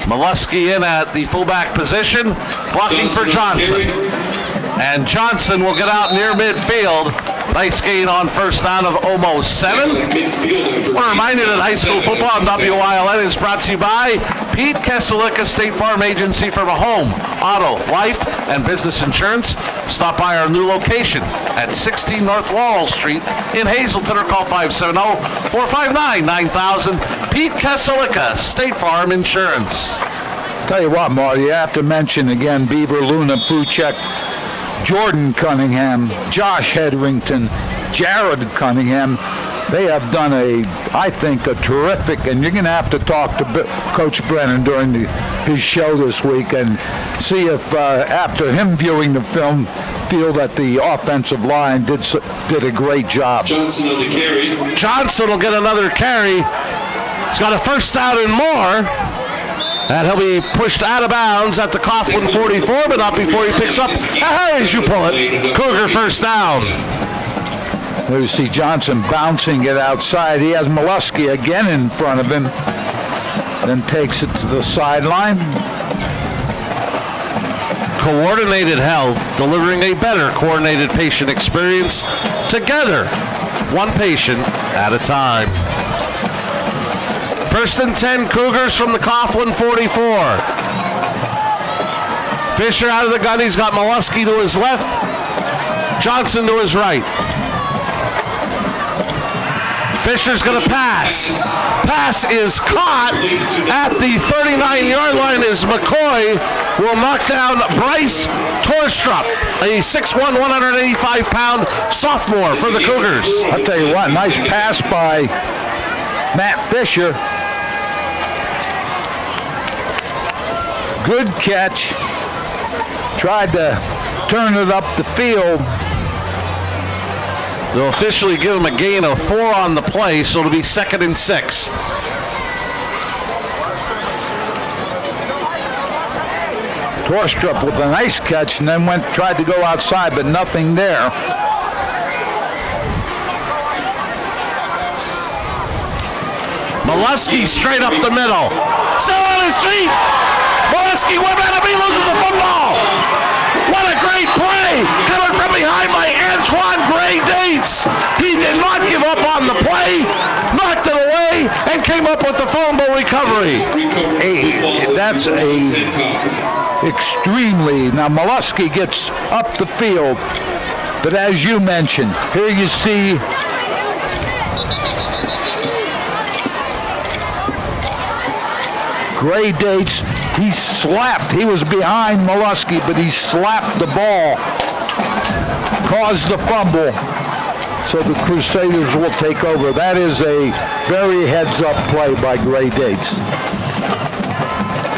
Molesky in at the fullback position, blocking for Johnson. And Johnson will get out near midfield. Nice gain on first down of almost 7. I want to remind you that high school football on WILN is brought to you by Pete Kesselika State Farm Agency for home, auto, life, and business insurance. Stop by our new location at 16 North Laurel Street in Hazleton or call 570-459-9000. Pete Kesselika State Farm Insurance. Tell you what, Marty, you have to mention again Beaver, Luna, Fuchek, Jordan Cunningham, Josh Hedrington, Jared Cunningham. They have done I think, a terrific, and you're going to have to talk to Coach Brennan during his show this week and see if, after him viewing the film, feel that the offensive line did a great job. Johnson on the carry. Johnson will get another carry. He's got a first down and more. And he'll be pushed out of bounds at the Coughlin 44, but not before he picks up, as you pull it, Cougar first down. There you see Johnson bouncing it outside. He has Molesky again in front of him, then takes it to the sideline. Coordinated health, delivering a better coordinated patient experience together, one patient at a time. First and 10, Cougars from the Coughlin 44. Fisher out of the gun. He's got Molesky to his left, Johnson to his right. Fisher's going to pass. Pass is caught at the 39-yard line as McCoy will knock down Bryce Torstrup, a 6'1", 185-pound sophomore for the Cougars. I'll tell you what, nice pass by Matt Fisher. Good catch. Tried to turn it up the field. They'll officially give him a gain of 4 on the play, so it'll be 2nd and 6. Torstrup with a nice catch and then tried to go outside, but nothing there. Molesky straight up the middle. Still on his feet. Molesky, one man up, he loses the football. What a great play. Coming from behind by Antoine Gray Dates. He did not give up on the play, knocked it away, and came up with the fumble recovery. That's extremely. Now Molesky gets up the field, but as you mentioned, here you see Gray Dates. He slapped. He was behind Molesky, but he slapped the ball, caused the fumble. So the Crusaders will take over. That is a very heads-up play by Gray Dates.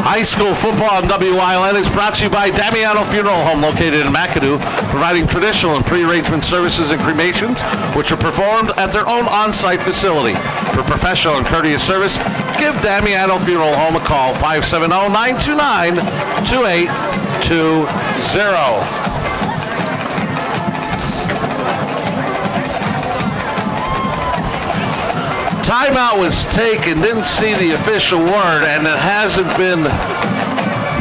High school football on WILN is brought to you by Damiano Funeral Home, located in McAdoo, providing traditional and pre-arrangement services and cremations, which are performed at their own on-site facility. For professional and courteous service, give Damiano Funeral Home a call, 570-929-2820. Timeout was taken, didn't see the official word, and it hasn't been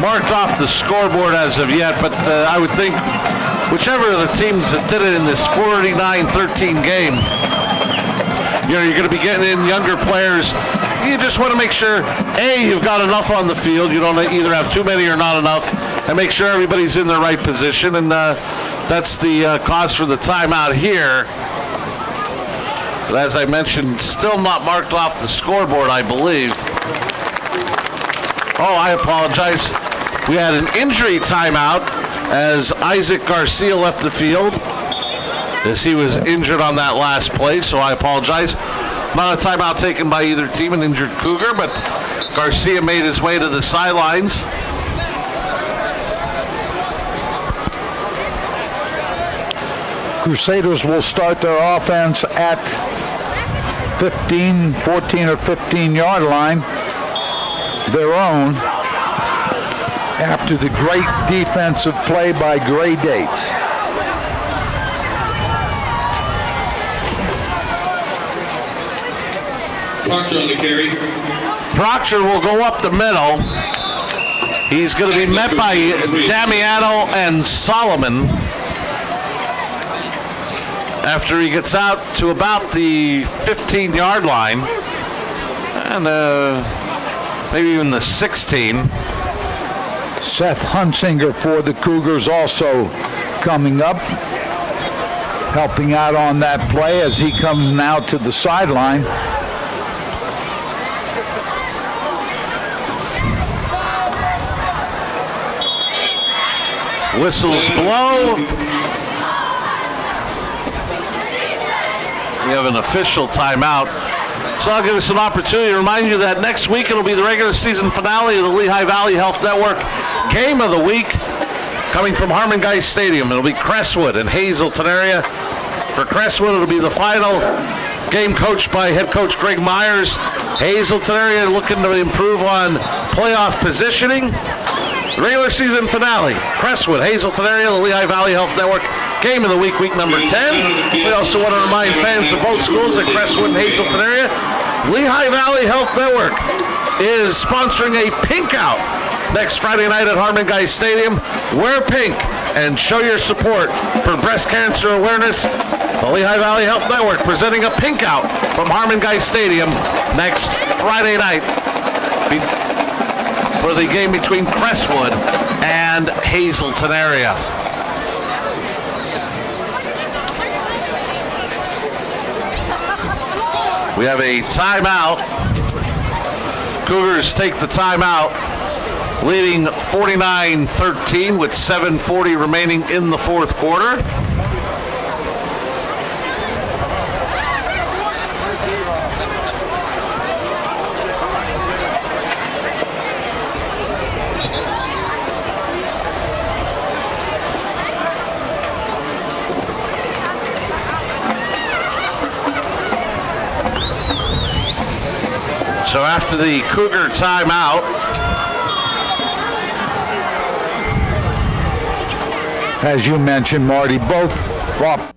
marked off the scoreboard as of yet, but I would think whichever of the teams that did it in this 49-13 game, you're going to be getting in younger players. You just want to make sure, A, you've got enough on the field, you don't either have too many or not enough, and make sure everybody's in the right position, and that's the cause for the timeout here. But as I mentioned, still not marked off the scoreboard, I believe. Oh, I apologize. We had an injury timeout as Isaac Garcia left the field, as he was injured on that last play, so I apologize. Not a timeout taken by either team, an injured Cougar, but Garcia made his way to the sidelines. Crusaders will start their offense at 14 or 15-yard line, their own, after the great defensive play by Gray Dates. Proctor on the carry. Proctor will go up the middle. He's going to be met by Damiano and Solomon after he gets out to about the 15-yard line, and maybe even the 16. Seth Hunsinger for the Cougars also coming up, helping out on that play as he comes now to the sideline. Whistles blow. We have an official timeout. So I'll give us an opportunity to remind you that next week it'll be the regular season finale of the Lehigh Valley Health Network Game of the Week coming from Harmon Guy Stadium. It'll be Crestwood and Hazleton area. For Crestwood, it'll be the final game coached by head coach Greg Myers. Hazleton area looking to improve on playoff positioning. Regular season finale, Crestwood, Hazleton area, the Lehigh Valley Health Network Game of the Week, week number 10. We also want to remind fans of both schools at Crestwood and Hazleton area, Lehigh Valley Health Network is sponsoring a pink out next Friday night at Harmon Guy Stadium. Wear pink and show your support for breast cancer awareness. The Lehigh Valley Health Network presenting a pink out from Harmon Guy Stadium next Friday night for the game between Crestwood and Hazleton area. We have a timeout. Cougars take the timeout, leading 49-13 with 7:40 remaining in the fourth quarter. So after the Cougar timeout, as you mentioned, Marty, both off.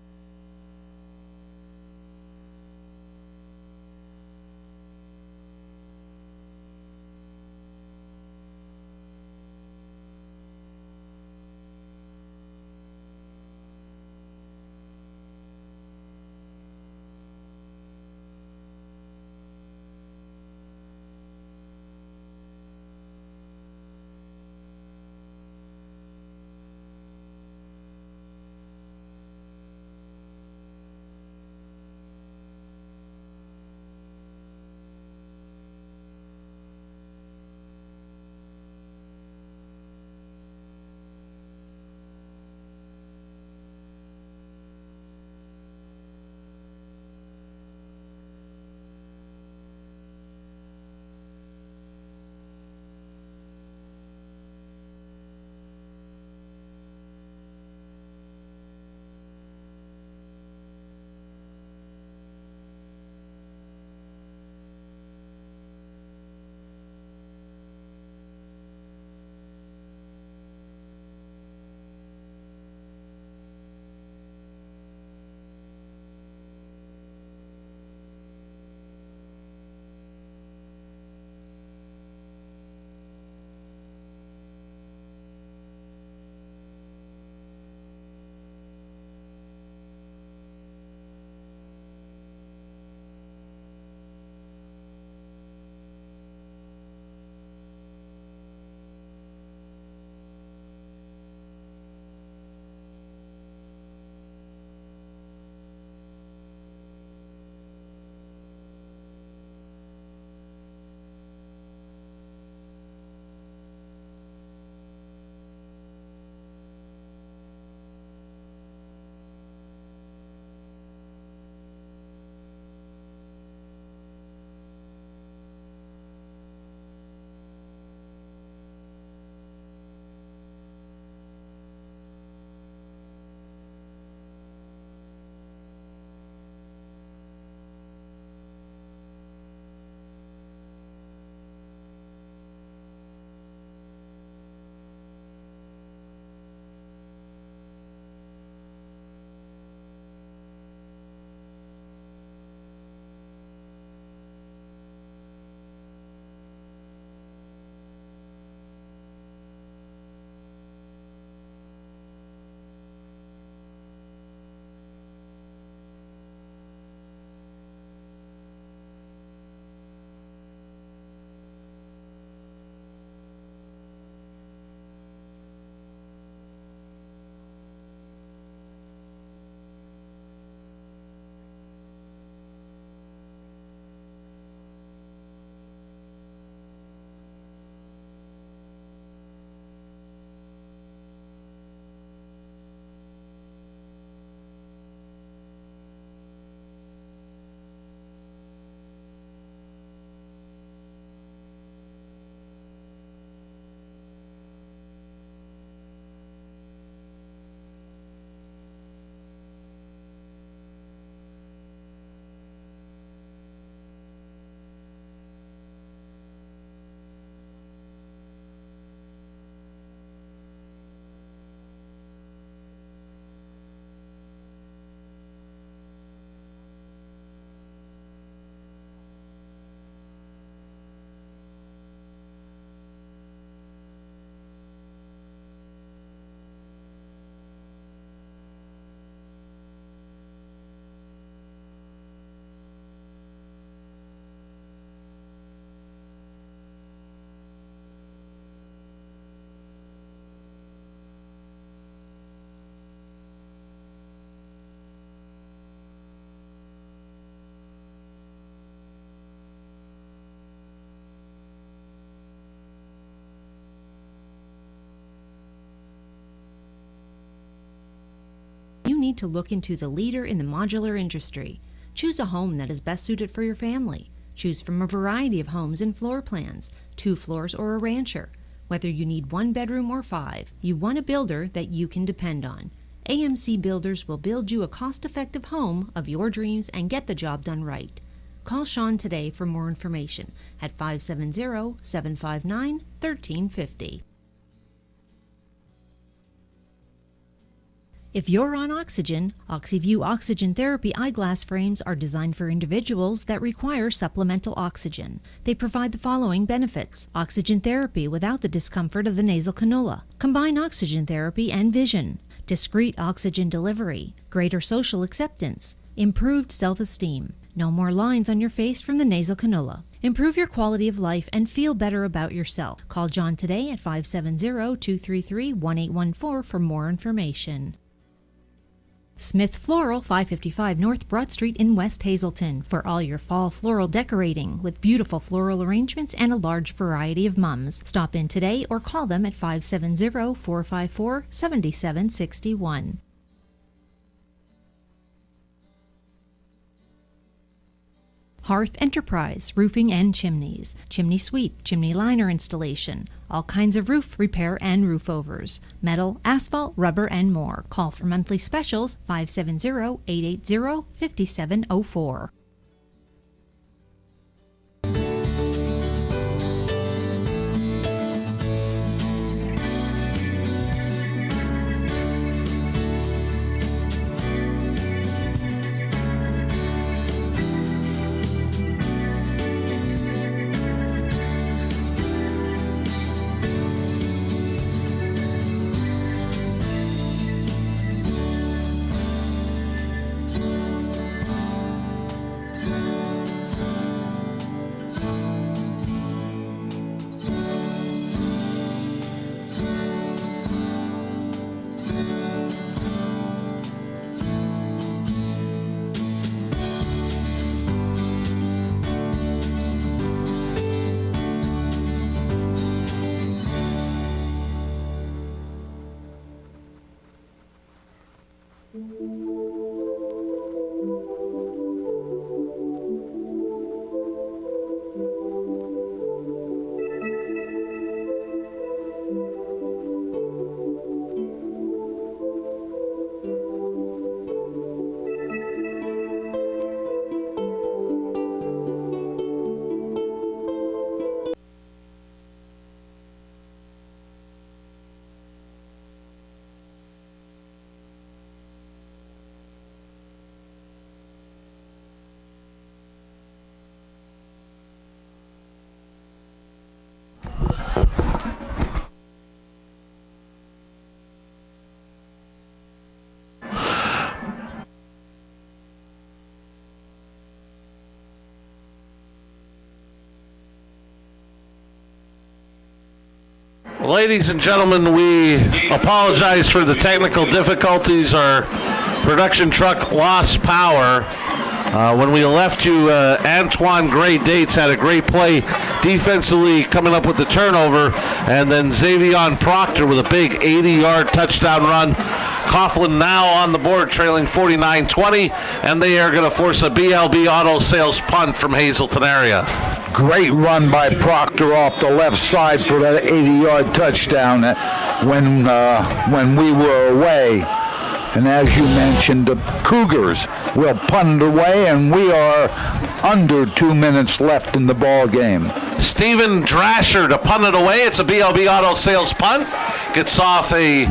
need to look into the leader in the modular industry. Choose a home that is best suited for your family. Choose from a variety of homes and floor plans, 2 floors or a rancher. Whether you need 1 bedroom or 5, you want a builder that you can depend on. AMC Builders will build you a cost-effective home of your dreams and get the job done right. Call Sean today for more information at 570-759-1350. If you're on oxygen, OxyView Oxygen Therapy eyeglass frames are designed for individuals that require supplemental oxygen. They provide the following benefits: oxygen therapy without the discomfort of the nasal cannula, combined oxygen therapy and vision, discreet oxygen delivery, greater social acceptance, improved self-esteem, no more lines on your face from the nasal cannula. Improve your quality of life and feel better about yourself. Call John today at 570-233-1814 for more information. Smith Floral, 555 North Broad Street in West Hazleton, for all your fall floral decorating with beautiful floral arrangements and a large variety of mums. Stop in today or call them at 570-454-7761. Hearth Enterprise, roofing and chimneys, chimney sweep, chimney liner installation, all kinds of roof repair and roof overs, metal, asphalt, rubber, and more. Call for monthly specials 570-880-5704. Ladies and gentlemen, we apologize for the technical difficulties. Our production truck lost power. When we left you, Antoine Gray Dates had a great play defensively coming up with the turnover, and then Xavion Proctor with a big 80-yard touchdown run. Coughlin now on the board trailing 49-20, and they are going to force a BLB Auto Sales punt from Hazleton area. Great run by Proctor off the left side for that 80-yard touchdown when we were away. And as you mentioned, the Cougars will punt it away, and we are under 2 minutes left in the ball game. Steven Drasher to punt it away. It's a BLB Auto Sales punt. Gets off a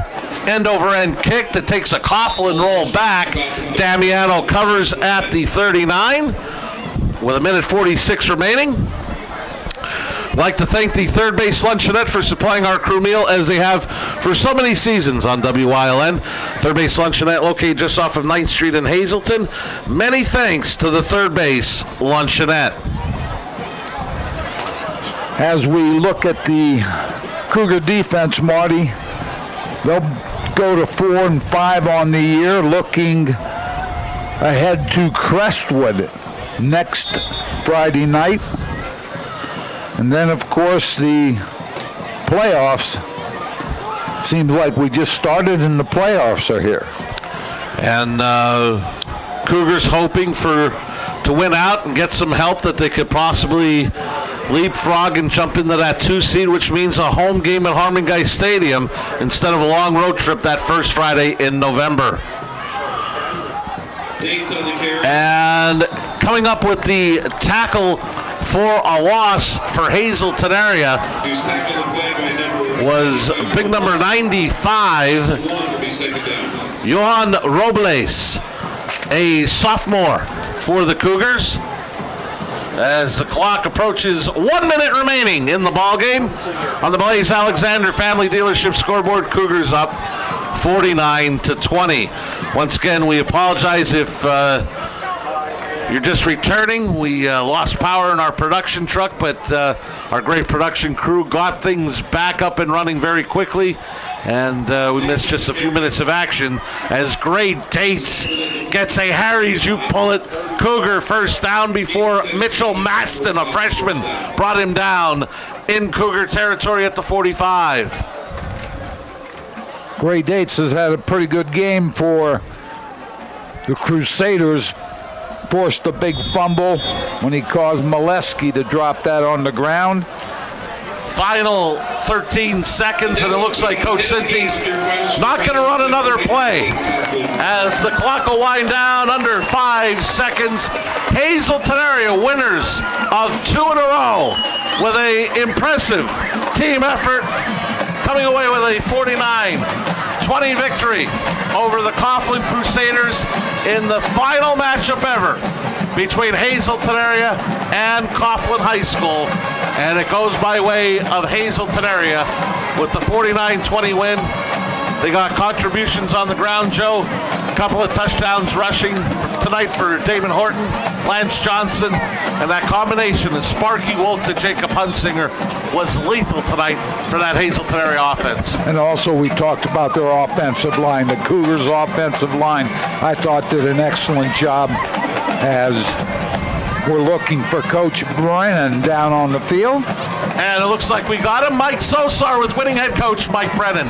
end-over-end kick that takes a Coughlin roll back. Damiano covers at the 39 with 1:46 remaining. I'd like to thank the Third Base Luncheonette for supplying our crew meal as they have for so many seasons on WYLN. Third Base Luncheonette located just off of 9th Street in Hazleton. Many thanks to the Third Base Luncheonette. As we look at the Cougar defense, Marty, they'll go to 4-5 on the year, looking ahead to Crestwood next Friday night. And then, of course, the playoffs. Seems like we just started and the playoffs are here. And Cougars hoping to win out and get some help that they could possibly leapfrog and jump into that 2 seed, which means a home game at Harmon Guy Stadium instead of a long road trip that first Friday in November. And coming up with the tackle for a loss for Hazleton area was big number 95, Johan Robles, a sophomore for the Cougars. As the clock approaches 1 minute remaining in the ball game on the Blaze Alexander Family Dealership scoreboard, Cougars up 49-20. Once again, we apologize if you're just returning. We lost power in our production truck, but our great production crew got things back up and running very quickly. And we missed just a few minutes of action as Gray Dates gets a Harry's You Pull It Cougar first down before Mitchell Maston, a freshman, brought him down in Cougar territory at the 45. Gray Dates has had a pretty good game for the Crusaders. Forced a big fumble when he caused Molesky to drop that on the ground. Final 13 seconds, and it looks like Coach Sinti's not going to run another play. As the clock will wind down under 5 seconds, Hazleton area winners of 2 in a row with an impressive team effort, coming away with a 49-20 victory over the Coughlin Crusaders in the final matchup ever between Hazleton area and Coughlin High School. And it goes by way of Hazleton area with the 49-20 win. They got contributions on the ground, Joe. A couple of touchdowns rushing tonight for Damon Horton, Lance Johnson, and that combination of Sparky Wolk to Jacob Hunsinger was lethal tonight for that Hazleton area offense. And also we talked about their offensive line. The Cougars' offensive line, I thought, did an excellent job as we're looking for Coach Brennan down on the field. And it looks like we got him. Mike Sosar with winning head coach Mike Brennan.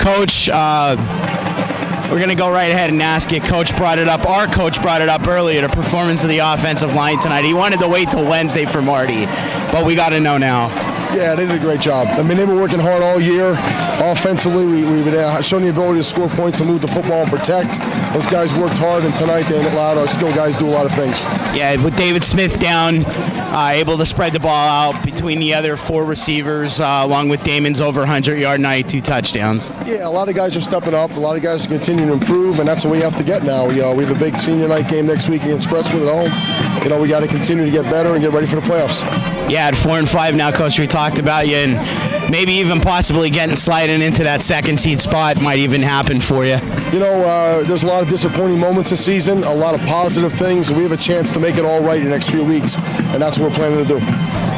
Coach, we're going to go right ahead and ask you. Coach brought it up. Our coach brought it up earlier, the performance of the offensive line tonight. He wanted to wait till Wednesday for Marty, but we got to know now. Yeah, they did a great job. I mean, they were working hard all year. Offensively, we've been showing the ability to score points and move the football and protect. Those guys worked hard, and tonight they allowed our skilled guys to do a lot of things. Yeah, with David Smith down, able to spread the ball out between the other 4 receivers, along with Damon's over 100-yard night, 2 touchdowns. Yeah, a lot of guys are stepping up. A lot of guys are continuing to improve, and that's what we have to get now. We have a big senior night game next week against Crestwood at home. You know, we got to continue to get better and get ready for the playoffs. Yeah, at 4-5 now, Coach, we talked about you, and maybe even possibly sliding into that 2nd seed spot might even happen for you. You know, there's a lot of disappointing moments this season, a lot of positive things, and we have a chance to make it all right in the next few weeks, and that's what we're planning to do.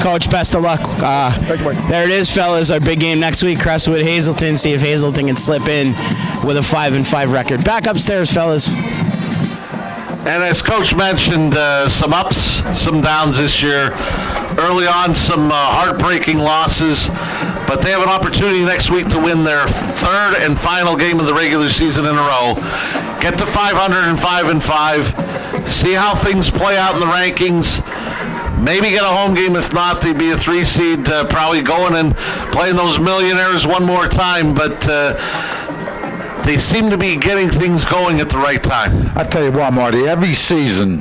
Coach, best of luck. Thank you, Mike. There it is, fellas, our big game next week, Crestwood, Hazleton. See if Hazleton can slip in with a 5-5 record. Back upstairs, fellas. And as Coach mentioned, some ups, some downs this year. Early on, some heartbreaking losses, but they have an opportunity next week to win their 3rd and final game of the regular season in a row. Get to 500 and 5-5. See how things play out in the rankings. Maybe get a home game. If not, they'd be a 3 seed, probably going and playing those Millionaires one more time. But they seem to be getting things going at the right time. I tell you what, Marty, every season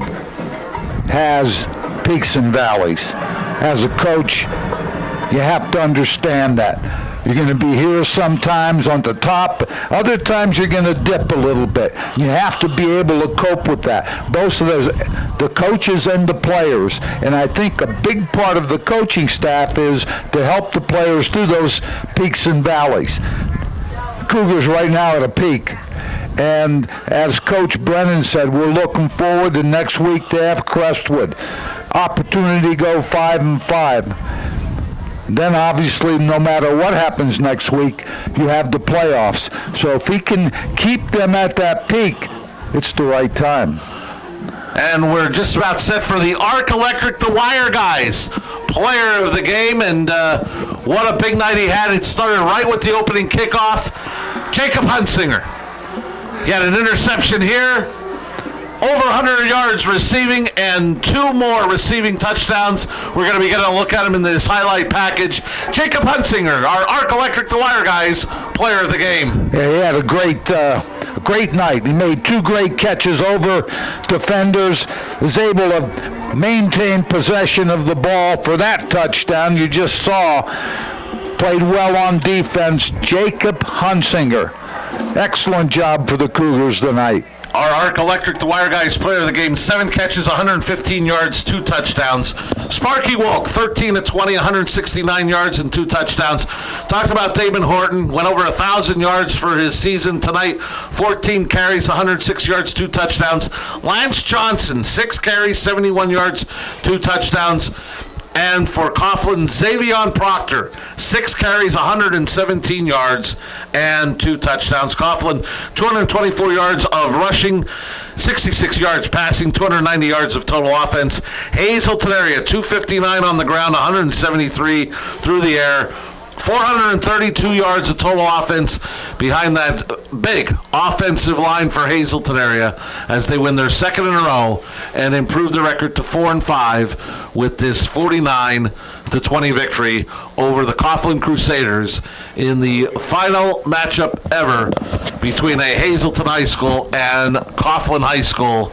has peaks and valleys. As a coach, you have to understand that. You're going to be here sometimes on the top. Other times you're going to dip a little bit. You have to be able to cope with that. Both of those, the coaches and the players. And I think a big part of the coaching staff is to help the players through those peaks and valleys. Cougars right now at a peak. And as Coach Brennan said, we're looking forward to next week to have Crestwood. Opportunity to go 5-5. Then obviously, no matter what happens next week, you have the playoffs. So if we can keep them at that peak, it's the right time. And we're just about set for the Arc Electric The Wire guys. Player of the game, and what a big night he had. It started right with the opening kickoff. Jacob Hunsinger He had an interception here. Over 100 yards receiving and 2 more receiving touchdowns. We're going to be getting a look at him in this highlight package. Jacob Hunsinger, our Arc Electric The Wire guys, player of the game. Yeah, he had a great night. He made 2 great catches over defenders, was able to maintain possession of the ball for that touchdown you just saw. Played well on defense. Jacob Hunsinger. Excellent job for the Cougars tonight. Our Arc Electric The Wire guys, player of the game, 7 catches, 115 yards, 2 touchdowns. Sparky Wolk, 13 of 20, 169 yards and 2 touchdowns. Talked about Damon Horton, went over 1,000 yards for his season tonight. 14 carries, 106 yards, 2 touchdowns. Lance Johnson, 6 carries, 71 yards, 2 touchdowns. And for Coughlin, Xavion Proctor, 6 carries, 117 yards, and 2 touchdowns. Coughlin, 224 yards of rushing, 66 yards passing, 290 yards of total offense. Hazleton area, 259 on the ground, 173 through the air. 432 yards of total offense behind that big offensive line for Hazleton area as they win their 2nd in a row and improve the record to 4-5 with this 49-20 victory over the Coughlin Crusaders in the final matchup ever between a Hazleton High School and Coughlin High School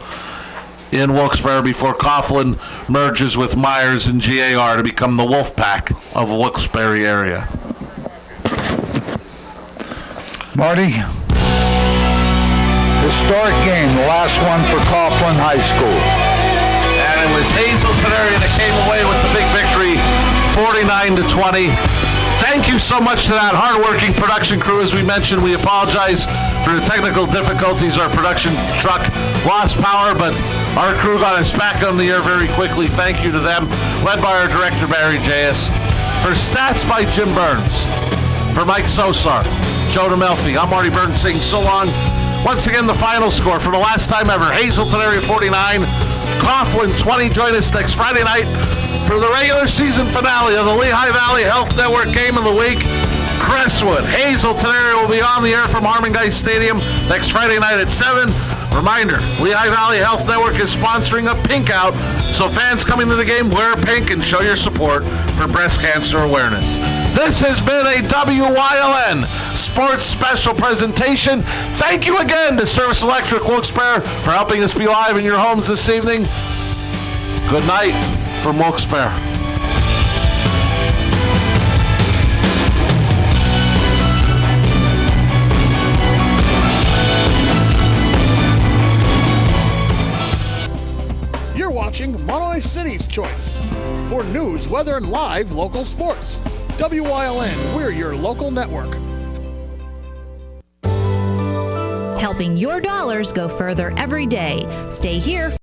in Wilkes-Barre before Coughlin merges with Myers and GAR to become the Wolfpack of the Wilkes-Barre area. Marty, historic game, the last one for Coughlin High School. And it was Hazleton area that came away with the big victory, 49-20. Thank you so much to that hardworking production crew. As we mentioned, we apologize for the technical difficulties. Our production truck lost power, but our crew got us back on the air very quickly. Thank you to them, led by our director, Barry J.S. For stats by Jim Burns, for Mike Sosar, Joe DeMelfi, I'm Marty Burns saying so long. Once again, the final score for the last time ever, Hazleton area 49, Coughlin 20. Join us next Friday night for the regular season finale of the Lehigh Valley Health Network Game of the Week. Crestwood, Hazleton area will be on the air from Harmon-Guy Stadium next Friday night at 7. Reminder, Lehigh Valley Health Network is sponsoring a pink out, so fans coming to the game wear pink and show your support for breast cancer awareness. This has been a WYLN Sports Special presentation. Thank you again to Service Electric Wilkes-Barre for helping us be live in your homes this evening. Good night from Wilkes-Barre. You're watching Monterey City's Choice for news, weather, and live local sports. WYLN, we're your local network. Helping your dollars go further every day. Stay here.